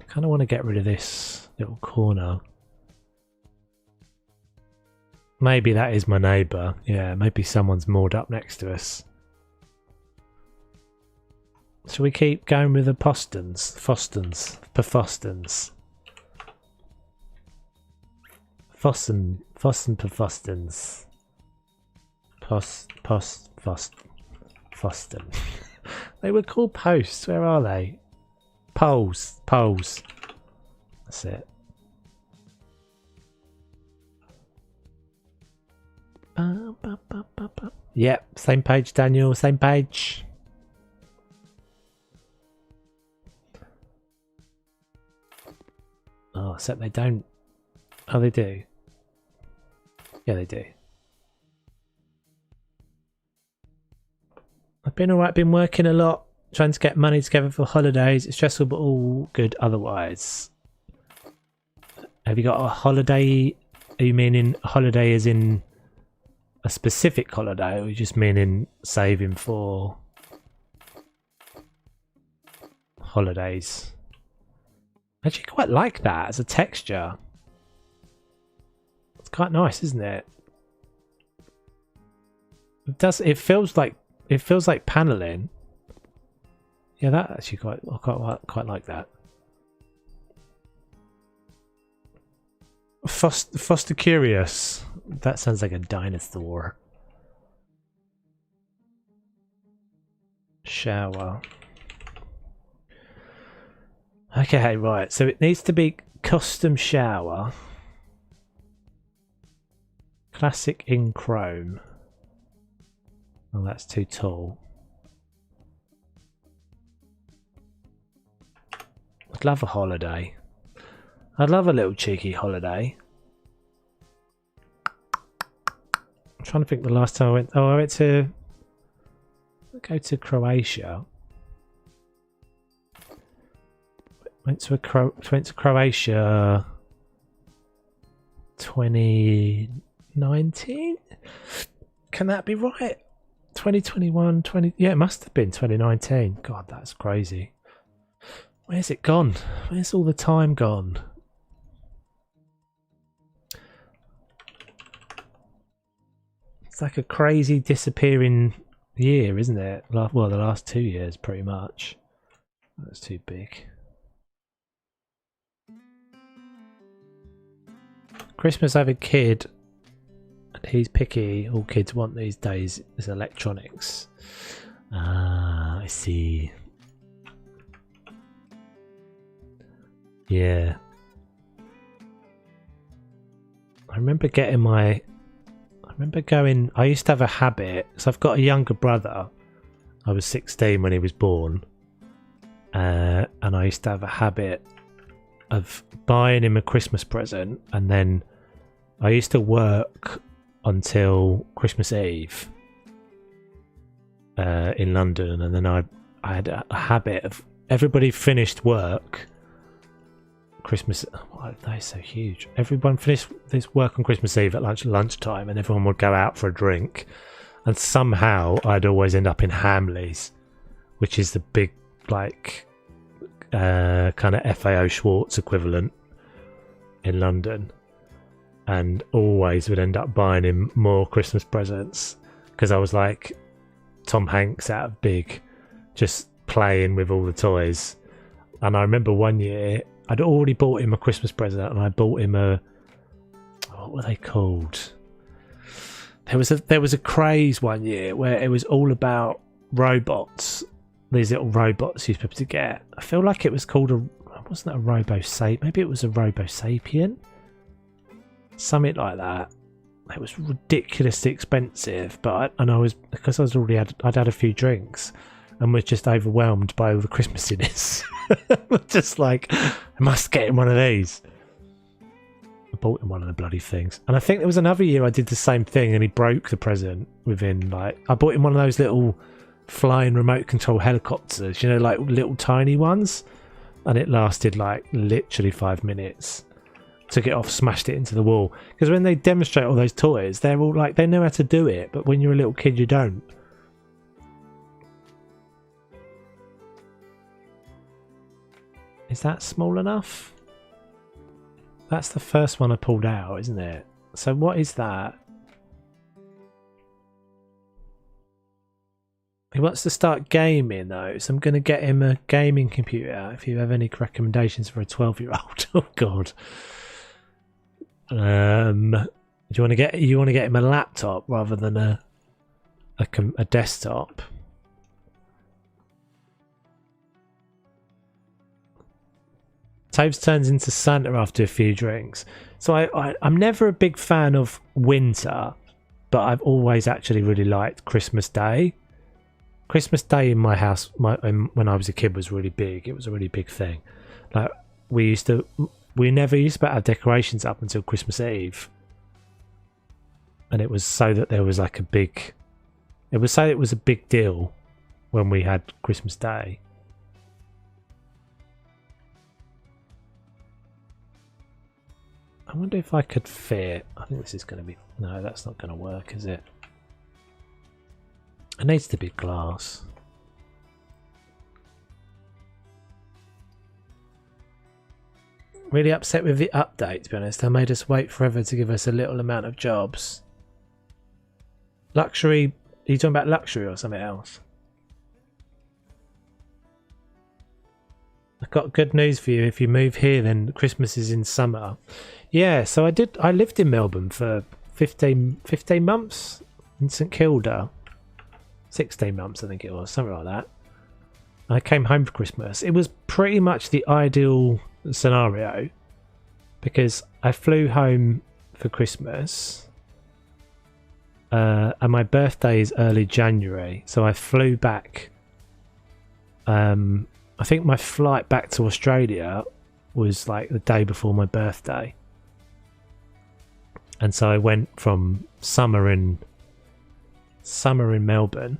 I kind of want to get rid of this little corner. Maybe that is my neighbour. Yeah, maybe someone's moored up next to us. Shall we keep going with the postons? Fostons. Perfostons. Foston perfostons. Foston. They were called posts. Where are they? Poles. That's it. Yep, same page, Daniel. Same page. Oh, except they don't. Oh, they do. Yeah, they do. I've been alright, been working a lot, trying to get money together for holidays. It's stressful, but all good otherwise. Have you got a holiday? Are you meaning a holiday as in a specific holiday, or are you just meaning saving for holidays? I actually quite like that as a texture. It's quite nice, isn't it? It feels like paneling. Yeah, that actually quite like that. Foster Curious. That sounds like a dinosaur. Shower. Okay, right. So it needs to be custom shower. Classic in chrome. Oh, that's too tall. I'd love a holiday. I'd love a little cheeky holiday. I'm trying to think the last time I went. Oh, I went to. Go to Croatia. Went to Croatia. 2019. Can that be right? 2021, 20. Yeah, it must have been 2019. God, that's crazy. Where's it gone? Where's all the time gone? It's like a crazy disappearing year, isn't it? Well, the last 2 years, pretty much. That's too big. Christmas, I have a kid, and he's picky. All kids want these days is electronics. Ah, I see. Yeah. I remember going, I used to have a habit, so I've got a younger brother. I was 16 when he was born. And I used to have a habit of buying him a Christmas present, and then I used to work until Christmas Eve in London, and then I had a habit of everybody finished work. Christmas, oh, they're so huge. Everyone finished this work on Christmas Eve at lunchtime, and everyone would go out for a drink. And somehow I'd always end up in Hamleys, which is the big, like, kind of FAO Schwartz equivalent in London, and always would end up buying him more Christmas presents because I was like Tom Hanks out of Big, just playing with all the toys. And I remember one year I'd already bought him a Christmas present, and I bought him what were they called? There was a craze one year where it was all about robots. These little robots you'd be able to get. I feel like it was called wasn't it a Robo-Sapien? Maybe it was a Robo-Sapien? Something like that. It was ridiculously expensive, but I'd had a few drinks and was just overwhelmed by all the Christmassiness. Just like, I must get him one of these. I bought him one of the bloody things. And I think there was another year I did the same thing and he broke the present within, like, I bought him one of those little flying remote control helicopters, you know, like little tiny ones. And it lasted like literally 5 minutes. Took it off, smashed it into the wall. Because when they demonstrate all those toys, they're all like, they know how to do it. But when you're a little kid, you don't. Is that small enough? That's the first one I pulled out, isn't it? So what is that? He wants to start gaming though, so I'm going to get him a gaming computer. If you have any recommendations for a 12-year-old, oh god. Do you want to get him a laptop rather than a desktop? Toves turns into Santa after a few drinks. So I'm never a big fan of winter, but I've always actually really liked Christmas Day. Christmas Day in my house, when I was a kid, was really big. It was a really big thing. Like we never used to put our decorations up until Christmas Eve, and it was so that there was like a big. It was so it was a big deal when we had Christmas Day. I wonder if I could fit. I think this is going to be. No, that's not going to work, is it? It needs to be glass. Really upset with the update, to be honest. They made us wait forever to give us a little amount of jobs. Luxury. Are you talking about luxury or something else? I've got good news for you. If you move here, then Christmas is in summer. Yeah, so I lived in Melbourne for 15 months in St Kilda. 16 months, I think it was, something like that. I came home for Christmas. It was pretty much the ideal scenario because I flew home for Christmas and my birthday is early January, so I flew back. I think my flight back to Australia was like the day before my birthday, and so I went from summer in Melbourne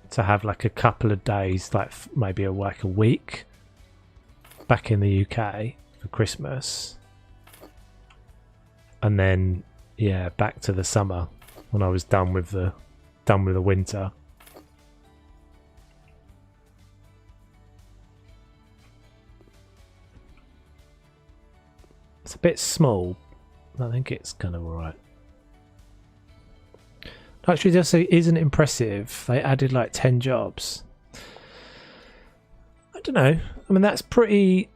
to have like a couple of days, like maybe a week back in the UK for Christmas, and then yeah, back to the summer when I was done with the winter. It's a bit small. I think it's kind of alright. Actually, just isn't impressive. They added like 10 jobs. I don't know. I mean, that's pretty.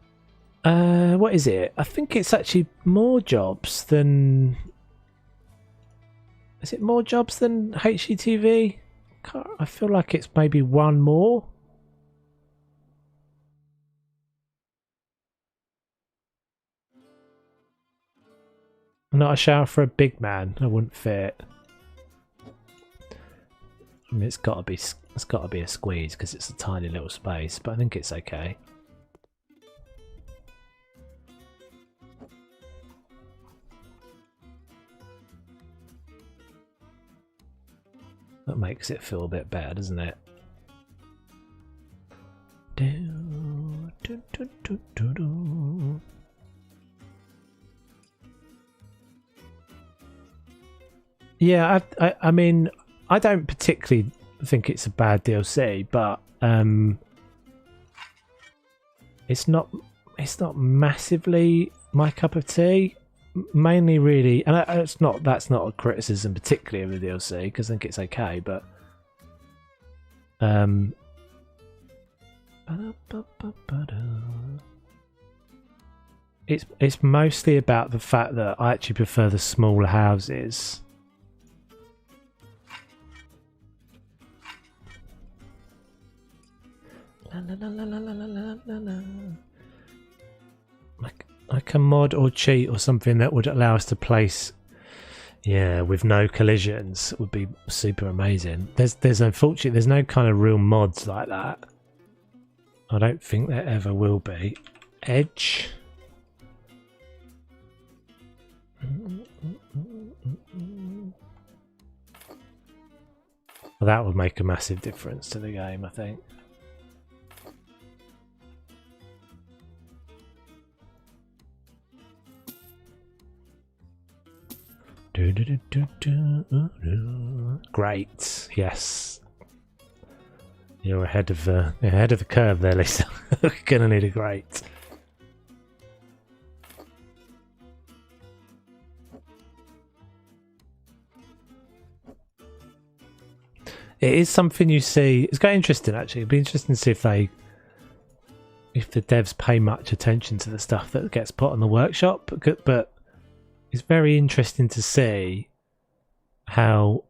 What is it? I think it's actually more jobs than. Is it more jobs than HGTV? I feel like it's maybe one more. Not a shower for a big man. I wouldn't fit. I mean, it's got to be a squeeze because it's a tiny little space, but I think it's okay. That makes it feel a bit better, doesn't it? Yeah, I mean, I don't particularly think it's a bad DLC, but it's not massively my cup of tea. Mainly, really, and that's not a criticism particularly of the DLC because I think it's okay, but it's mostly about the fact that I actually prefer the smaller houses. Like a mod or cheat or something that would allow us to place, yeah, with no collisions would be super amazing. There's unfortunately there's no kind of real mods like that. I don't think there ever will be. Edge. Well, that would make a massive difference to the game, I think. Great, yes. You're ahead of the curve there, Lisa. We're gonna need a grate. It is something you see. It's quite interesting, actually. It'd be interesting to see if the devs pay much attention to the stuff that gets put on the workshop. But it's very interesting to see how.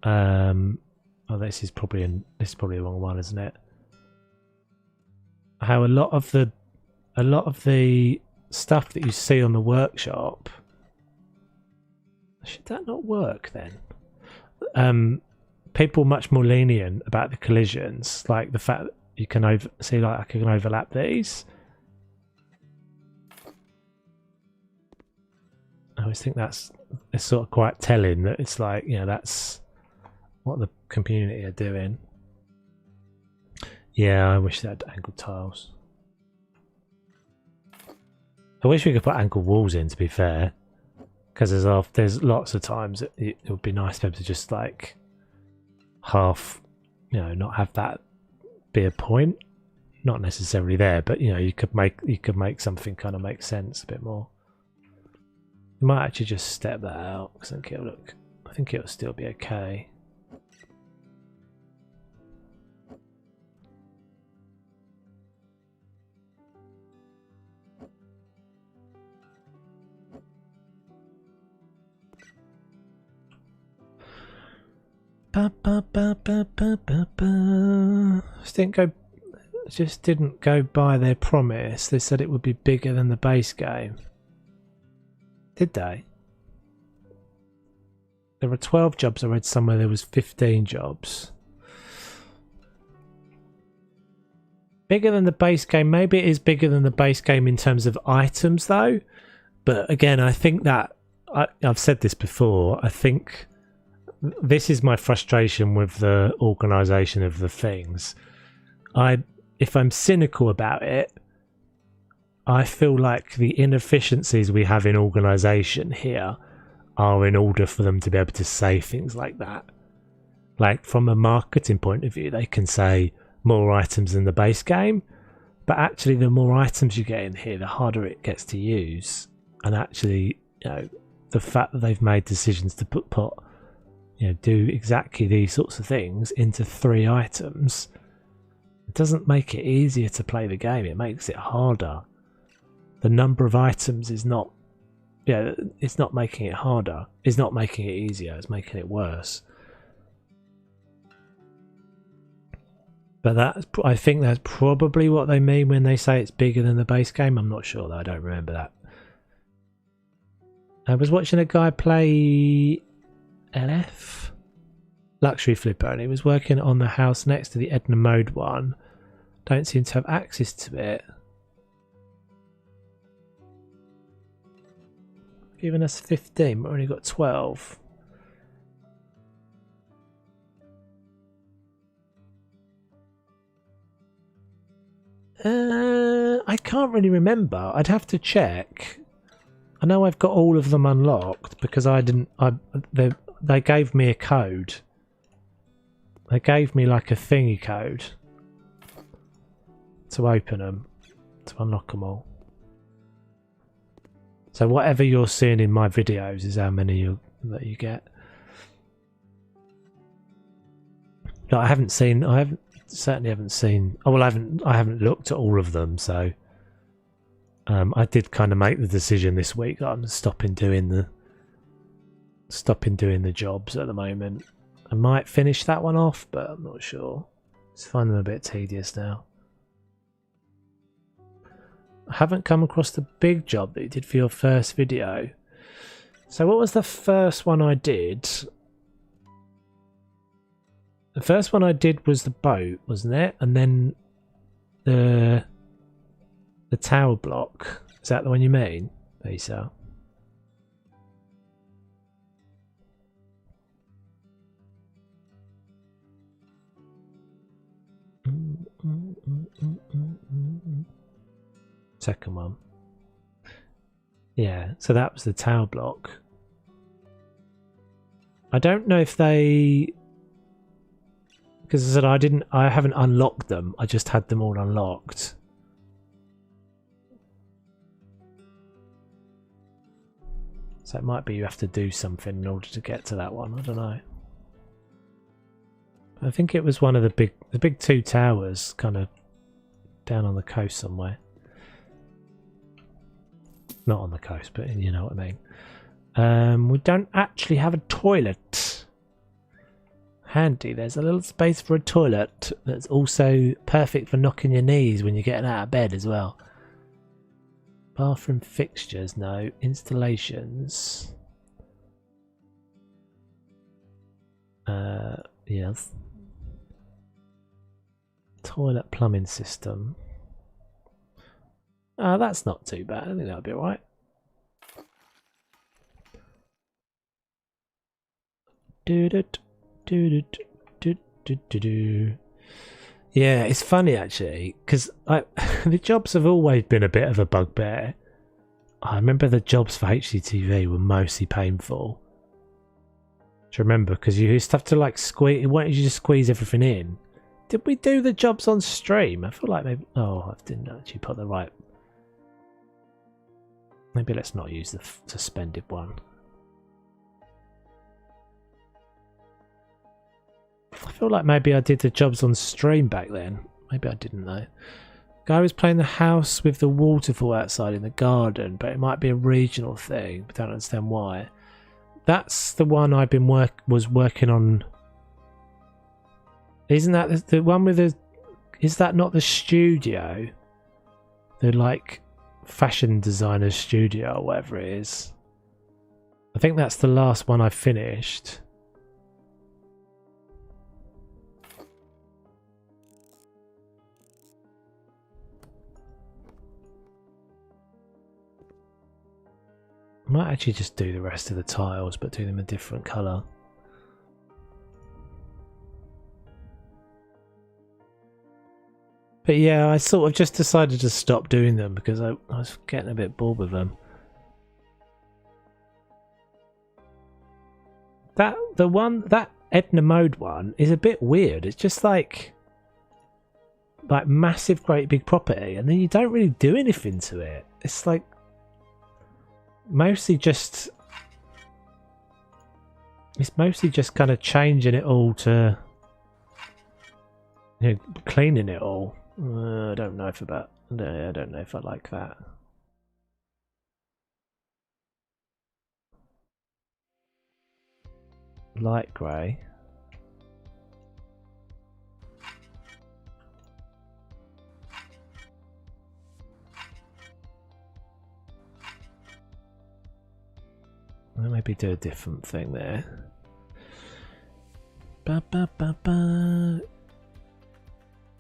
Oh, this is probably the wrong one, isn't it? How a lot of the stuff that you see on the workshop. Should that not work then? People much more lenient about the collisions, like the fact that you can I can overlap these. I always think it's sort of quite telling that it's like, you know, that's what the community are doing. Yeah, I wish they had angled tiles. I wish we could put angled walls in, to be fair, because there's lots of times it would be nice to be able to just like half, you know, not have that be a point. Not necessarily there, but you know, you could make something kind of make sense a bit more. You might actually just step that out because I think it'll still be okay. Just didn't go by their promise. They said it would be bigger than the base game. Did they? There were 12 jobs. I read somewhere there was 15 jobs. Bigger than the base game. Maybe it is bigger than the base game in terms of items though. But again, I think that I've said this before. I think this is my frustration with the organisation of the things. If I'm cynical about it, I feel like the inefficiencies we have in organisation here are in order for them to be able to say things like that. Like from a marketing point of view, they can say more items than the base game, but actually the more items you get in here, the harder it gets to use. And actually, you know, the fact that they've made decisions to put you know, do exactly these sorts of things into 3 items, it doesn't make it easier to play the game. It makes it harder. The number of items is not, yeah, it's not making it harder. It's not making it easier. It's making it worse. But I think that's probably what they mean when they say it's bigger than the base game. I'm not sure though. I don't remember that. I was watching a guy play LF Luxury Flipper, and he was working on the house next to the Edna Mode one. Don't seem to have access to it. Giving us 15, but we only got 12. I can't really remember. I'd have to check. I know I've got all of them unlocked because they gave me a code. They gave me like a thingy code to open them, to unlock them all. So whatever you're seeing in my videos is how many that you get. No, I certainly haven't seen. Oh well, I haven't looked at all of them. So I did kind of make the decision this week that I'm stopping doing the jobs at the moment. I might finish that one off, but I'm not sure. Just find them a bit tedious now. I haven't come across the big job that you did for your first video. So what was the first one I did? The first one I did was the boat, wasn't it? And then the tower block. Is that the one you mean, Lisa? Second one. Yeah, so that was the tower block. I don't know if they, because I said I haven't unlocked them. I just had them all unlocked. So it might be you have to do something in order to get to that one. I don't know. I think it was one of the big 2 towers, kind of down on the coast somewhere. Not on the coast, but you know what I mean. We don't actually have a toilet. Handy. There's a little space for a toilet that's also perfect for knocking your knees when you're getting out of bed as well. Bathroom fixtures, no. Installations. Yes. Toilet plumbing system. That's not too bad. I think that'll be alright. Yeah, it's funny actually, because the jobs have always been a bit of a bugbear. I remember the jobs for HCTV were mostly painful. Do you remember? Because you used to have to like squeeze. Why don't you just squeeze everything in? Did we do the jobs on stream? I feel like maybe. Oh, I didn't actually put the right. Maybe let's not use the suspended one. I feel like maybe I did the jobs on stream back then. Maybe I didn't though. Guy was playing the house with the waterfall outside in the garden, but it might be a regional thing. But I don't understand why. That's the one I've been was working on Isn't that the one with the... Is that not the studio? The, like, fashion designer studio or whatever it is. I think that's the last one I finished. I might actually just do the rest of the tiles, but do them a different colour. But yeah, I sort of just decided to stop doing them because I was getting a bit bored with them. That Edna Mode one is a bit weird. It's just like massive, great big property, and then you don't really do anything to it. It's like mostly just kind of changing it all to, you know, cleaning it all. I don't know if I like that. Light grey. I'll maybe do a different thing there. Ba, ba, ba, ba.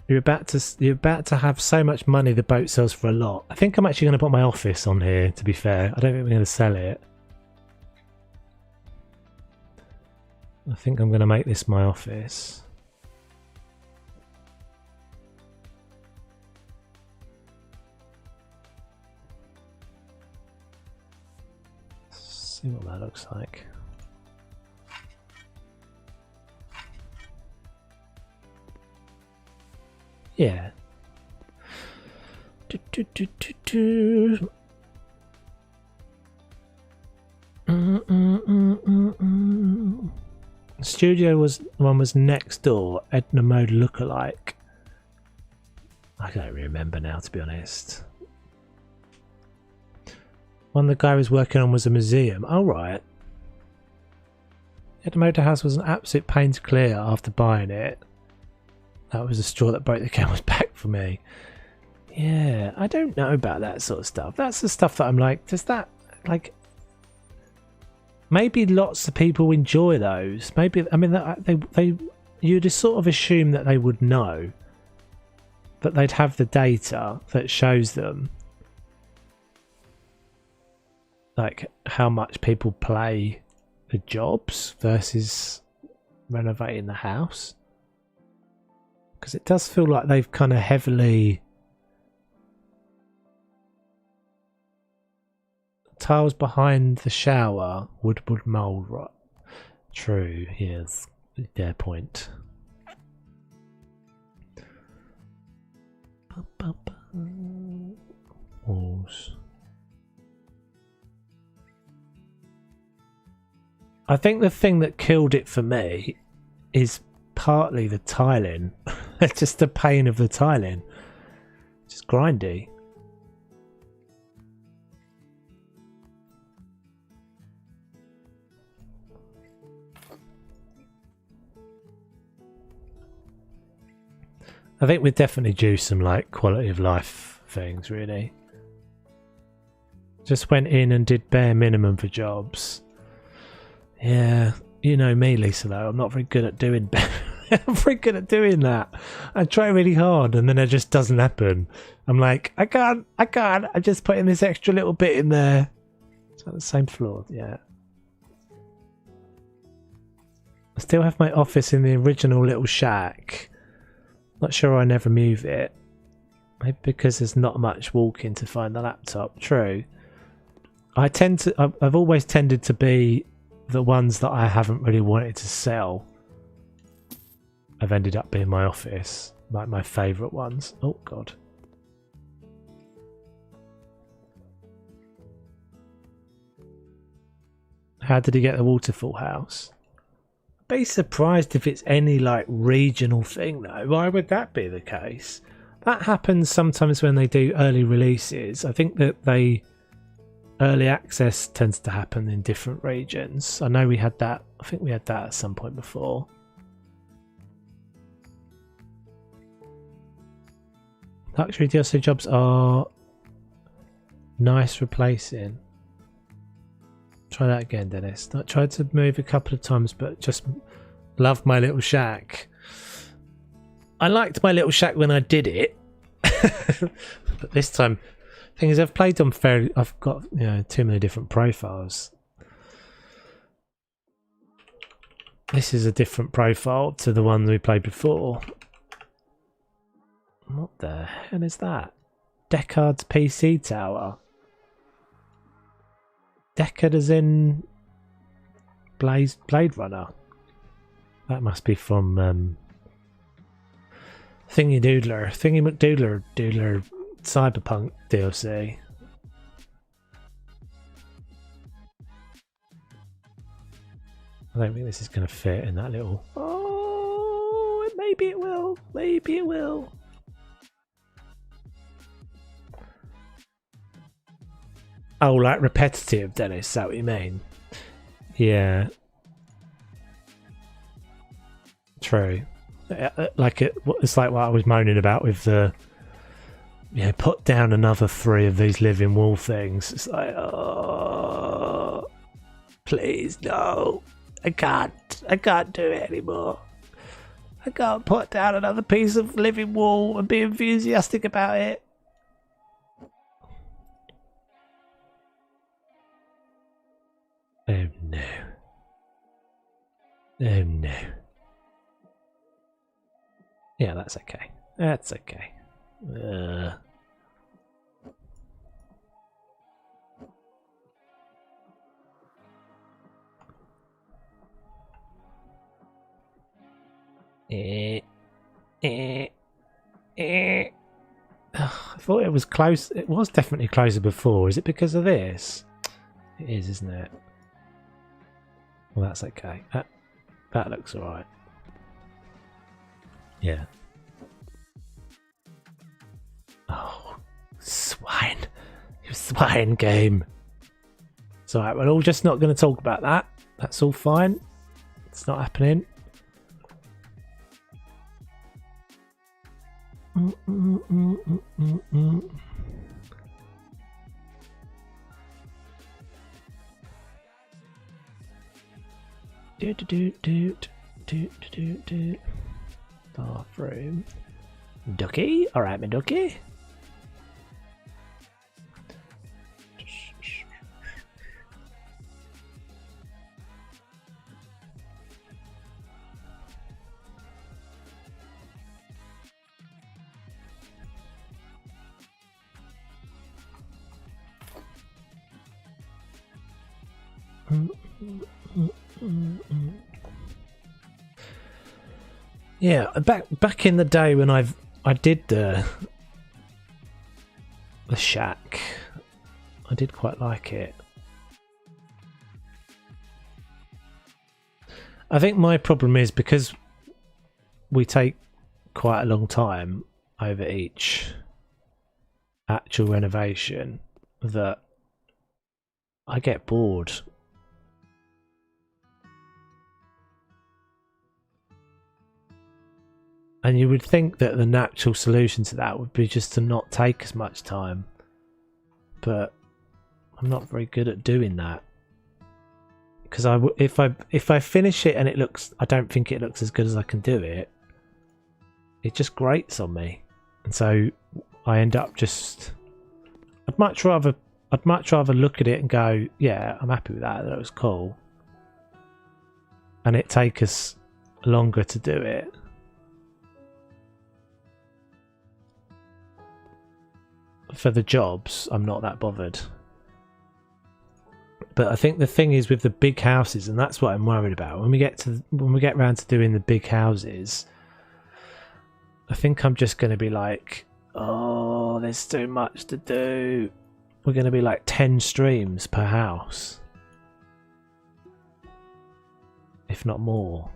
You're about to have so much money the boat sells for a lot. I think I'm actually going to put my office on here, to be fair. I don't think we're going to sell it. I think I'm going to make this my office. See what that looks like. Yeah. Studio one was next door. Edna Mode lookalike. I don't remember now, to be honest. One the guy was working on was a museum. Oh, right. Edna Mode house was an absolute pain to clear after buying it. That was the straw that broke the camel's back for me. Yeah, I don't know about that sort of stuff. That's the stuff that I'm like, does that, like, maybe lots of people enjoy those. Maybe, I mean, you'd just sort of assume that they would know, that they'd have the data that shows them, like, how much people play the jobs versus renovating the house. Because it does feel like they've kind of heavily... Tiles behind the shower, wood mould, right? True, yes, their point. Walls. I think the thing that killed it for me is partly the tiling. It's just the pain of the tiling. Just grindy. I think we'd definitely do some like quality of life things, really. Just went in and did bare minimum for jobs. Yeah, you know me, Lisa, though. I'm not very good at doing I'm very good at doing that. I try really hard and then it just doesn't happen. I'm like, I can't. I just put in this extra little bit in there. It's on the same floor, yeah. I still have my office in the original little shack. Not sure I never move it. Maybe because there's not much walking to find the laptop. True. I've always tended to be the ones that I haven't really wanted to sell. I've ended up being my office. Like my favourite ones. Oh god. How did he get the waterfall house? I'd be surprised if it's any like regional thing though. Why would that be the case? That happens sometimes when they do early releases. I think that early access tends to happen in different regions. I know we had that. I think we had that at some point before. Luxury DLC jobs are nice replacing. Try that again, Dennis. I tried to move a couple of times, but just love my little shack. I liked my little shack when I did it, but this time, thing is, I've played on fairly. I've got too many different profiles. This is a different profile to the one we played before. What the hell is that? Deckard's PC tower. Deckard as in Blade Runner. That must be from Thingy McDoodler Cyberpunk DLC. I don't think this is going to fit in that little... Oh, maybe it will. Maybe it will. Oh, like repetitive, Dennis, is that what you mean? Yeah. True. Like it's like what I was moaning about with the... put down another 3 of these living wall things. It's like, oh... Please, no. I can't do it anymore. I can't put down another piece of living wall and be enthusiastic about it. Oh no. Oh no. Yeah, that's okay. That's okay. I thought it was close. It was definitely closer before. Is it because of this? It is, isn't it? Well, that's okay. That looks alright. Yeah. Oh, swine. You swine game. It's alright, we're all just not going to talk about that. That's all fine. It's not happening. Bathroom. Ducky? Alright, my ducky. Yeah, back in the day when I did the shack, I did quite like it. I think my problem is because we take quite a long time over each actual renovation that I get bored. And you would think that the natural solution to that would be just to not take as much time. But I'm not very good at doing that. Because if I finish it and it looks, I don't think it looks as good as I can do it, it just grates on me. And so I end up just... I'd much rather look at it and go, yeah, I'm happy with that. That was cool. And it take us longer to do it. For the jobs, I'm not that bothered. But I think the thing is with the big houses, and that's what I'm worried about. When we get around to doing the big houses, I think I'm just going to be like, oh, there's too much to do. We're going to be like 10 streams per house, if not more.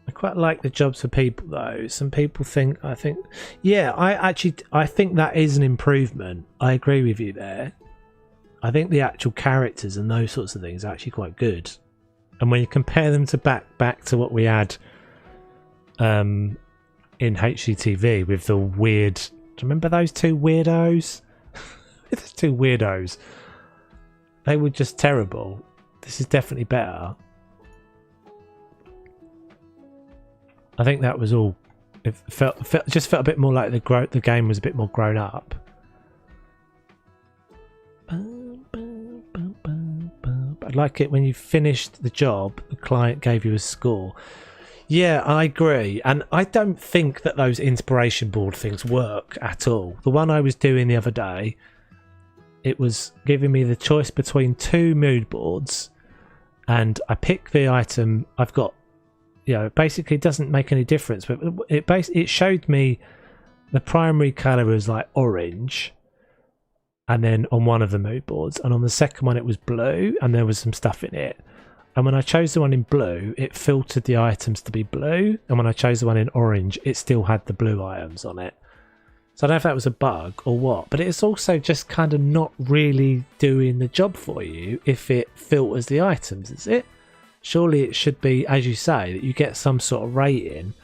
I quite like the jobs for people though. Some people think, I think that is an improvement. I agree with you there. I think the actual characters and those sorts of things are actually quite good. And when you compare them to back to what we had in HGTV with the weird... Do you remember those two weirdos? Those two weirdos. They were just terrible. This is definitely better. I think that was all. It just felt a bit more like the game was a bit more grown up. I'd like it when you finished the job, the client gave you a score. Yeah, I agree. And I don't think that those inspiration board things work at all. The one I was doing the other day, it was giving me the choice between 2 mood boards, and I pick the item I've got. You know, basically it doesn't make any difference, but it showed me the primary colour was like orange, and then on one of the mood boards, and on the second one it was blue, and there was some stuff in it. And when I chose the one in blue, it filtered the items to be blue, and when I chose the one in orange, it still had the blue items on it. So I don't know if that was a bug or what, but it's also just kind of not really doing the job for you if it filters the items, is it? Surely it should be, as you say, that you get some sort of rating.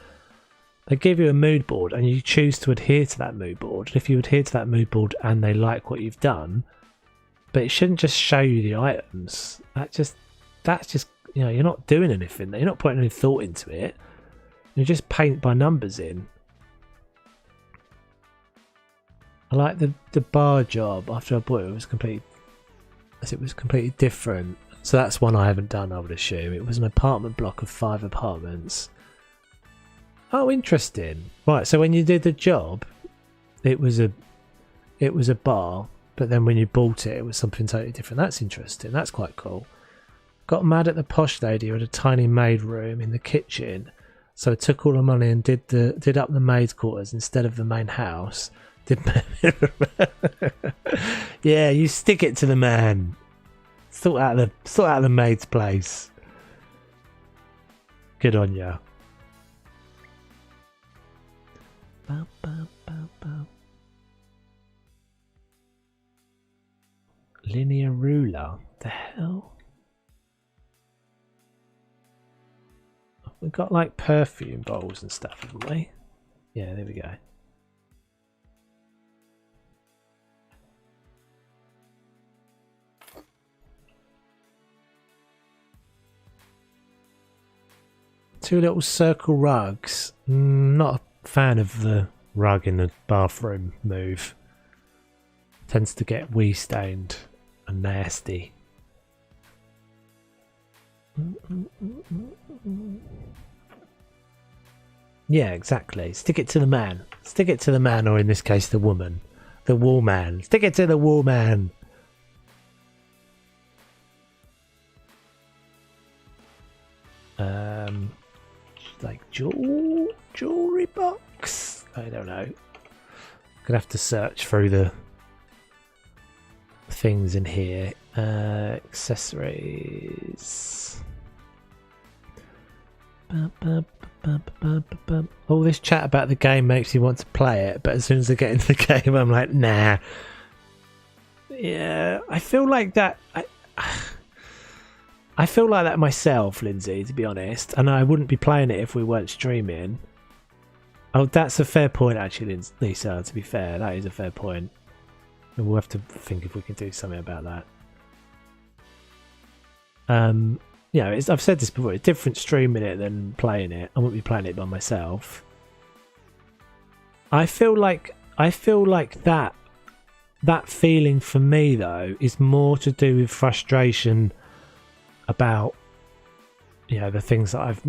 They give you a mood board and you choose to adhere to that mood board. And if you adhere to that mood board and they like what you've done, but it shouldn't just show you the items. That's just, you know, you're not doing anything there. You're not putting any thought into it. You just paint by numbers in. I like the bar job after I bought it. It was completely different. So that's one I haven't done, I would assume. It was an apartment block of 5 apartments. Oh, interesting. Right, so when you did the job, it was a bar, but then when you bought it, it was something totally different. That's interesting. That's quite cool. Got mad at the posh lady who had a tiny maid room in the kitchen, so I took all the money and did up the maid's quarters instead of the main house. Yeah, you stick it to the man. Sort out the maid's place. Good on ya. Linear ruler. The hell? We've got like perfume bowls and stuff, haven't we? Yeah, there we go. Two little circle rugs. Not a fan of the rug in the bathroom move. Tends to get wee stained and nasty. Yeah, exactly. Stick it to the man. Stick it to the man, or in this case the woman. The wall man. Stick it to the wall man. Like jewelry box? I don't know. Gonna have to search through the things in here. Accessories. All this chat about the game makes you want to play it, but as soon as I get into the game, I'm like, nah. Yeah, I feel like that. I feel like that myself, Lindsay, to be honest, and I wouldn't be playing it if we weren't streaming. Oh, that's a fair point, actually, Lisa, to be fair. That is a fair point. And we'll have to think if we can do something about that. You know, I've said this before, it's different streaming it than playing it. I won't be playing it by myself. I feel like that feeling for me, though, is more to do with frustration about, you know, the things that I've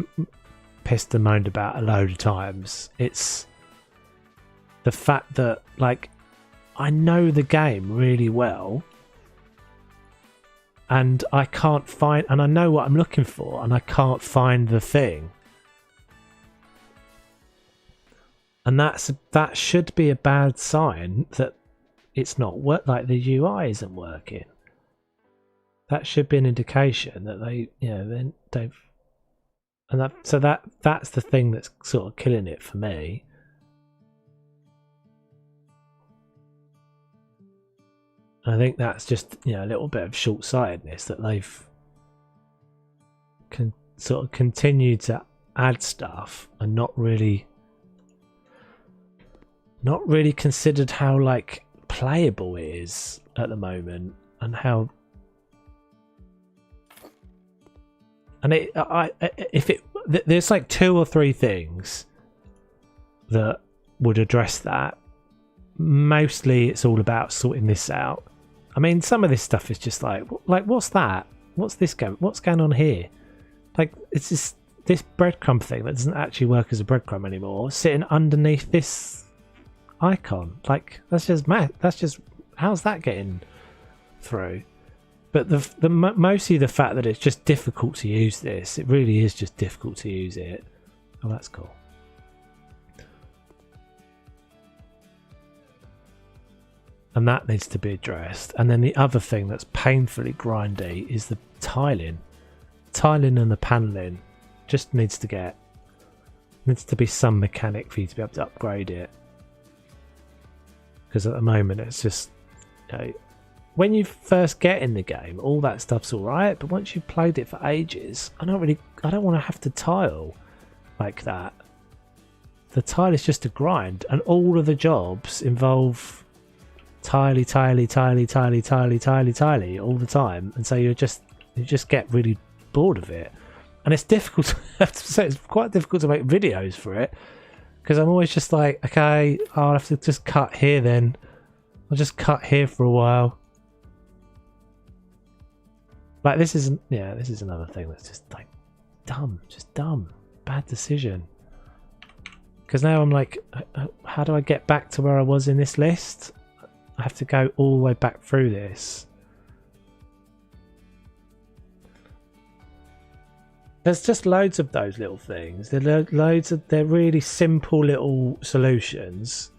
pissed and moaned about a load of times. It's the fact that, like, I know the game really well and I can't find, and I know what I'm looking for and I can't find the thing. And that should be a bad sign that it's not like the UI isn't working. That should be an indication that they, you know, they've, and that's the thing that's sort of killing it for me. I think that's just, you know, a little bit of short-sightedness that they've sort of continued to add stuff and not really considered how like playable it is at the moment, and how, and there's like 2 or 3 things that would address that. Mostly it's all about sorting this out. I mean, some of this stuff is just like what's that? What's this going? What's going on here? Like, it's just this breadcrumb thing that doesn't actually work as a breadcrumb anymore, sitting underneath this icon. Like, that's just mad. That's just, how's that getting through? But mostly the fact that it's just difficult to use this. It really is just difficult to use it. Oh, that's cool. And that needs to be addressed. And then the other thing that's painfully grindy is the tiling. Tiling and the paneling just needs to be some mechanic for you to be able to upgrade it. Because at the moment it's just, you know, when you first get in the game, all that stuff's alright, but once you've played it for ages, I don't want to have to tile like that. The tile is just a grind, and all of the jobs involve tiley all the time, and so you just get really bored of it. And it's difficult, I have to say, it's quite difficult to make videos for it, because I'm always just like, okay, I'll have to just cut here then. I'll just cut here for a while. Like, this is another thing that's just like dumb, bad decision. Because now I'm like, how do I get back to where I was in this list? I have to go all the way back through this. There's just loads of those little things. They're really simple little solutions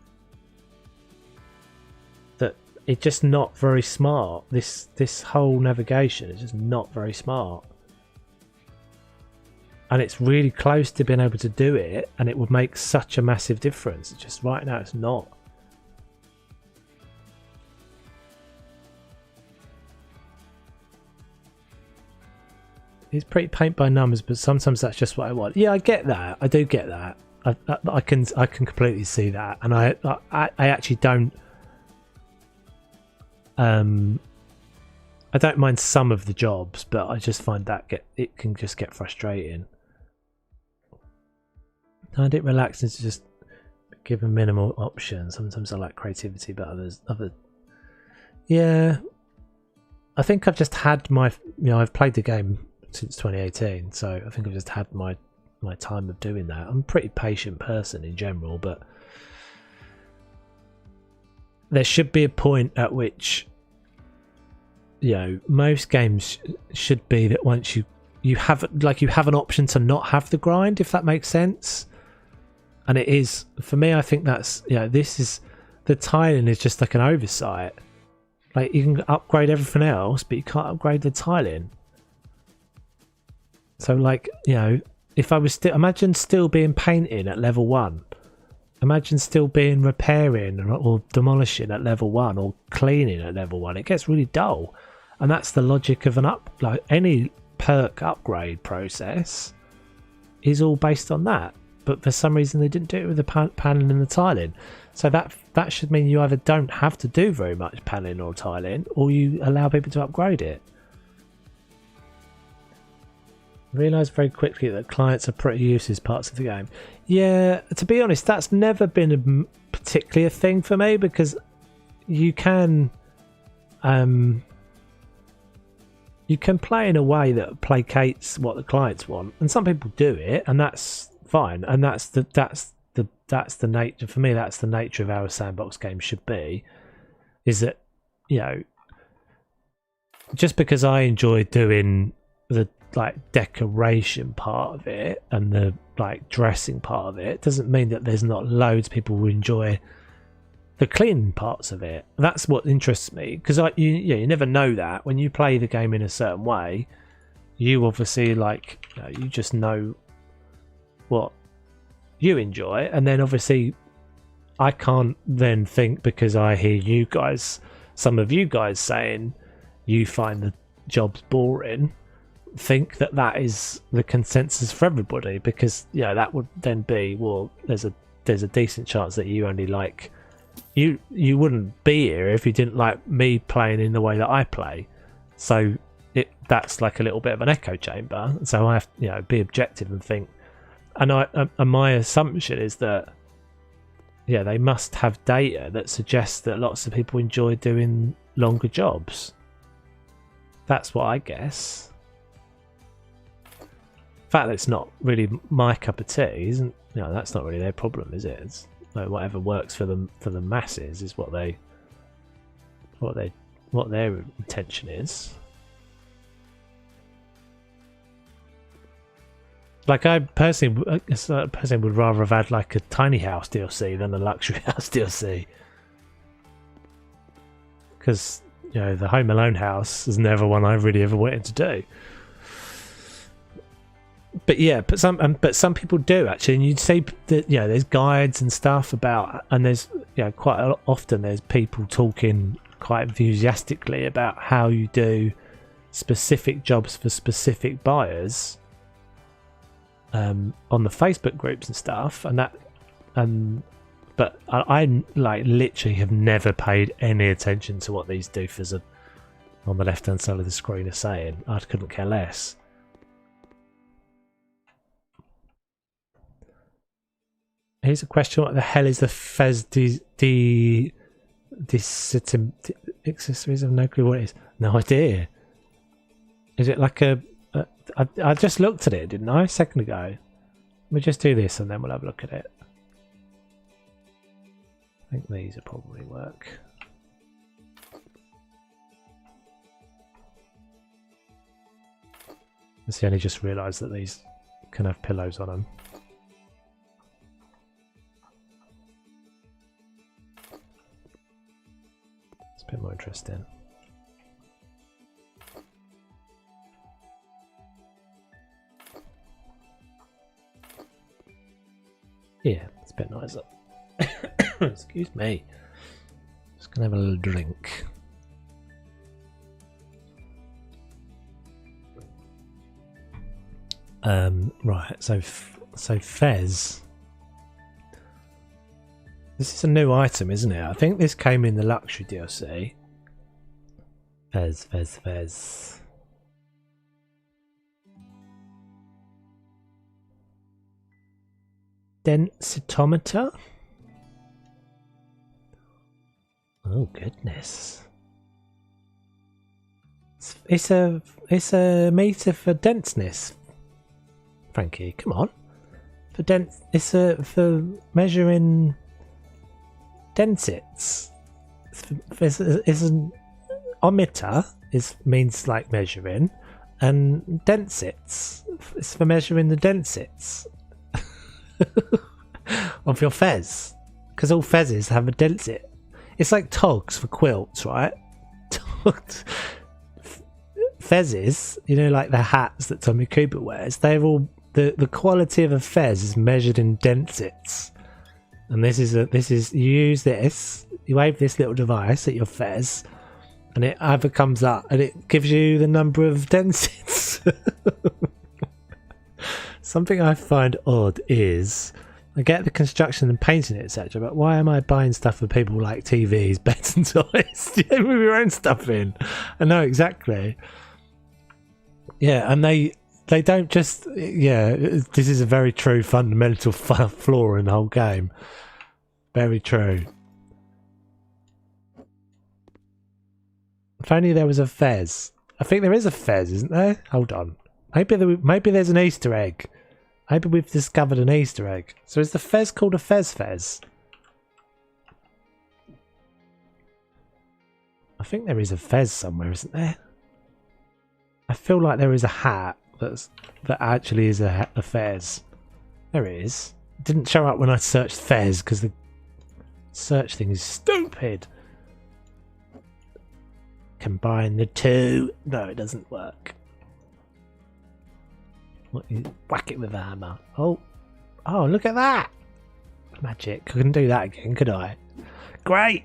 that it's just not very smart. This whole navigation is just not very smart. And it's really close to being able to do it, and it would make such a massive difference. It's just right now it's not. It's pretty paint by numbers, but sometimes that's just what I want. Yeah, I get that. I do get that. I can completely see that, and I actually don't. I don't mind some of the jobs, but I just find that it can just get frustrating. I find it relaxing to just give a minimal option. Sometimes I like creativity, but other. Yeah, I think I've just had my. I've played the game since 2018, so I think I've just had my time of doing that. I'm a pretty patient person in general, but there should be a point at which, most games should be that once you have an option to not have the grind, if that makes sense. And it is, for me, I think that's, this is, the tiling is just like an oversight. Like, you can upgrade everything else, but you can't upgrade the tiling. So, like, if I was imagine still being painting at level 1. Imagine still being repairing or demolishing at level 1, or cleaning at level 1. It gets really dull. And that's the logic of any perk upgrade process is all based on that. But for some reason they didn't do it with the paneling and the tiling. So that should mean you either don't have to do very much paneling or tiling, or you allow people to upgrade it. Realised very quickly that clients are pretty useless parts of the game. Yeah, to be honest, that's never been particularly a thing for me, because you can play in a way that placates what the clients want, and some people do it, and that's fine. And that's the nature, for me. That's the nature of how a sandbox game should be. Is that just because I enjoy doing the decoration part of it and the dressing part of it doesn't mean that there's not loads of people who enjoy the cleaning parts of it. That's what interests me, because you never know that when you play the game in a certain way. You obviously you just know what you enjoy, and then obviously I can't then think, because I hear you guys some of you guys saying you find the jobs boring think that that is the consensus for everybody, because that would then be, well, there's a decent chance that you only like you wouldn't be here if you didn't like me playing in the way that I play. So that's like a little bit of an echo chamber. So I have to be objective and think, and my assumption is that they must have data that suggests that lots of people enjoy doing longer jobs. That's what I guess. The fact that it's not really my cup of tea isn't, that's not really their problem, is it? It's like whatever works for the masses is what their intention is. Like I personally would rather have had like a tiny house DLC than a luxury house DLC, because the Home Alone house is never one I really ever wanted to do. But some people do actually, and you'd say that there's guides and stuff about, and there's quite often there's people talking quite enthusiastically about how you do specific jobs for specific buyers on the Facebook groups and stuff, but I like literally have never paid any attention to what these doofers on the left hand side of the screen are saying. I couldn't care less. Here's a question: what the hell is the Fez accessories? I've no clue what it is. No idea. Is it like I just looked at it, didn't I, a second ago? Let me just do this and then we'll have a look at it. I think these will probably work. I see, I only just realised that these can have pillows on them. It's a bit more interesting. Yeah, it's a bit nicer. Excuse me. Just gonna have a little drink. Right. So Fez. This is a new item, isn't it? I think this came in the luxury DLC. Fez. Densitometer. Oh goodness! It's a meter for denseness. Frankie, come on. For measuring densits. It's an ometer means like measuring, and densits is for measuring the densits of your fez, because all fezzes have a densit. It's like togs for quilts, right? Fezzes, like the hats that Tommy Cooper wears, they're all the quality of a fez is measured in densits. And this is you use this, you wave this little device at your fez, and it either comes up and it gives you the number of densits. Something I find odd is, I get the construction and painting, etc., but why am I buying stuff for people like TVs, beds and toys? You move your own stuff in. I know, exactly. Yeah, and they don't just... Yeah, this is a very true fundamental flaw in the whole game. Very true. If only there was a Fez. I think there is a Fez, isn't there? Hold on. Maybe there's an Easter egg. Maybe we've discovered an Easter egg. So is the Fez called a Fez? I think there is a Fez somewhere, isn't there? I feel like there is a hat that actually is a Fez. There it is. It didn't show up when I searched Fez because the search thing is stupid. Combine the two. No, it doesn't work. Whack it with a hammer. Oh, look at that! Magic. I couldn't do that again, could I? Great.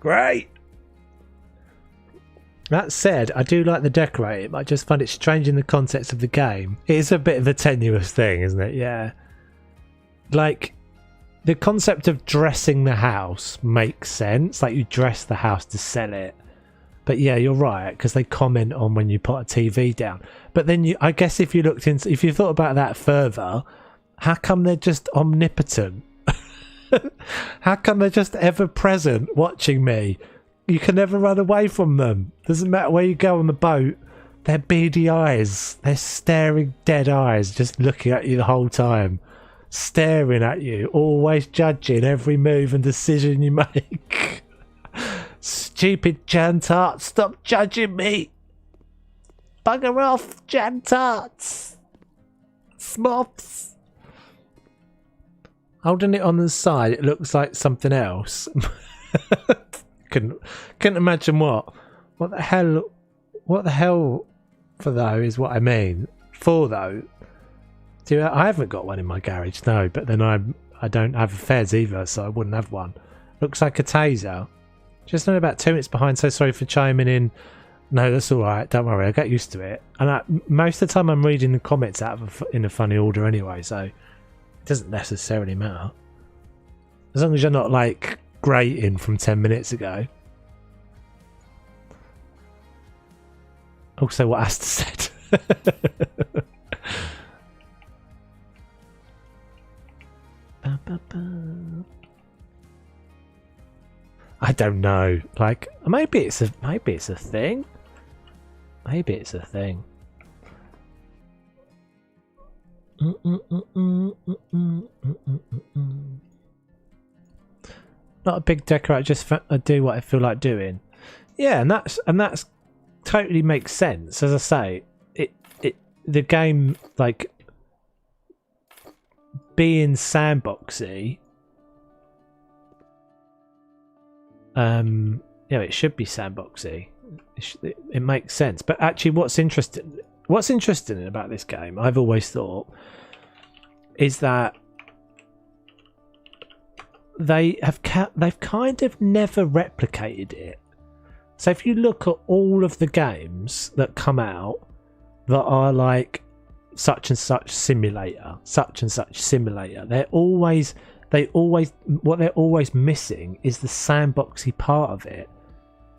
Great. That said, I do like the decorating. I just find it strange in the context of the game. It is a bit of a tenuous thing, isn't it? Yeah. Like, the concept of dressing the house makes sense. Like, you dress the house to sell it. But yeah, you're right, because they comment on when you put a TV down. But then I guess if you thought about that further, how come they're just omnipotent? How come they're just ever present watching me? You can never run away from them. Doesn't matter where you go on the boat. They're beady eyes. They're staring dead eyes, just looking at you the whole time. Staring at you, always judging every move and decision you make. Stupid Jan Tarts, stop judging me. Bugger off, Jan Tarts. Smops. Holding it on the side, it looks like something else. Couldn't imagine what the hell for though is what I mean. For though, I haven't got one in my garage, no, but then I don't have a Fez either, so I wouldn't have one. Looks like a taser. Just only about 2 minutes behind, so sorry for chiming in. No, that's alright, don't worry, I get used to it. And most of the time I'm reading the comments in a funny order anyway, so it doesn't necessarily matter. As long as you're not like grating from 10 minutes ago. Also what Asta said. I don't know. Like maybe it's a thing. Maybe it's a thing. Not a big decorator, just I do what I feel like doing. Yeah, and that's totally makes sense. As I say, the game, like being sandboxy, yeah, it should be sandboxy. It makes sense. But actually, what's interesting about this game, I've always thought, is that they've kind of never replicated it. So if you look at all of the games that come out that are like such and such simulator, they're always missing is the sandboxy part of it.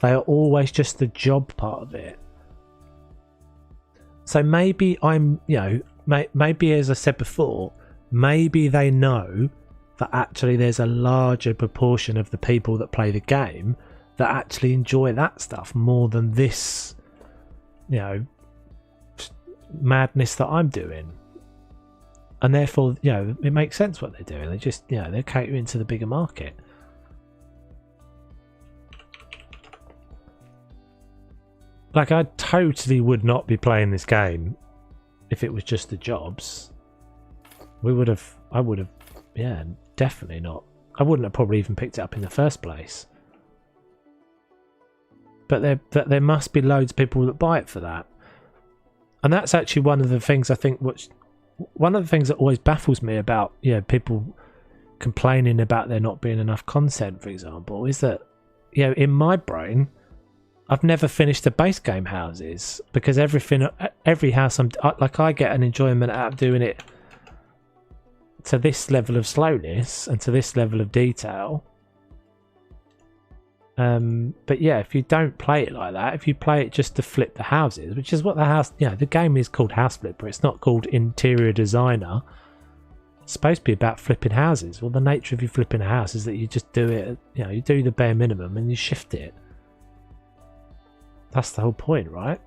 They are always just the job part of it. So maybe maybe as I said before, maybe they know that actually there's a larger proportion of the people that play the game that actually enjoy that stuff more than this, madness that I'm doing. And therefore, it makes sense what they're doing. They just, they're catering to the bigger market. Like, I totally would not be playing this game if it was just the jobs. I would have, yeah, definitely not. I wouldn't have probably even picked it up in the first place. But there must be loads of people that buy it for that. And that's actually one of the things I think, one of the things that always baffles me about, people complaining about there not being enough content, for example, is that, in my brain, I've never finished the base game houses because every house I get an enjoyment out of doing it to this level of slowness and to this level of detail. But yeah, if you don't play it like that, if you play it just to flip the houses, which is what the game is called, House Flipper. It's not called Interior Designer. It's supposed to be about flipping houses. Well, the nature of you flipping a house is that you just do it, you do the bare minimum and you shift it. That's the whole point, right?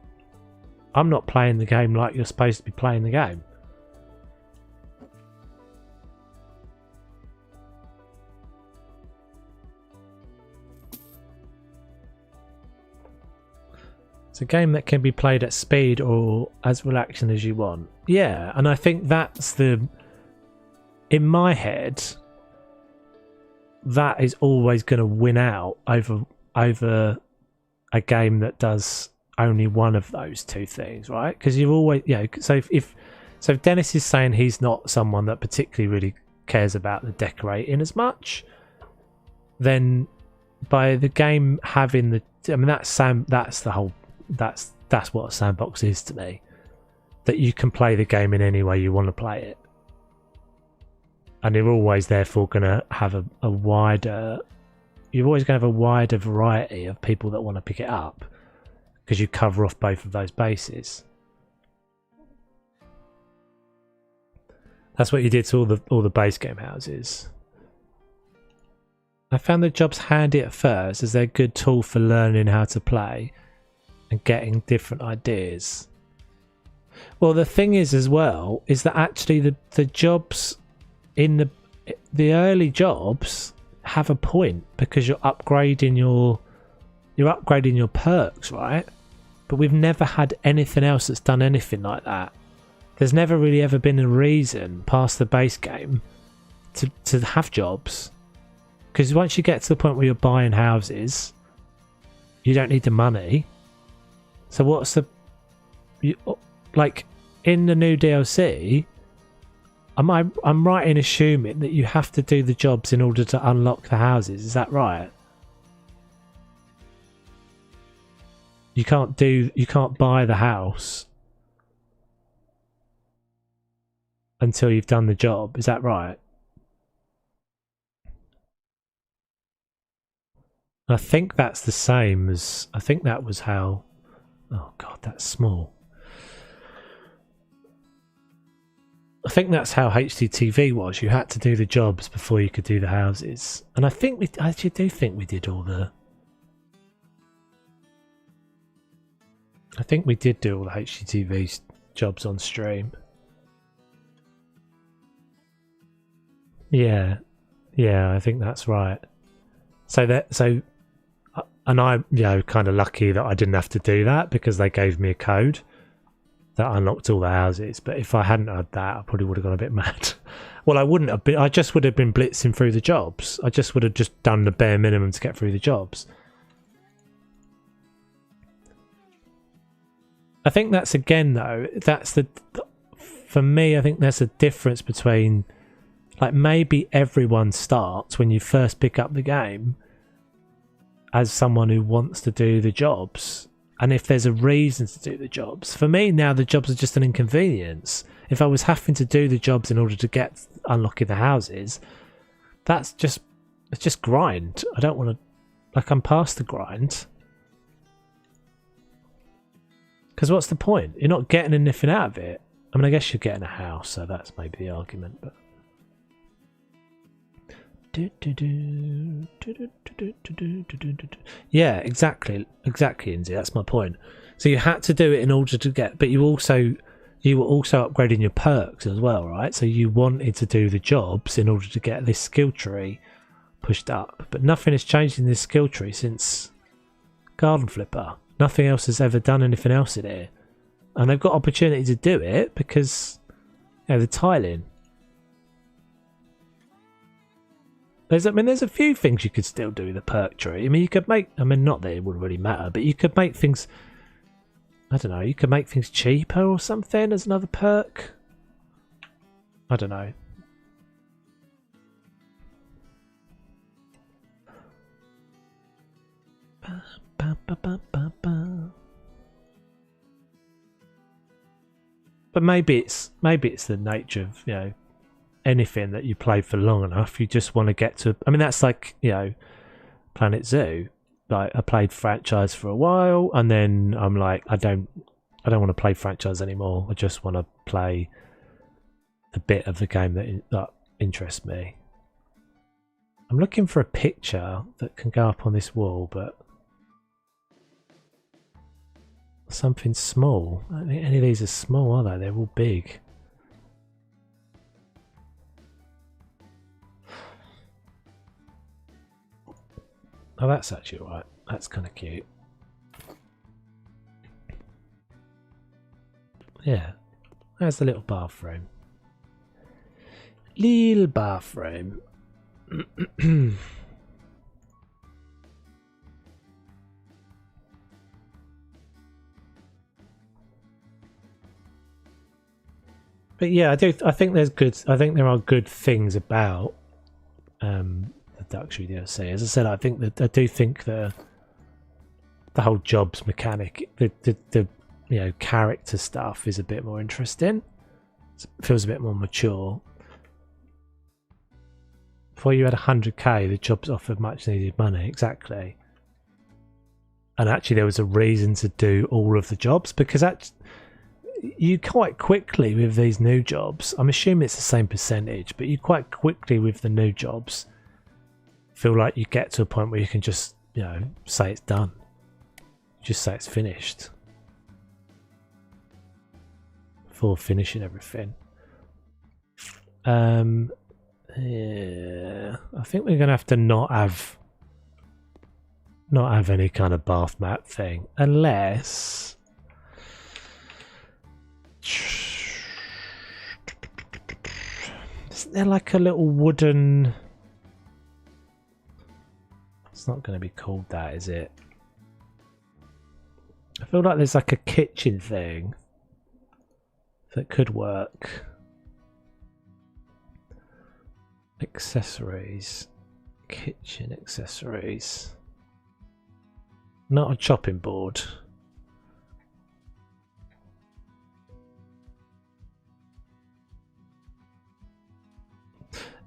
I'm not playing the game like you're supposed to be playing the game. It's a game that can be played at speed or as relaxing as you want. Yeah, and I think that's in my head, that is always going to win out over a game that does only one of those two things, right? Because you've always, so So if Dennis is saying he's not someone that particularly really cares about the decorating as much, then by the game having the, I mean that's the whole, that's what a sandbox is to me. That you can play the game in any way you want to play it, and you're always therefore going to have a wider, you're always going to have a wider variety of people that want to pick it up because you cover off both of those bases. That's what you did to all the base game houses. I found the jobs handy at first as they're a good tool for learning how to play and getting different ideas. Well, the thing is as well is that actually the jobs in the early jobs have a point because you're upgrading your perks, right? But we've never had anything else that's done anything like that. There's never really ever been a reason past the base game to have jobs. Because once you get to the point where you're buying houses, you don't need the money. So what's the... like, in the new DLC, I'm right in assuming that you have to do the jobs in order to unlock the houses. Is that right? You can't buy the house until you've done the job. Is that right? I think that's the same as... I think that was how... Oh god, that's small. I think that's how HDTV was. You had to do the jobs before you could do the houses. And I actually do think we did all the... I think we did do all the HDTV jobs on stream. Yeah. Yeah, I think that's right. And I'm, kind of lucky that I didn't have to do that because they gave me a code that unlocked all the houses. But if I hadn't had that, I probably would have gone a bit mad. Well, I wouldn't have been. I just would have been blitzing through the jobs. I just would have just done the bare minimum to get through the jobs. I think that's, again, though, that's for me, I think there's a difference between, like, maybe everyone starts when you first pick up the game as someone who wants to do the jobs, and if there's a reason to do the jobs. For me now, the jobs are just an inconvenience. If I was having to do the jobs in order to get unlocking the houses, it's just grind. I don't want to, like, I'm past the grind. Because what's the point? You're not getting anything out of it. I mean, I guess you're getting a house, so that's maybe the argument, but... Yeah, exactly, Inzi. That's my point. So you had to do it in order to get, but you were also upgrading your perks as well, right? So you wanted to do the jobs in order to get this skill tree pushed up, but nothing has changed in this skill tree since Garden Flipper. Nothing else has ever done anything else in here, and they've got opportunity to do it because the tiling. There's a few things you could still do with the perk tree. I mean, you could make... I mean, not that it wouldn't really matter, but you could make things... I don't know, you could make things cheaper or something as another perk. I don't know. But maybe it's the nature of, anything that you play for long enough, you just want to get to... I mean, that's like, Planet Zoo. Like, I played franchise for a while, and then I'm like, I don't want to play franchise anymore. I just want to play the bit of the game that interests me. I'm looking for a picture that can go up on this wall, but something small. I don't think any of these are small, are they? They're all big. Oh, that's actually alright. That's kind of cute. Yeah. There's the little bathroom. Little bathroom. But yeah, I think there's good. I think there are good things about the Duxbury DLC. As I said, I do think the whole jobs mechanic, the character stuff is a bit more interesting. It feels a bit more mature. Before you had 100k, the jobs offered much needed money. Exactly. And actually, there was a reason to do all of the jobs, because you quite quickly with these new jobs, I'm assuming it's the same percentage, but you quite quickly with the new jobs feel like you get to a point where you can just, say it's done. Just say it's finished. Before finishing everything. Yeah, I think we're gonna have to not have any kind of bath mat thing, unless isn't there like a little wooden? It's not going to be called that, is it? I feel like there's like a kitchen thing that could work. Accessories, kitchen accessories. Not a chopping board.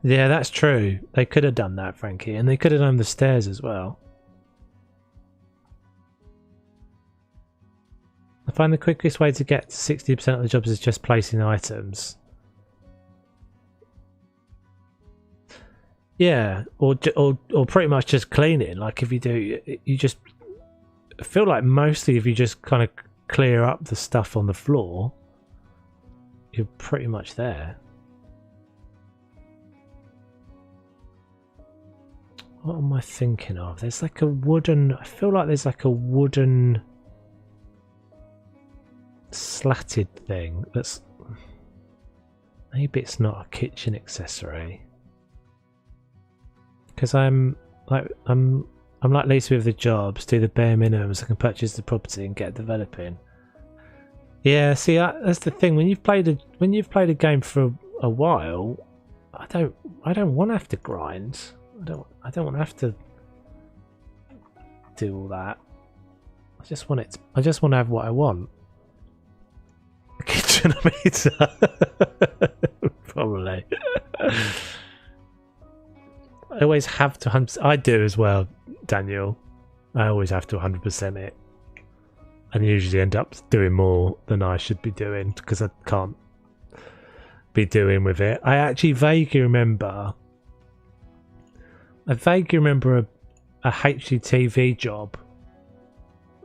Yeah, that's true. They could have done that, Frankie, and they could have done the stairs as well. I find the quickest way to get to 60% of the jobs is just placing items. Yeah, or pretty much just cleaning. Like if you do, you just feel like mostly if you just kind of clear up the stuff on the floor, you're pretty much there. What am I thinking of? There's like a wooden, I feel like there's like a wooden slatted thing that's, maybe it's not a kitchen accessory. Because I'm like Lisa with the jobs, do the bare minimum so I can purchase the property and get developing. Yeah, see that's the thing. When you've played a game for a while, I don't want to have to grind. I don't want to have to do all that. I just want to have what I want. A kitchen meter, probably. I always have to 100%. I do as well, Daniel. I always have to 100% it, and usually end up doing more than I should be doing because I can't be doing with it. I actually vaguely remember a HGTV job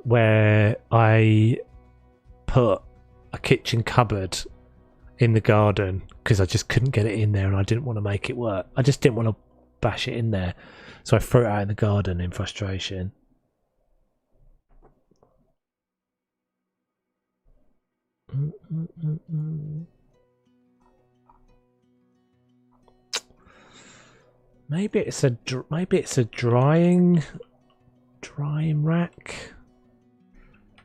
where I put a kitchen cupboard in the garden because I just couldn't get it in there and I didn't want to make it work. I just didn't want to bash it in there, so I threw it out in the garden in frustration. Maybe it's a drying rack.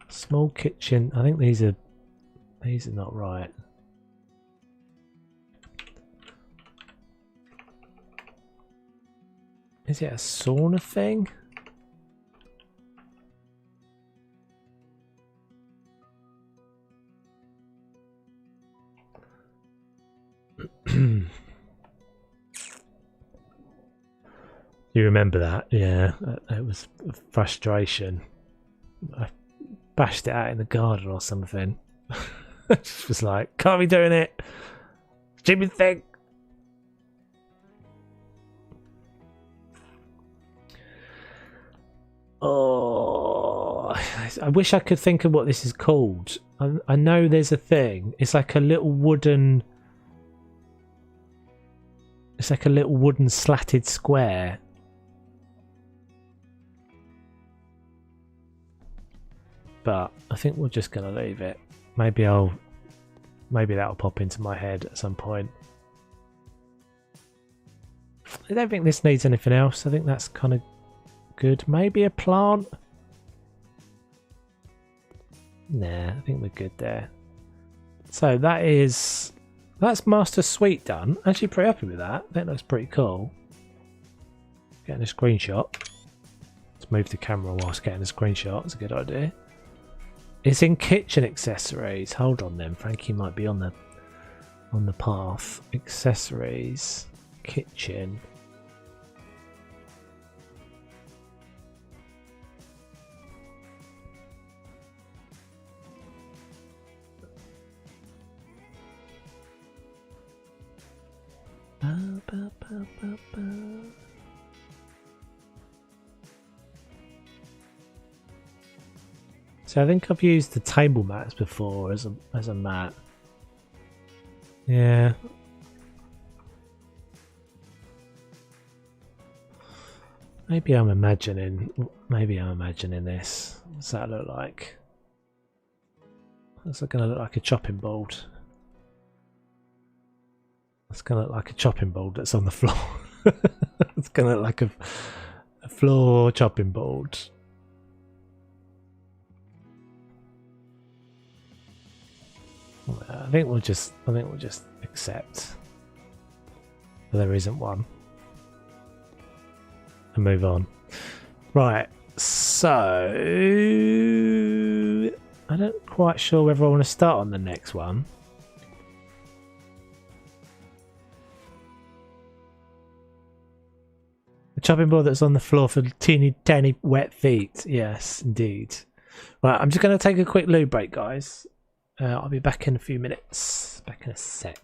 Small kitchen. I think these are not right. Is it a sauna thing? You remember that? Yeah, it was frustration. I bashed it out in the garden or something. Just was like, can't be doing it. Stupid thing. Oh, I wish I could think of what this is called. I know there's a thing. It's like a little wooden. It's like a little wooden slatted square. But I think we're just gonna leave it. Maybe that'll pop into my head at some point. I don't think this needs anything else. I think that's kind of good. Maybe a plant. Nah, I think we're good there. So that is That's Master Suite done. Actually pretty happy with that. That looks pretty cool. Getting a screenshot. Let's move the camera whilst getting a screenshot. It's a good idea. It's in kitchen accessories. Hold on then. Frankie might be on the path. Accessories. Kitchen. So I think I've used the table mats before as a mat. Yeah. Maybe I'm imagining this. What's that look like? That's going to look like a chopping board. It's going to look like a chopping board that's on the floor. It's going to look like a floor chopping board. I think we'll just accept that there isn't one and move on. Right, so I'm not quite sure whether I want to start on the next one. A chopping board that's on the floor for teeny tiny wet feet. Yes, indeed. Right, I'm just going to take a quick loo break, guys. I'll be back in a few minutes. Back in a sec.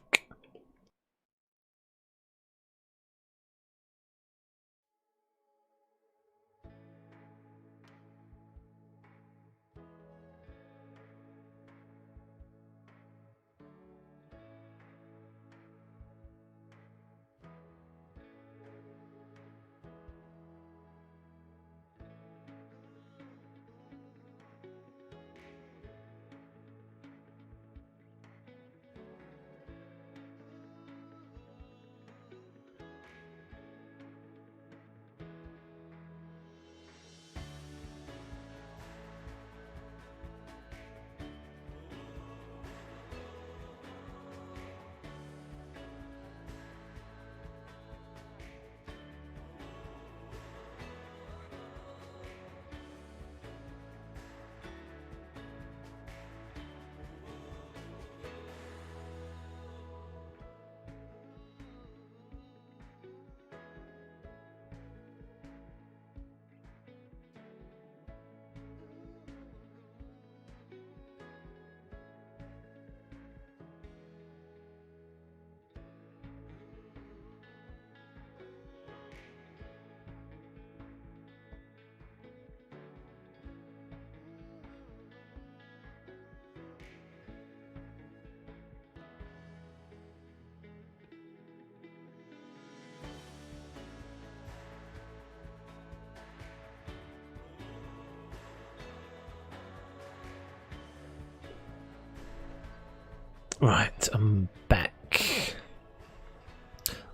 Right, I'm back.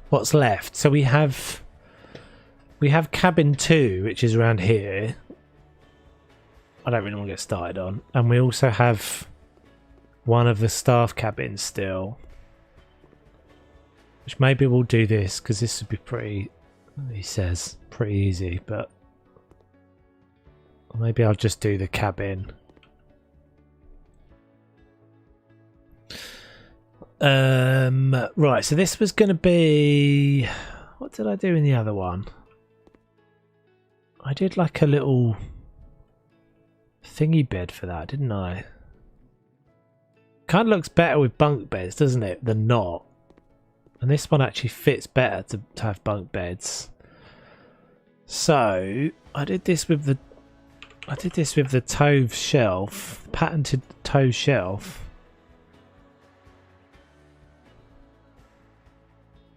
What's left? So we have cabin 2, which is around here. I don't really want to get started on. And we also have one of the staff cabins still. Which maybe we'll do this, because this would be pretty, he says, pretty easy, but maybe I'll just do the cabin. Right, so this was going to be... What did I do in the other one? I did like a little thingy bed for that, didn't I? Kind of looks better with bunk beds, doesn't it, than not? And this one actually fits better to have bunk beds. So I did this with the toe shelf, patented toe shelf.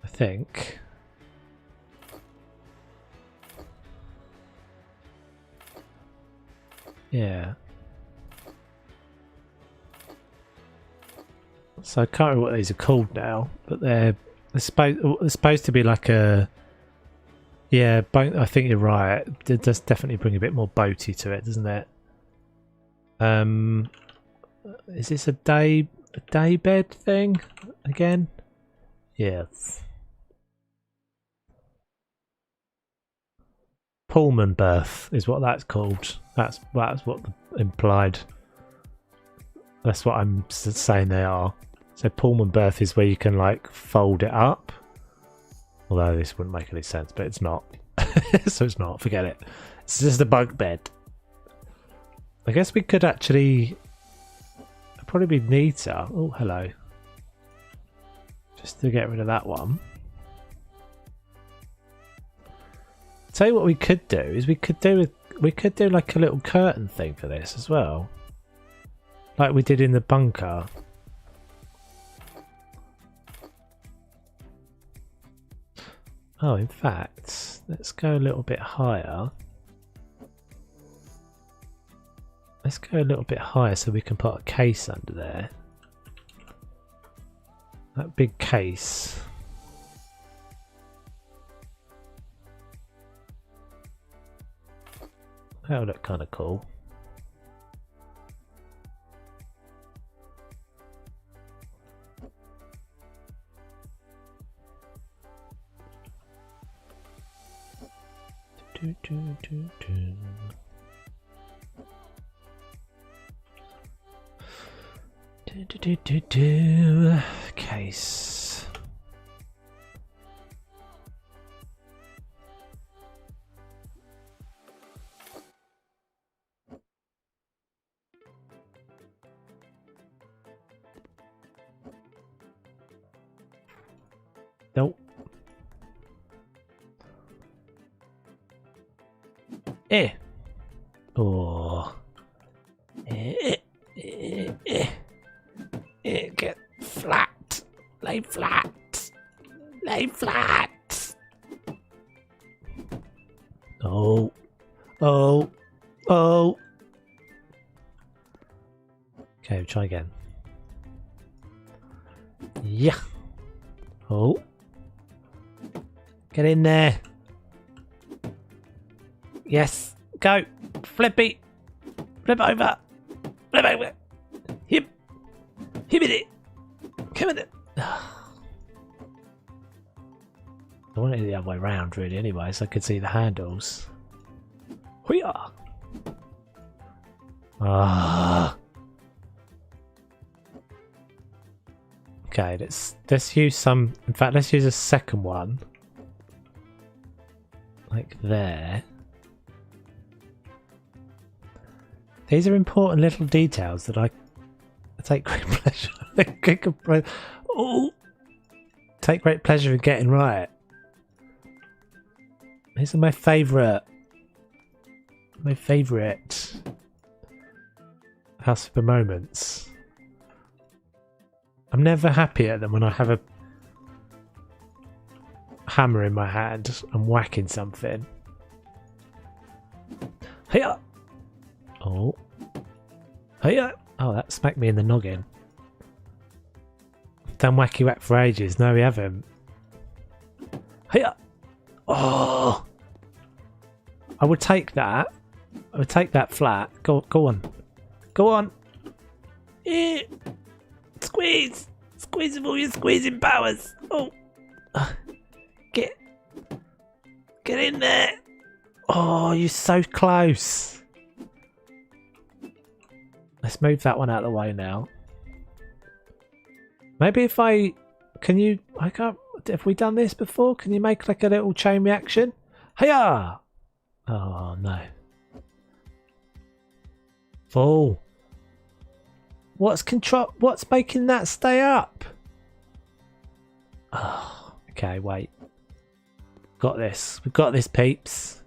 I think. Yeah. So I can't remember what these are called now, but they're supposed to be like a... Yeah, I think you're right. It does definitely bring a bit more boaty to it, doesn't it? Is this a day a day bed thing again. Yes. Pullman berth is what that's called. That's what implied. That's what I'm saying they are. So Pullman berth is where you can like fold it up. Although this wouldn't make any sense, but it's not. So it's not. Forget it. It's just a bunk bed. I guess we could actually probably be neater. Oh, hello. Just to get rid of that one. Tell you what we could do is we could do like a little curtain thing for this as well, like we did in the bunker. Oh, in fact, let's go a little bit higher. Let's go a little bit higher so we can put a case under there. That big case. That'll look kind of cool. Case. Nope. Oh. Get flat. Lay flat. Lay flat. Oh. Oh. Oh. Okay, try again. Yeah. Oh. Get in there. Yes. Go. Flippy. Flip over. Flip over. Hip. Hip it. Come with it. I want it the other way around really anyway, so I could see the handles. Hoo-yah. Ah. Okay, let's use some. In fact, let's use a second one, like there. These are important little details that I take great pleasure. Oh, take great pleasure in getting right. These are my favourite. My favourite house for moments. I'm never happier than when I have a hammer in my hand and whacking something. Hiya! Oh. Hiya! Oh, that smacked me in the noggin. Done wacky whack for ages. No, we haven't. Hiya! Oh! I would take that. I would take that flat. Go on. Go on. Squeeze! Squeeze with all your squeezing powers! Oh! Get in there! Oh, you're so close! Let's move that one out of the way now. Maybe if I can't. Have we done this before? Can you make like a little chain reaction? Hiya! Oh no. Fall. What's making that stay up? Oh, okay, wait. Got this. We've got this, peeps.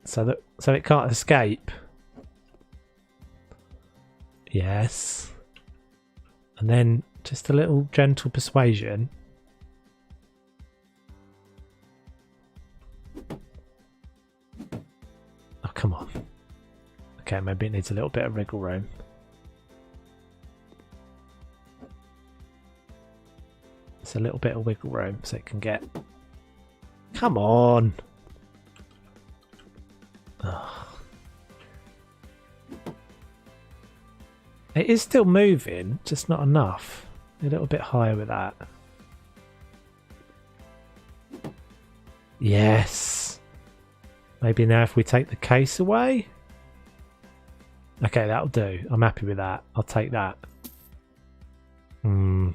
So it can't escape. Yes. And then just a little gentle persuasion. Oh, come on. Okay, maybe it needs a little bit of wriggle room. It's a little bit of wiggle room so it can get... Come on! Oh. It is still moving, just not enough. A little bit higher with that. Yes. Maybe now if we take the case away. Okay, that'll do. I'm happy with that. I'll take that. Love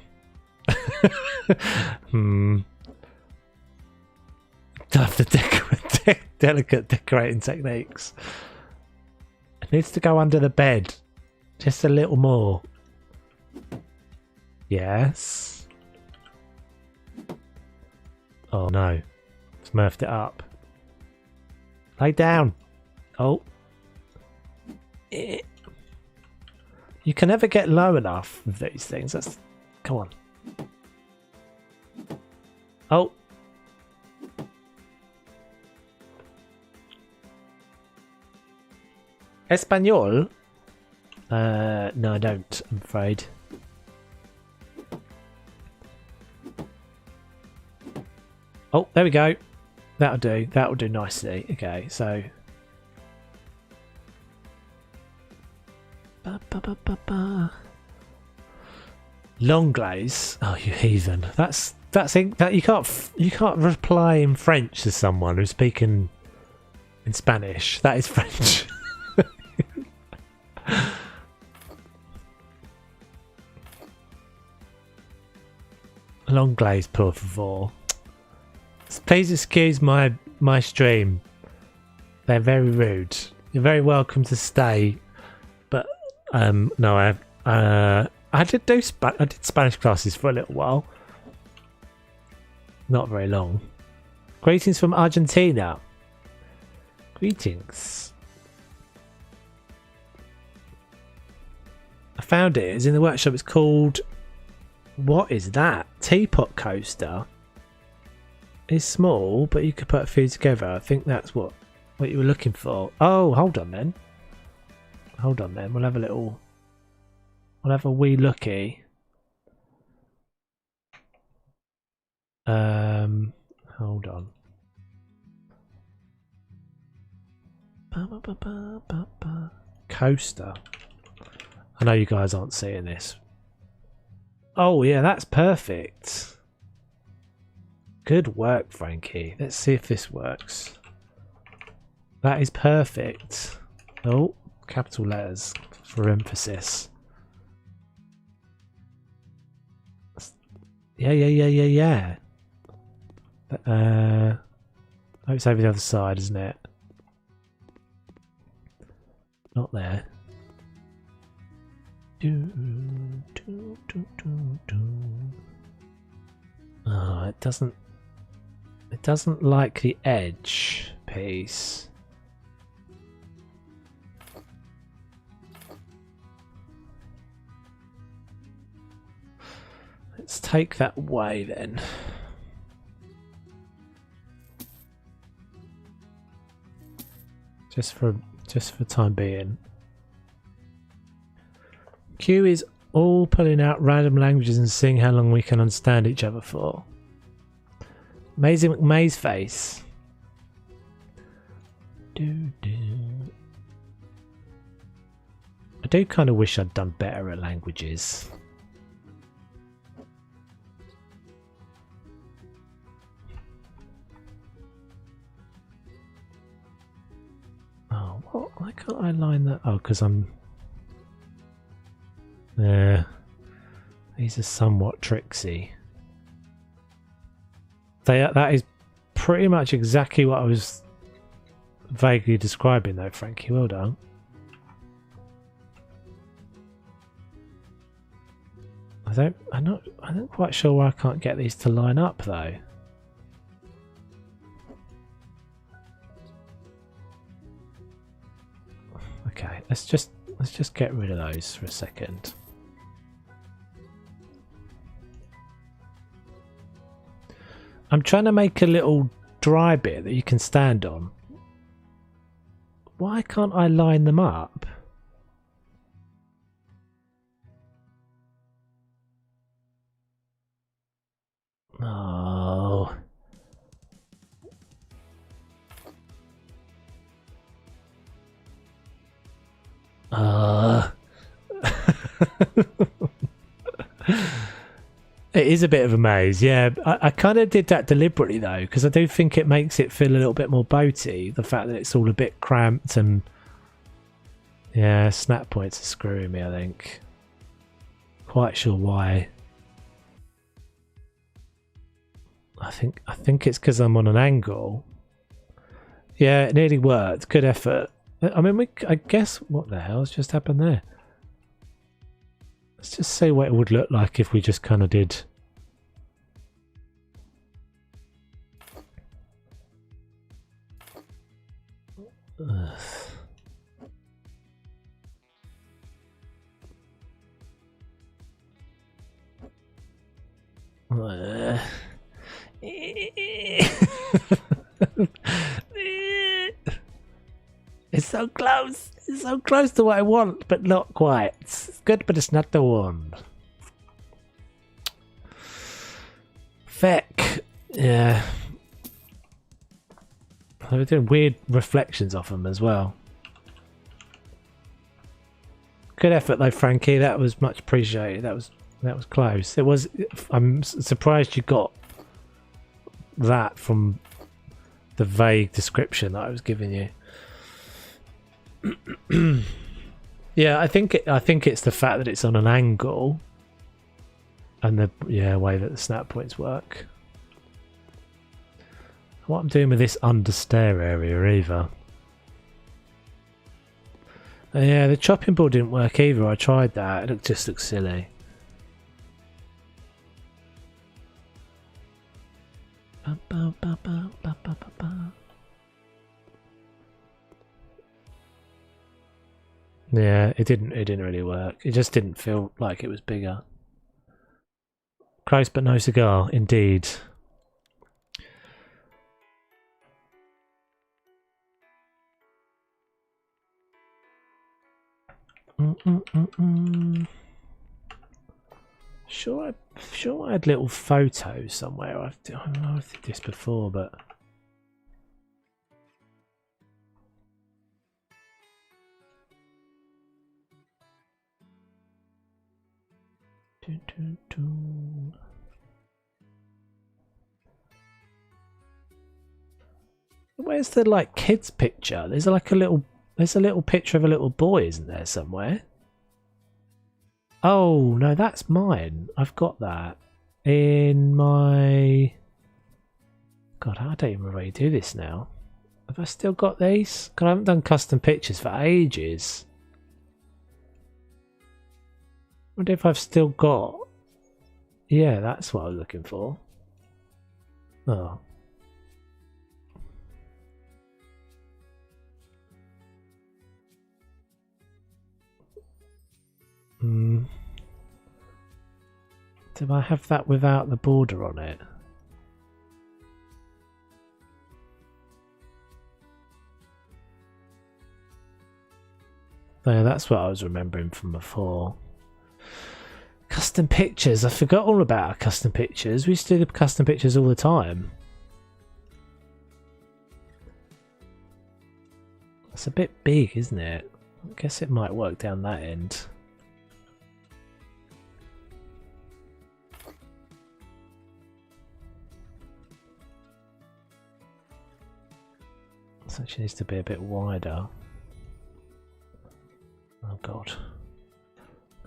the delicate decorating techniques. It needs to go under the bed. Just a little more. Yes. Oh no. Smurfed it up. Lay down. Oh. You can never get low enough with these things. That's... Come on. Oh. Espanol? No, I don't, I'm afraid. Oh, there we go. That'll do. That'll do nicely. Okay, so... Long glaze. Oh, you heathen. That's that you can't reply in French to someone who's speaking in Spanish. That is French. Long glaze, por favor. Please excuse my stream. They're very rude. You're very welcome to stay, but no, I did Spanish classes for a little while. Not very long. Greetings from Argentina. Greetings. I found it. It's in the workshop. It's called... What is that? Teapot coaster. It's small, but you could put a few together. I think that's what you were looking for. Oh, hold on then. Hold on then. We'll have a wee looky. Hold on. Coaster. I know you guys aren't seeing this. Oh yeah, that's perfect. Good work, Frankie. Let's see if this works. That is perfect. Oh, capital letters for emphasis. Yeah. Oh, it's over the other side, isn't it? Not there. Oh, it doesn't like the edge piece. Let's take that away then. Just for time being. Q is all pulling out random languages and seeing how long we can understand each other for. Maisie McMay's face. I do kind of wish I'd done better at languages. Oh, what? Why can't I line that? Oh, because I'm... Yeah, these are somewhat tricksy. That is pretty much exactly what I was vaguely describing though, Frankie. Well done. I'm not quite sure why I can't get these to line up though. Okay, let's just get rid of those for a second. I'm trying to make a little dry bit that you can stand on. Why can't I line them up? Oh. It is a bit of a maze, yeah. I kind of did that deliberately though, because I do think it makes it feel a little bit more boaty. The fact that it's all a bit cramped and yeah, snap points are screwing me. I think. Quite sure why. I think it's because I'm on an angle. Yeah, it nearly worked. Good effort. I mean, I guess what the hell's just happened there? Let's just see what it would look like if we just kind of did. Ugh. It's so close. It's so close to what I want, but not quite. It's good, but it's not the one. Feck. Yeah. They were doing weird reflections off them as well. Good effort though, Frankie. That was much appreciated. That was close. It was. I'm surprised you got that from the vague description that I was giving you. Yeah, I think it's the fact that it's on an angle and the way that the snap points work. What I'm doing with this understair area either. Yeah, the chopping board didn't work either. I tried that. It just looks silly. Yeah, it didn't really work. It just didn't feel like it was bigger. Close but no cigar, indeed. Sure I had little photos somewhere. I don't know if I did this before, but where's the like kids picture? There's like a little picture of a little boy, isn't there, somewhere? Oh no, that's mine. I've got that in my. God, I don't even remember how you do this now. Have I still got these? Because I haven't done custom pictures for ages. I wonder if I've still got. Yeah, that's what I was looking for. Oh. Do I have that without the border on it? Yeah, that's what I was remembering from before. Custom pictures. I forgot all about our custom pictures. We used to do the custom pictures all the time. It's a bit big, isn't it? I guess it might work down that end. This actually needs to be a bit wider. Oh god.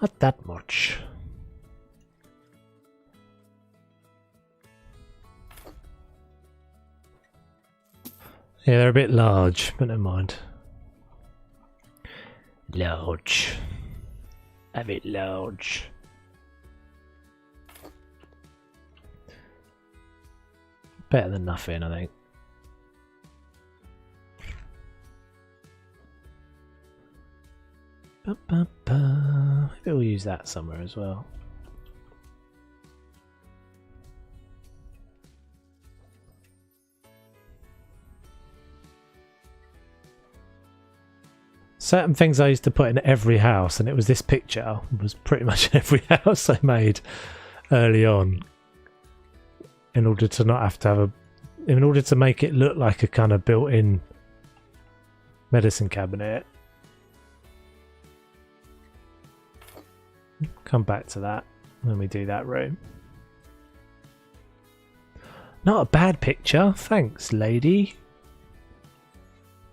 Not that much. Yeah, they're a bit large, but never mind. Large. A bit large. Better than nothing, I think. Maybe we'll use that somewhere as well. Certain things I used to put in every house, and it was this picture. It was pretty much every house I made early on, in order to not have to have a, in order to make it look like a kind of built-in medicine cabinet. Come back to that when we do that room. Not a bad picture. Thanks, lady.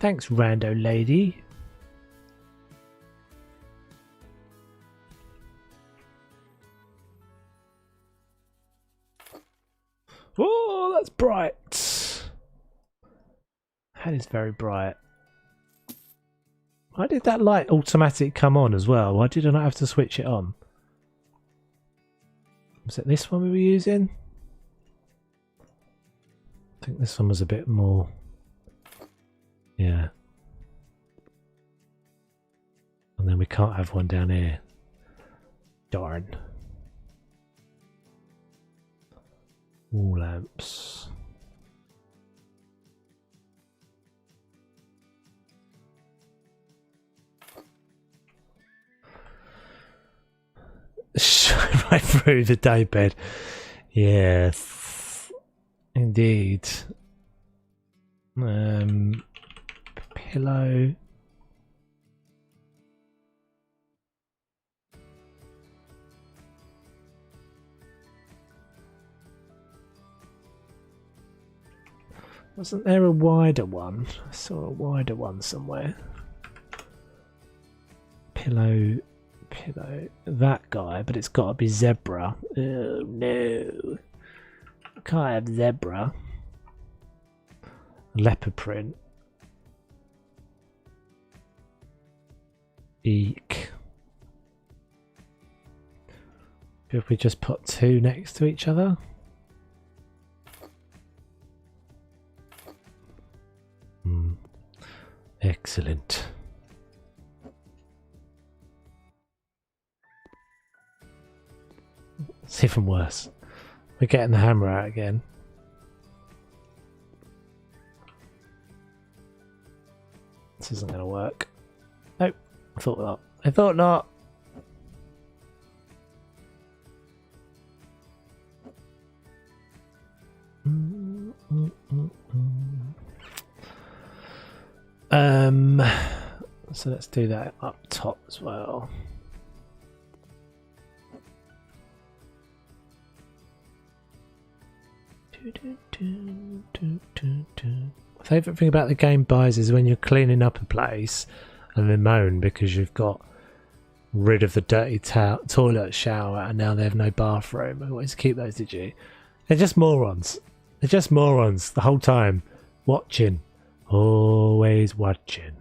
Thanks, rando lady. Oh, that's bright. That is very bright. Why did that light automatic come on as well? Why did I not have to switch it on? Was it this one we were using? I think this one was a bit more... Yeah. And then we can't have one down here. Darn. Wall lamps. Right through the daybed. Yes, indeed. Pillow. Wasn't there a wider one? I saw a wider one somewhere. Pillow. That guy, but it's got to be zebra. Oh no, can't have zebra. Leopard print. Eek. If we just put two next to each other. Excellent. It's even worse. We're getting the hammer out again. This isn't going to work. Nope. I thought not. I thought not. So let's do that up top as well. My favourite thing about the game buys is when you're cleaning up a place and they moan because you've got rid of the dirty toilet shower and now they have no bathroom. I always keep those, did you? They're just morons. They're just morons the whole time. Watching. Always watching.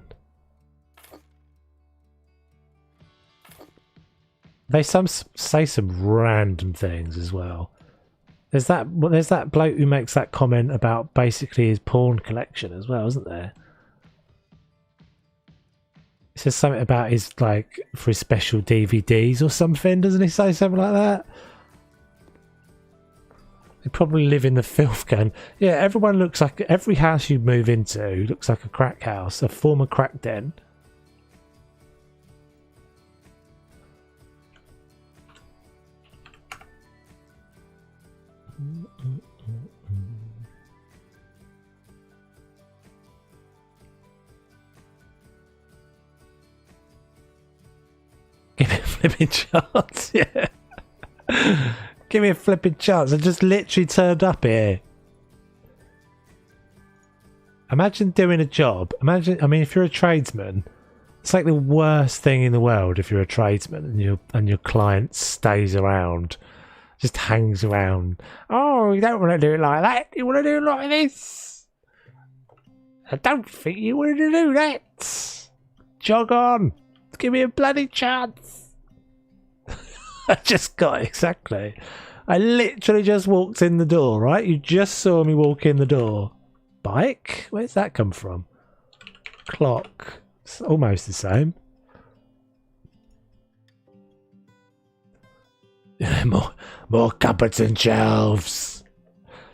They say some random things as well. There's that bloke who makes that comment about basically his porn collection as well, isn't there? He says something about his, like, for his special DVDs or something, doesn't he say something like that? They probably live in the filth can. Yeah, everyone looks like, every house you move into looks like a crack house, a former crack den. Give me a flipping chance, yeah. Give me a flipping chance. I just literally turned up here. Imagine doing a job. Imagine, I mean, if you're a tradesman, it's like the worst thing in the world if you're a tradesman and your client stays around, just hangs around. Oh, you don't want to do it like that. You want to do it like this. I don't think you want to do that. Jog on. Give me a bloody chance. I just got it, exactly. I literally just walked in the door, right? You just saw me walk in the door. Bike? Where's that come from? Clock. It's almost the same. More cupboards and shelves.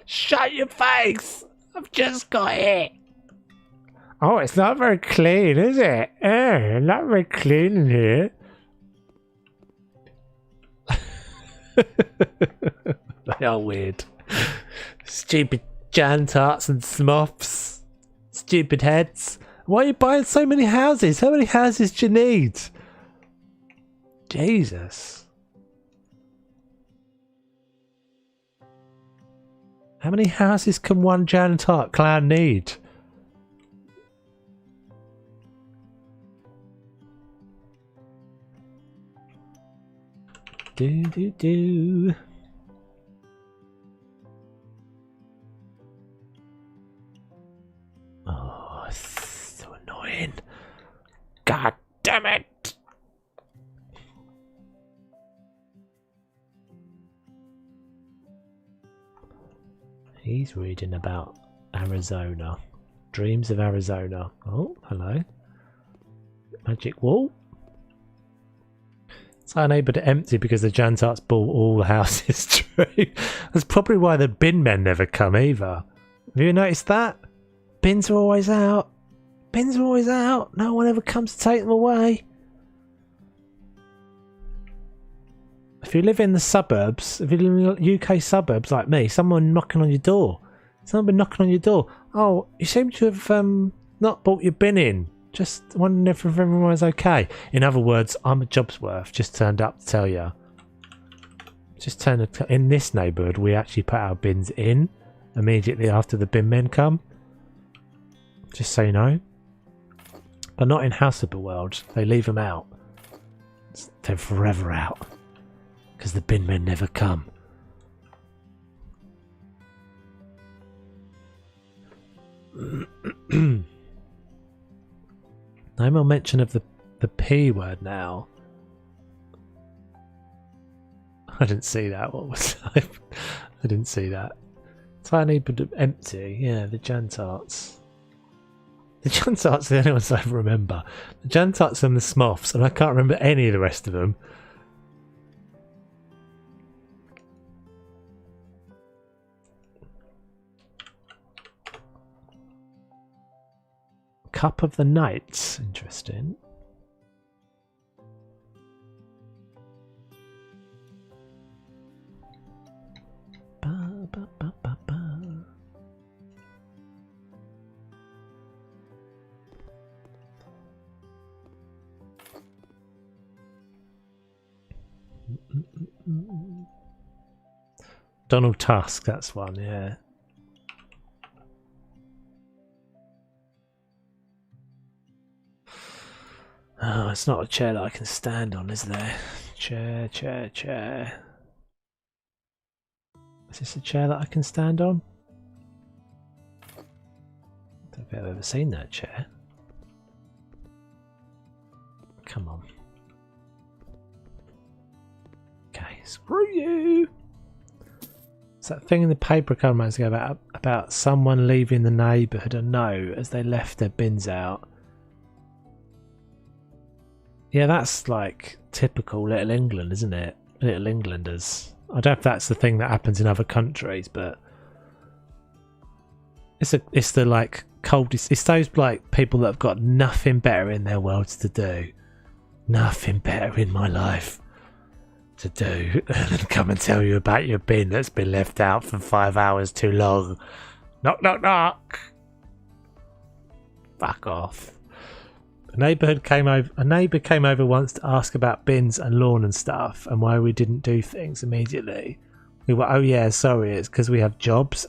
Shut your face. I've just got it. Oh, it's not very clean, is it? Not very clean in here. They are weird. Stupid Jan tarts and Smoffs. Stupid heads. Why are you buying so many houses? How many houses do you need? Jesus. How many houses can one janitor clan need? Do. Oh, so annoying. God damn it. He's reading about Arizona. Dreams of Arizona. Oh, hello. Magic wall. It's unable to empty because the Jantarts bought all the houses. True. That's probably why the bin men never come either. Have you noticed that? Bins are always out. Bins are always out. No one ever comes to take them away. If you live in the suburbs, if you live in UK suburbs like me, someone knocking on your door. Someone been knocking on your door. Oh, you seem to have not brought your bin in. Just wondering if everyone was okay. In other words, I'm a job's worth. Just turned up to tell you. In this neighbourhood, we actually put our bins in immediately after the bin men come. Just so you know. But not in House of the World. They leave them out. They're forever out. Because the bin men never come. No more mention of the P word now. I didn't see that. What was I? I didn't see that. Tiny but empty. Yeah, the Jantarts. The Jantarts are the only ones I remember. The Jantarts and the Smoths, and I can't remember any of the rest of them. Cup of the Knights. Interesting. Ba, ba, ba, ba, ba. Donald Tusk, that's one, yeah. Oh, it's not a chair that I can stand on, is there? Chair. Is this a chair that I can stand on? I don't think I've ever seen that chair. Come on. Okay, screw you! It's that thing in the paper a couple of months ago about someone leaving the neighbourhood a note as they left their bins out. Yeah, that's like typical Little England, isn't it? Little Englanders. I don't know if that's the thing that happens in other countries, but it's the like coldest. It's those like people that have got nothing better in their worlds to do, nothing better in my life to do than come and tell you about your bin that's been left out for 5 hours too long. Knock, knock, knock. Fuck off. A neighbour came over once to ask about bins and lawn and stuff and why we didn't do things immediately. We were, oh yeah, sorry, it's because we have jobs.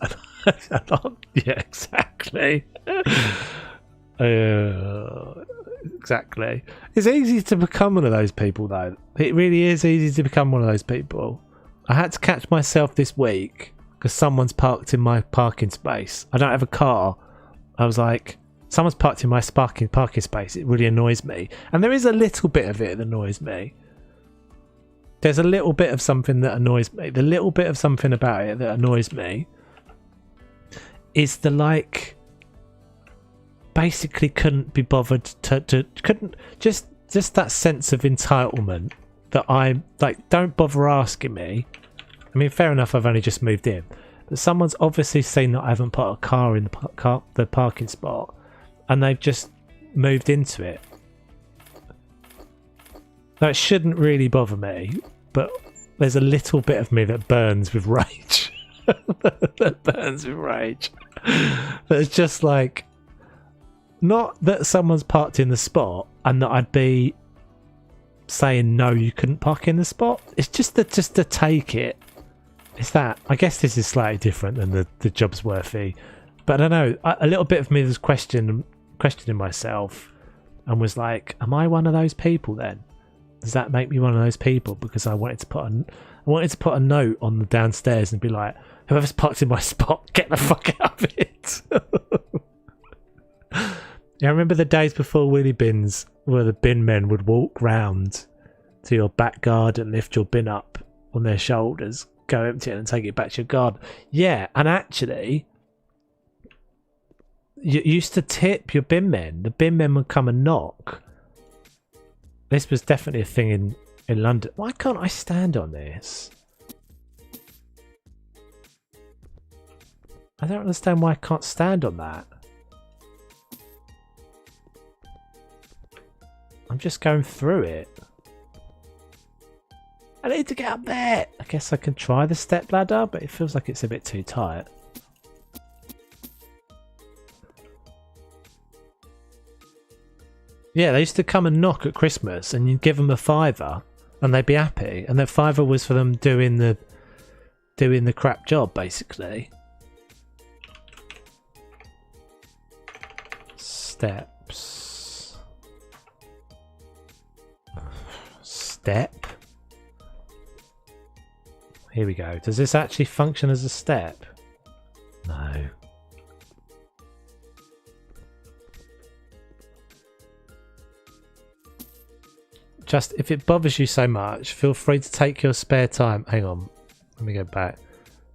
Yeah, exactly. Exactly. It's easy to become one of those people though. It really is easy to become one of those people. I had to catch myself this week because someone's parked in my parking space. I don't have a car. I was like, someone's parked in my parking space. It really annoys me. And there is a little bit of it that annoys me. There's a little bit of something that annoys me. The little bit of something about it that annoys me is the like, basically couldn't be bothered couldn't just that sense of entitlement that I like, don't bother asking me. I mean, fair enough, I've only just moved in. But someone's obviously seen that I haven't put a car in the parking spot. And they've just moved into it. That shouldn't really bother me, but there's a little bit of me that burns with rage. That burns with rage. But it's just like, not that someone's parked in the spot and that I'd be saying no, you couldn't park in the spot. It's just to take it. Is that? I guess this is slightly different than the job's worthy, but I don't know. A little bit of me was questioning myself, and was like, "Am I one of those people then? Does that make me one of those people?" Because I wanted to put a note on the downstairs and be like, "Whoever's parked in my spot, get the fuck out of it." Yeah, I remember the days before wheelie bins, where the bin men would walk round to your back garden, lift your bin up on their shoulders, go empty it and take it back to your garden. Yeah, and actually, you used to tip your bin men. The bin men would come and knock. This was definitely a thing in London. Why can't I stand on this? I don't understand why I can't stand on that. I'm just going through it. I need to get up there. I guess I can try the step ladder, but it feels like it's a bit too tight. Yeah, they used to come and knock at Christmas, and you'd give them a £5, and they'd be happy. And that £5 was for them doing the crap job, basically. Steps. Step. Here we go. Does this actually function as a step? No. Just, if it bothers you so much, feel free to take your spare time. Hang on. Let me go back.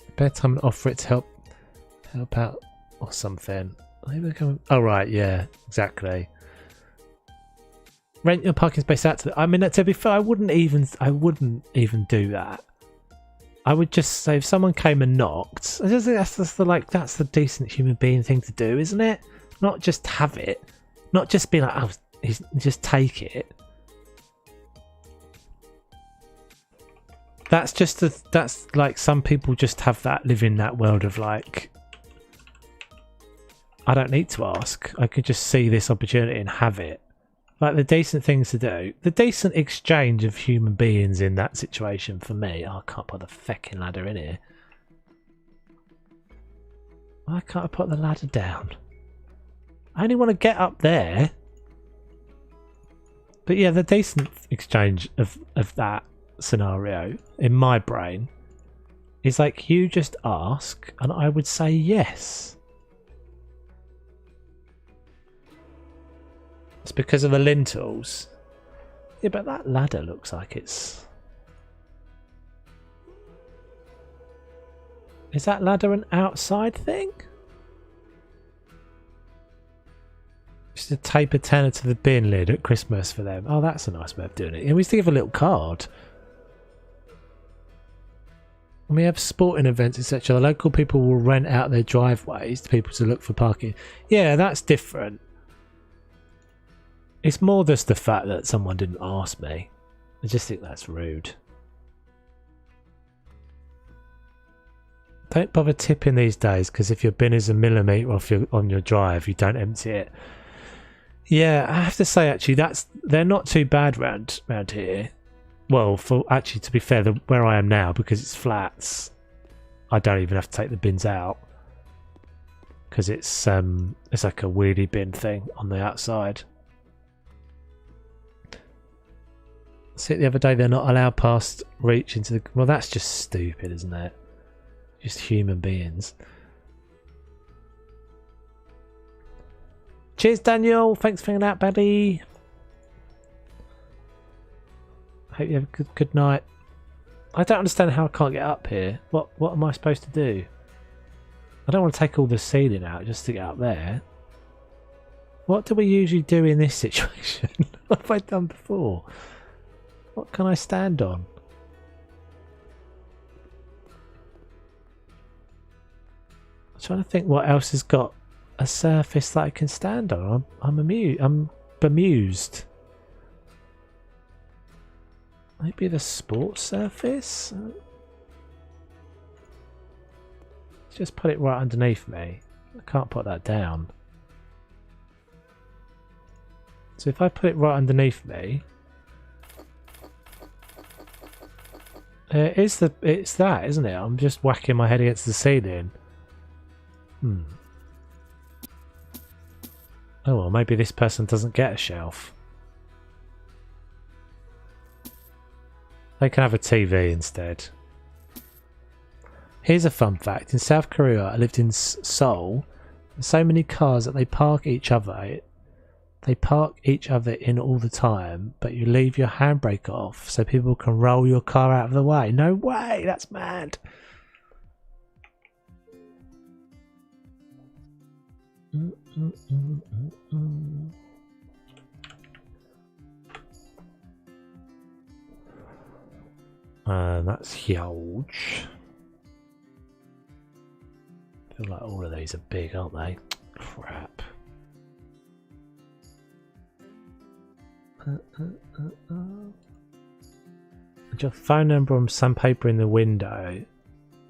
Spare time and offer it to help out or something. Oh, right. Yeah, exactly. Rent your parking space out to I mean, to be fair, I wouldn't even do that. I would just say if someone came and knocked, I just think that's the decent human being thing to do, isn't it? Not just have it, not just be like, oh, just take it. That's like some people just have that, live in that world of like, I don't need to ask. I could just see this opportunity and have it. Like the decent things to do, the decent exchange of human beings in that situation for me. Oh, I can't put the feckin' ladder in here. Why can't I put the ladder down? I only want to get up there. But yeah, the decent exchange of that scenario in my brain is like, you just ask and I would say yes. It's because of the lintels. Yeah, but that ladder looks like it's... Is that ladder an outside thing? Just a taper tenner to the bin lid at Christmas for them. Oh, that's a nice way of doing it. Yeah, we used to give a little card. When we have sporting events, etc., the local people will rent out their driveways to people to look for parking. Yeah, that's different. It's more just the fact that someone didn't ask me. I just think that's rude. Don't bother tipping these days, because if your bin is a millimetre off on your drive, you don't empty it. Yeah, I have to say actually they're not too bad round here. Well, to be fair, where I am now, because it's flats, I don't even have to take the bins out because it's like a wheelie bin thing on the outside. See, the other day they're not allowed past reach into the... Well, that's just stupid, isn't it? Just human beings. Cheers, Daniel. Thanks for hanging out, buddy. Hope you have a good night. I don't understand how I can't get up here. What am I supposed to do? I don't want to take all the ceiling out just to get up there. What do we usually do in this situation? What have I done before? What can I stand on? I'm trying to think what else has got a surface that I can stand on. I'm bemused. Maybe the sports surface? Just put it right underneath me. I can't put that down. So if I put it right underneath me, It's that, isn't it? I'm just whacking my head against the ceiling. Oh well, maybe this person doesn't get a shelf. They can have a TV instead. Here's a fun fact. In South Korea, I lived in Seoul. So many cars that they park each other. They park each other in all the time, but you leave your handbrake off so people can roll your car out of the way. No way! That's mad! That's huge. I feel like all of these are big, aren't they? Crap. Put your phone number on sandpaper in the window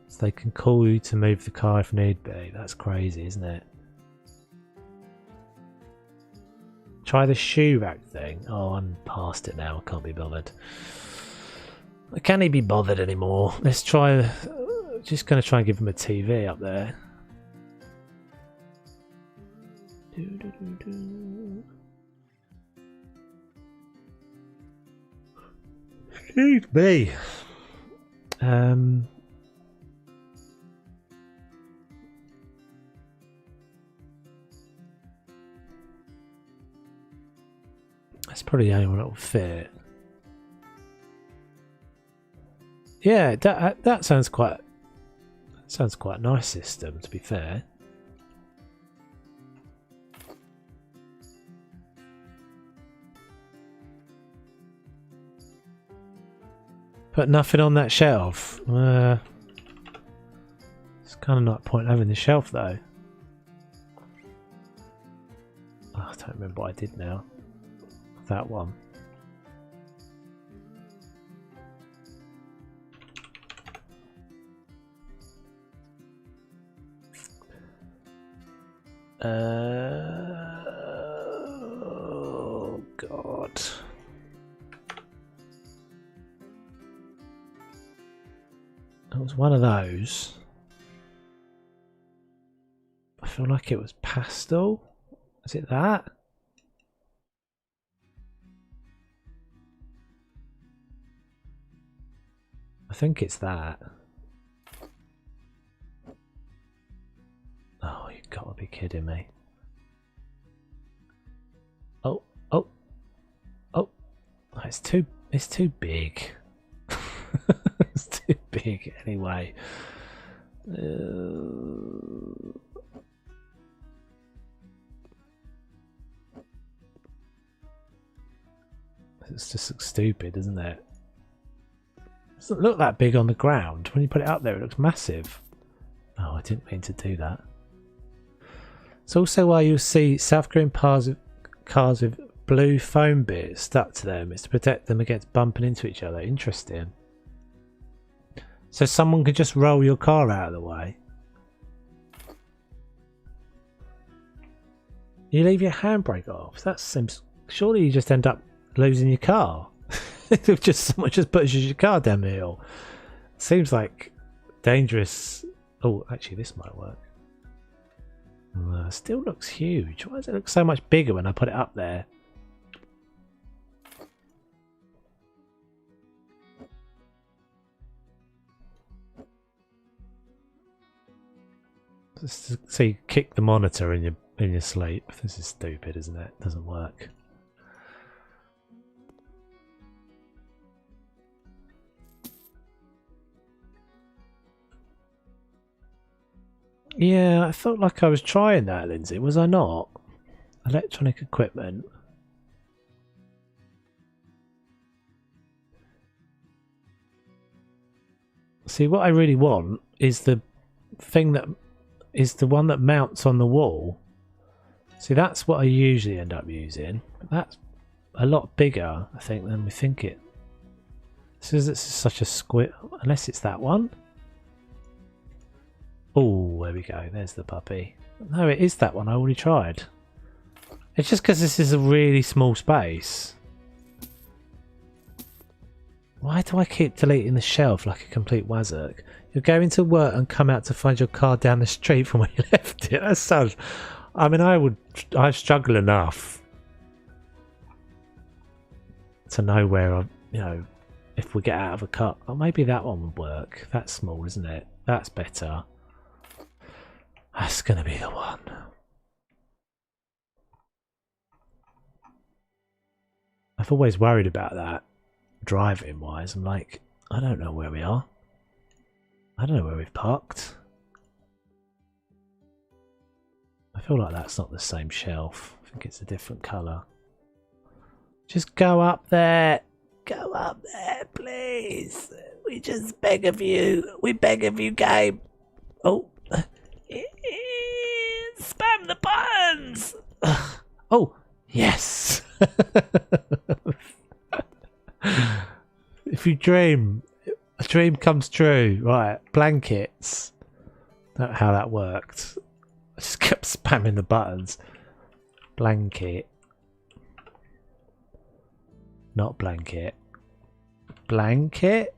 so they can call you to move the car if need be. That's crazy, isn't it? Try the shoe rack thing. Oh, I'm past it now. I can't be bothered. Can he be bothered anymore? Let's try. Just going to try and give him a TV up there. Excuse me. That's probably the only one that will fit. Yeah, that sounds quite a nice system, to be fair. But nothing on that shelf. It's kind of not a point having the shelf though. Oh, I don't remember what I did now. That one. Oh God. It was one of those. I feel like it was pastel. Is it that? I think it's that. Oh, you gotta be kidding me. Oh, oh, oh. It's too big. It's too big anyway. It's just looks stupid, doesn't it? It doesn't look that big on the ground. When you put it up there, it looks massive. Oh, I didn't mean to do that. It's also why you'll see South Korean cars with blue foam bits stuck to them. It's to protect them against bumping into each other. Interesting. So someone could just roll your car out of the way. You leave your handbrake off. That seems... Surely you just end up losing your car. If just someone just pushes your car down the hill. Seems like dangerous. Oh, actually this might work. Still looks huge. Why does it look so much bigger when I put it up there? So you kick the monitor in your sleep. This is stupid, isn't it? It doesn't work. Yeah, I felt like I was trying that, Lindsay. Was I not? Electronic equipment. See, what I really want is the thing that is the one that mounts on the wall. See, that's what I usually end up using. But that's a lot bigger, I think, than we think it. This is such a squid. Unless it's that one. Oh, there we go. There's the puppy. No, it is that one. I already tried. It's just because this is a really small space. Why do I keep deleting the shelf like a complete wazzock? You're going to work and come out to find your car down the street from where you left it. That sounds... I mean, I struggle enough to know where I, you know, if we get out of a car. Oh, maybe that one would work. That's small, isn't it? That's better. That's going to be the one. I've always worried about that, driving wise. I'm like, I don't know where we are. I don't know where we've parked. I feel like that's not the same shelf. I think it's a different colour. Just go up there. Go up there, please. We just beg of you. We beg of you, game. Oh. Spam the buttons. Oh, yes. If you dream, a dream comes true. Right, blankets. That's how that worked. I just kept spamming the buttons. Blanket. Not blanket. Blanket?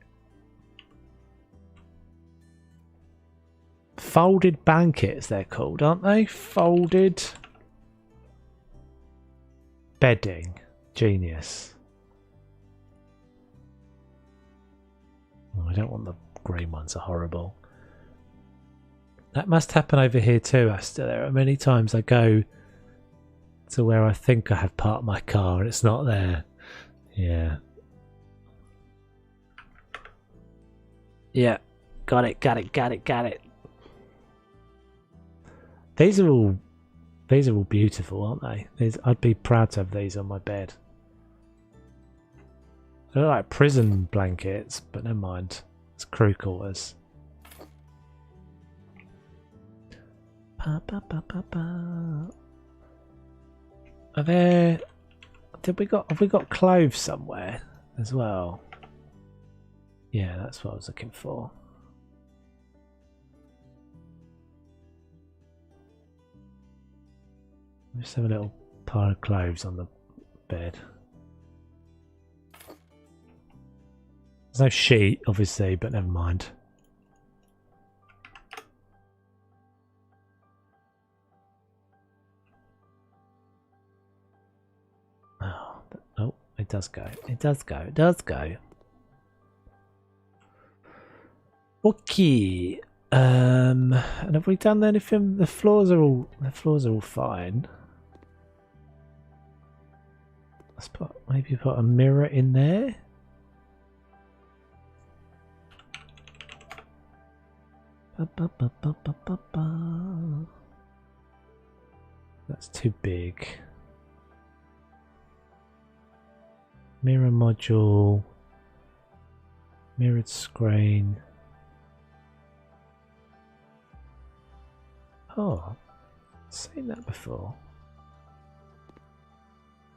Folded blankets they're called, aren't they? Folded bedding. Genius. Oh, I don't want the green ones, are horrible. That must happen over here too, Asta. There are many times I go to where I think I have parked my car and it's not there. Yeah. Yeah. Got it, got it, got it, got it. These are all beautiful, aren't they? I'd be proud to have these on my bed. They're like prison blankets, but never mind. It's crew quarters. Are there... have we got clothes somewhere as well? Yeah, that's what I was looking for. Just have a little pile of clothes on the bed. There's no sheet, obviously, but never mind. Oh, it does go. It does go. It does go. Okay. And have we done anything? The floors are all fine. Let's maybe put a mirror in there. That's too big. Mirror module. Mirrored screen. Oh, I've seen that before.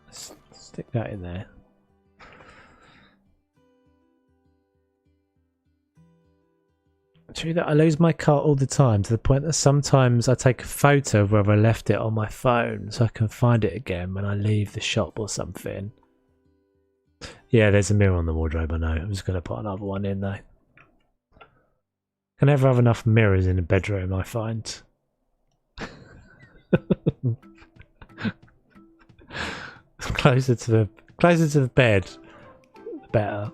Let's stick that in there. True that I lose my car all the time, to the point that sometimes I take a photo of where I left it on my phone so I can find it again when I leave the shop or something. Yeah, there's a mirror on the wardrobe, I know. I'm just going to put another one in though. Can never have enough mirrors in a bedroom, I find. Closer to the bed, the better.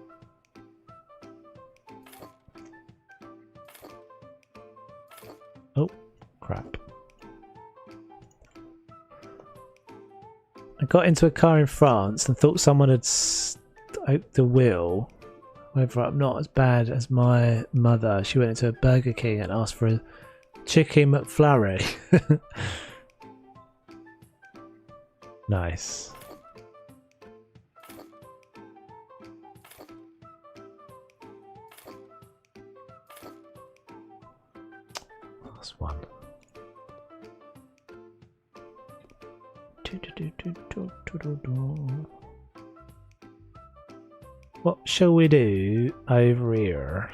Oh, crap. I got into a car in France and thought someone had opened the wheel. However, I'm not as bad as my mother. She went into a Burger King and asked for a Chicken McFlurry. Nice. Last one. What shall we do over here?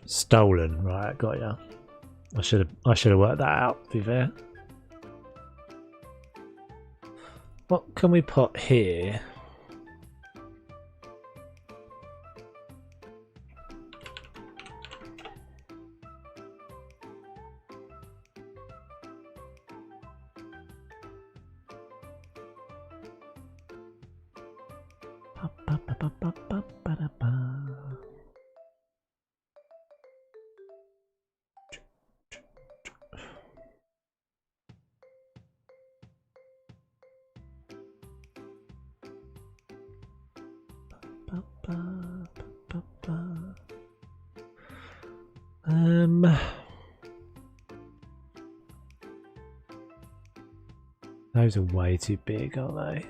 Stolen, right, got ya. I should have worked that out, to be fair. What can we put here? Those are way too big, aren't they?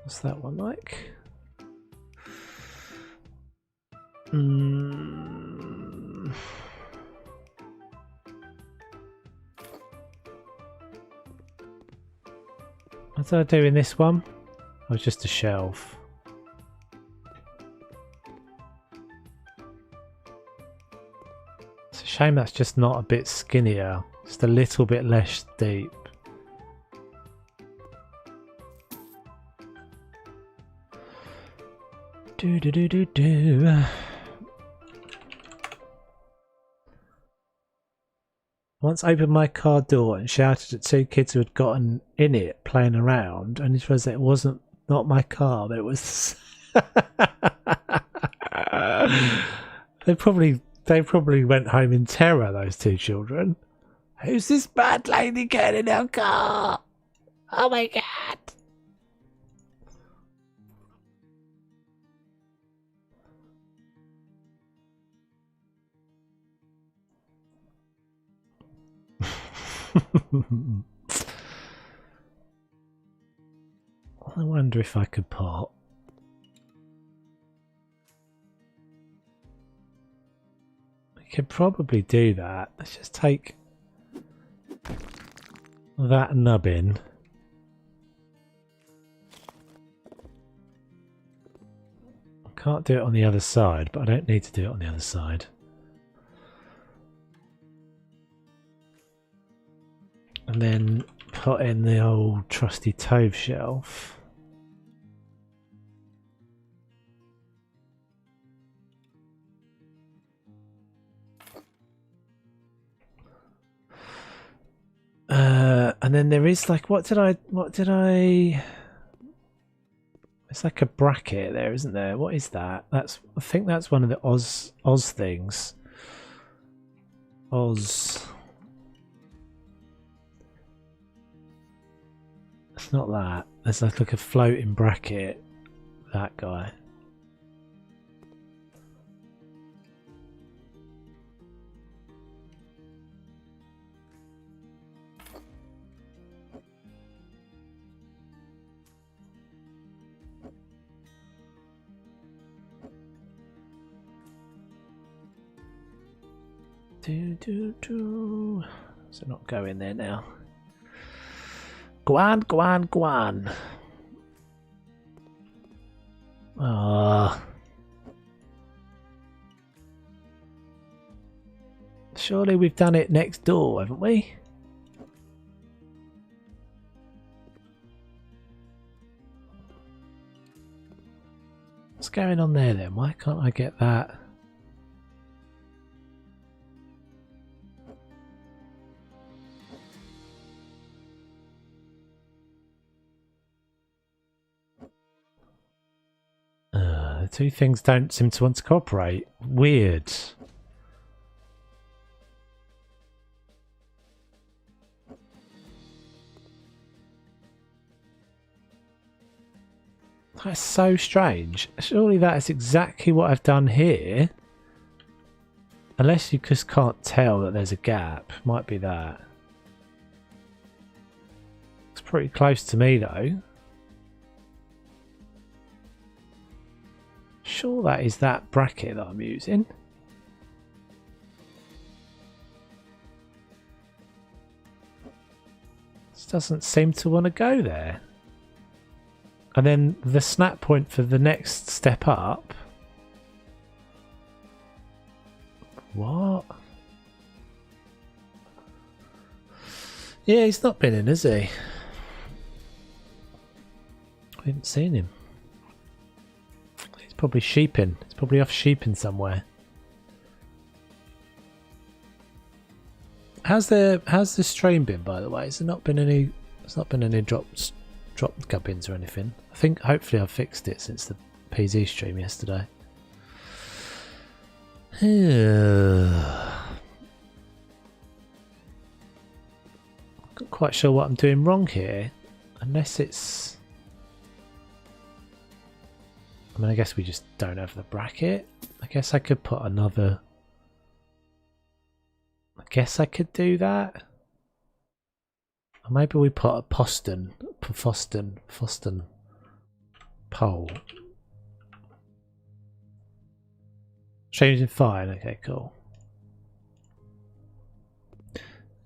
What's that one like? What did I do in this one? Oh, just a shelf. It's a shame that's just not a bit skinnier, just a little bit less deep. Do. Once opened my car door and shouted at two kids who had gotten in it playing around, and it was it wasn't not my car, but it was they probably went home in terror, those two children. Who's this bad lady getting in our car? Oh my god. I wonder if I could put we could probably do that. Let's just take that nubbin. I can't do it on the other side, but I don't need to do it on the other side. And then put in the old trusty Tove shelf. And then there is like, what did I, it's like a bracket there, isn't there? What is that? I think that's one of the Oz things. Oz. It's not that. There's like a floating bracket. That guy. So not go in there now. Go on, go on, go on. Surely we've done it next door, haven't we? What's going on there then? Why can't I get that? The two things don't seem to want to cooperate. Weird. That's so strange. Surely that is exactly what I've done here. Unless you just can't tell that there's a gap. Might be that. It's pretty close to me though. Sure that is that bracket that I'm using. This doesn't seem to want to go there. And then the snap point for the next step up. What? Yeah, he's not been in, has he? We haven't seen him. He's probably sheeping. He's probably off sheeping somewhere. How's the stream been, by the way? Has there not been any? There's not been any drop gubbins or anything. I think hopefully I've fixed it since the PZ stream yesterday. Not quite sure what I'm doing wrong here, unless it's. I mean, I guess we just don't have the bracket. I guess I could put another. I guess I could do that. Or maybe we put a Foston pole. Changing fine. Okay, cool.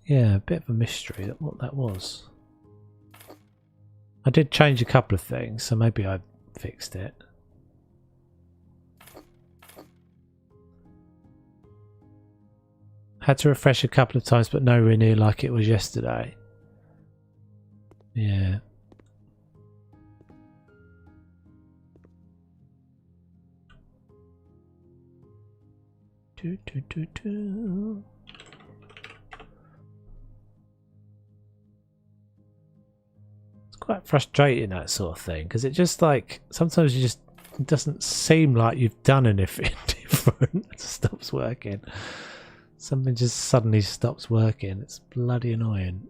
Yeah, a bit of a mystery what that was. I did change a couple of things, so maybe I fixed it. Had to refresh a couple of times, but nowhere near like it was yesterday. Yeah. It's quite frustrating, that sort of thing, because it just like sometimes you just it doesn't seem like you've done anything different. It stops working. Something just suddenly stops working. It's bloody annoying.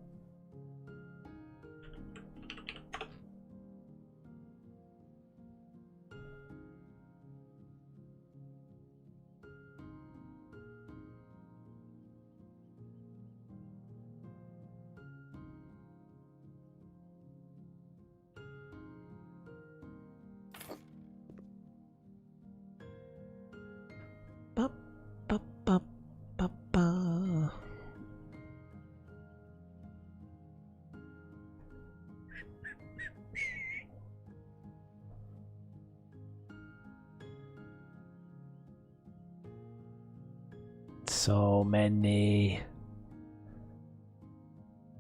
So many.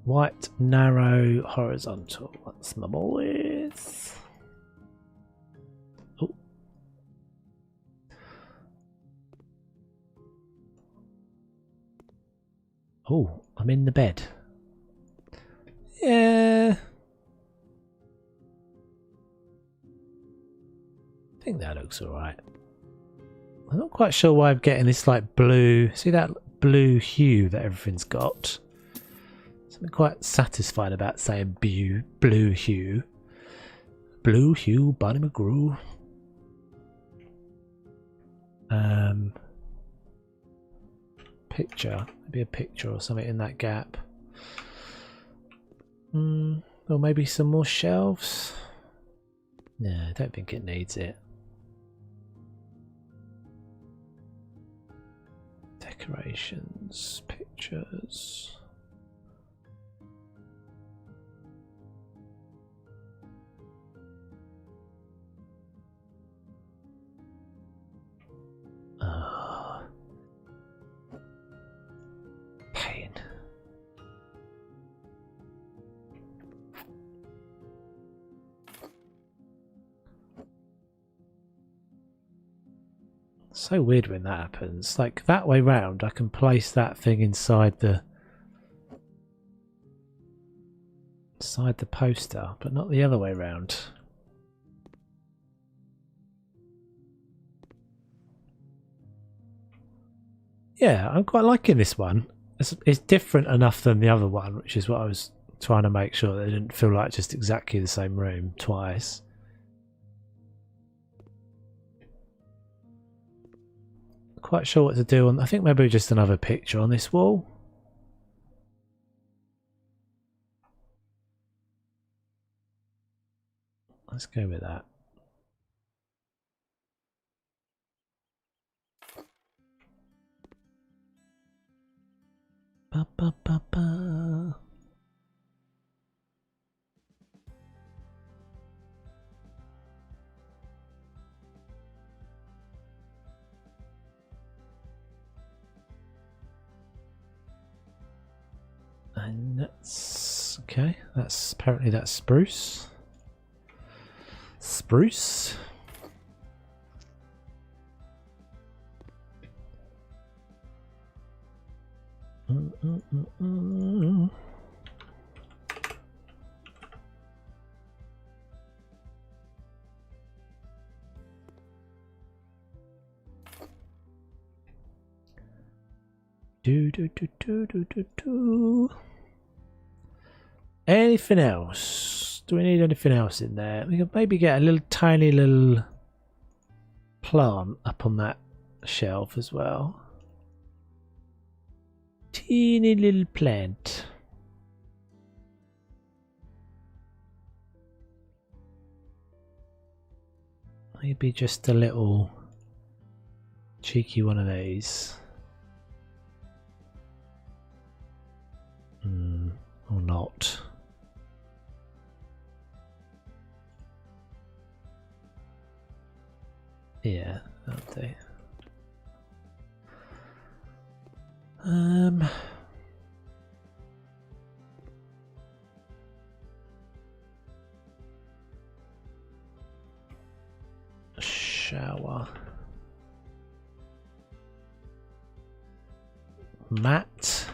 White, narrow, horizontal. That's my boys. Oh. Oh, I'm in the bed. Yeah. I think that looks alright. I'm not quite sure why I'm getting this like blue. See that blue hue that everything's got? Something quite satisfied about saying blue hue. Blue hue, Barney McGrew. Picture. Maybe a picture or something in that gap. Or maybe some more shelves. No, I don't think it needs it. Decorations, pictures. Pain. So weird when that happens. Like that way round, I can place that thing inside the poster, but not the other way round. Yeah, I'm quite liking this one. It's different enough than the other one, which is what I was trying to make sure that it didn't feel like just exactly the same room twice. Quite sure what to do on. I think maybe just another picture on this wall. Let's go with that. Ba, ba, ba, ba. And that's okay. That's apparently that's spruce. Spruce. Anything else? Do we need anything else in there? We can maybe get a little tiny little plant up on that shelf as well. Teeny little plant. Maybe just a little cheeky one of these. Or not. Yeah, that'll do. Shower. Mat.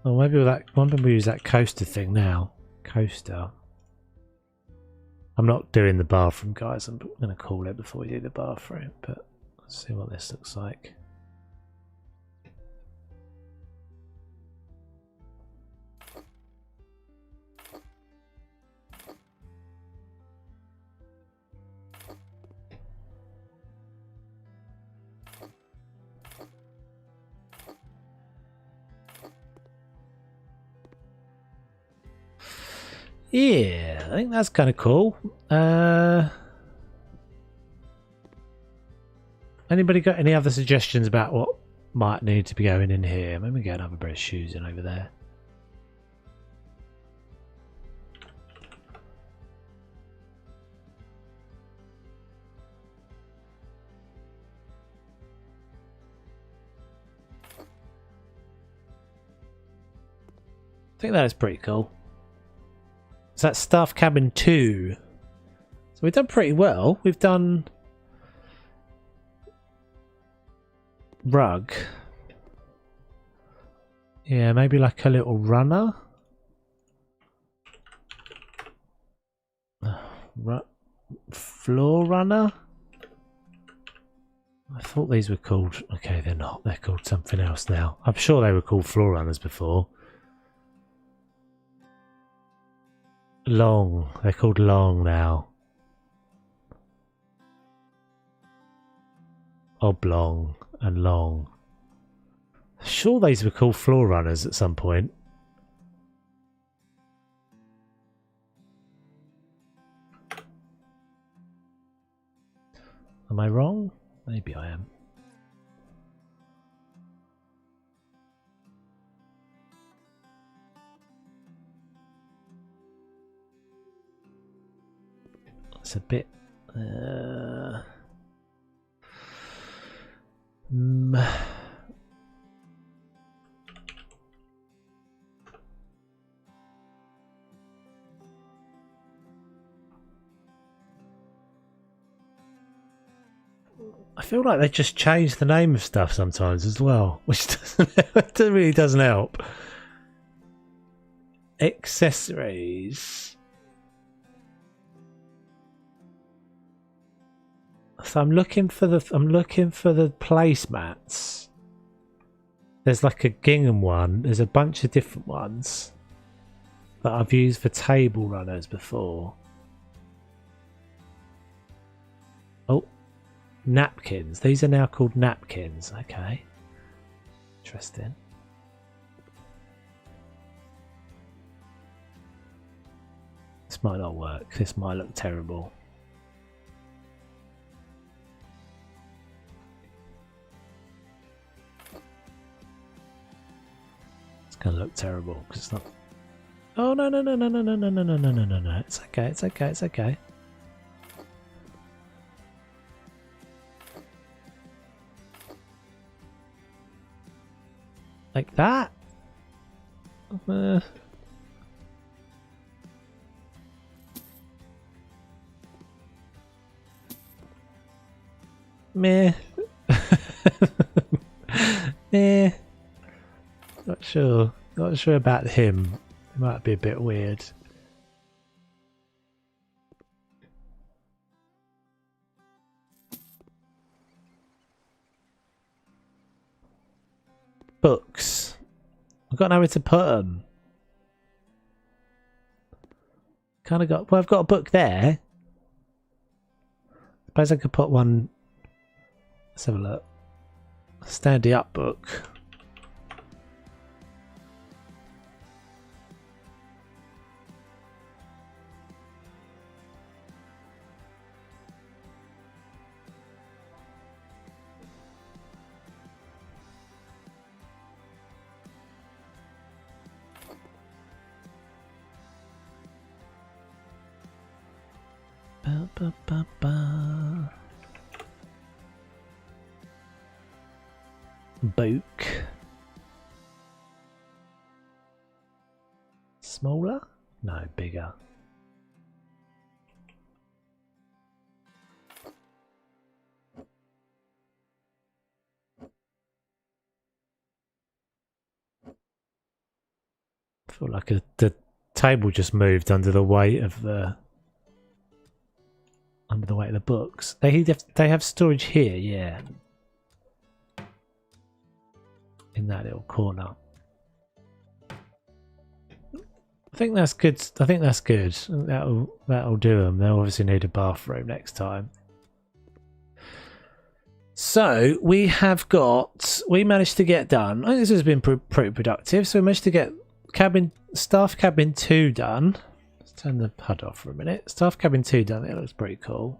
Oh, maybe with that. Why don't we use that coaster thing now? Coaster. I'm not doing the bathroom, guys. I'm going to call it before we do the bathroom, but let's see what this looks like. Yeah, I think that's kind of cool. Anybody got any other suggestions about what might need to be going in here? Maybe get another pair of shoes in over there. I think that is pretty cool. So that's staff cabin 2. So we've done pretty well. We've done rug. Yeah, maybe like a little runner. Floor runner. I thought these were called... Okay, they're not. They're called something else now. I'm sure they were called floor runners before. Long. They're called long now. Oblong and long. Sure these were called floor runners at some point. Am I wrong? Maybe I am. It's a bit... I feel like they just change the name of stuff sometimes as well, which doesn't really doesn't help. Accessories. So I'm looking for the placemats. There's like a gingham one. There's a bunch of different ones that I've used for table runners before. Oh, napkins. These are now called napkins. Okay, interesting. This might not work. This might look terrible. Gonna look terrible because it's not. Oh no no no no no no no no no no no no no! It's okay. It's okay. It's okay. Like that? Meh. Meh. Not sure. Not sure about him. It might be a bit weird. Books. I've got nowhere to put them. Kind of got. Well, I've got a book there. Suppose I could put one. Let's have a look. Standy up book. Ba, ba, ba, ba. Book. Smaller? No, bigger. I feel like the table just moved under the weight of the books. They have storage here, yeah. In that little corner. I think that's good. I think that's good. That'll do them. They'll obviously need a bathroom next time. So we managed to get done. I think this has been pretty productive. So we managed to get staff cabin 2 done. Let's turn the HUD off for a minute. Staff cabin 2 done. It looks pretty cool.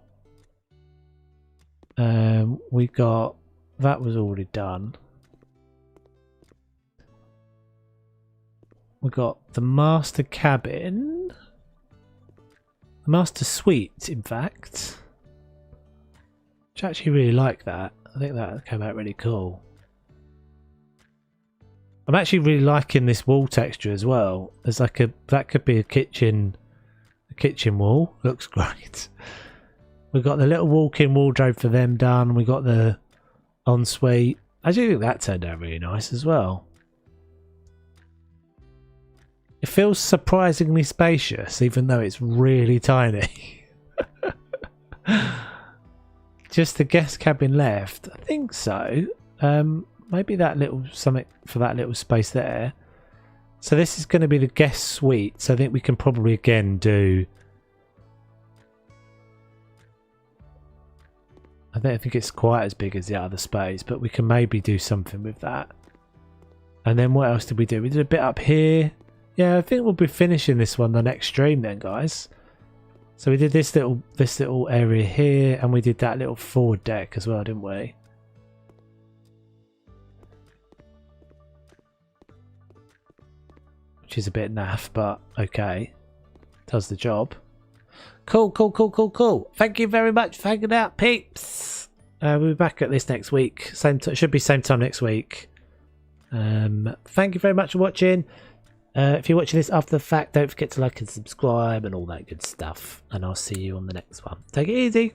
We got that was already done. We got the master cabin, the master suite, in fact. Which I actually really like that. I think that came out really cool. I'm actually really liking this wall texture as well. There's like that could be a kitchen wall. Looks great. We've got the little walk-in wardrobe for them done. We got the ensuite. I do think that turned out really nice as well. It feels surprisingly spacious, even though it's really tiny. Just the guest cabin left. I think so. Maybe that little something for that little space there. So this is going to be the guest suite. So I think we can probably again do. I don't think it's quite as big as the other space, but we can maybe do something with that. And then what else did we do? We did a bit up here. Yeah, I think we'll be finishing this one the next stream then, guys. So we did this little area here, and we did that little forward deck as well, didn't we? Which is a bit naff, but okay. Does the job. Cool, cool, cool, cool, cool. Thank you very much for hanging out, peeps. We'll be back at this next week. Should be same time next week. Thank you very much for watching. If you're watching this after the fact, don't forget to like and subscribe and all that good stuff. And I'll see you on the next one. Take it easy.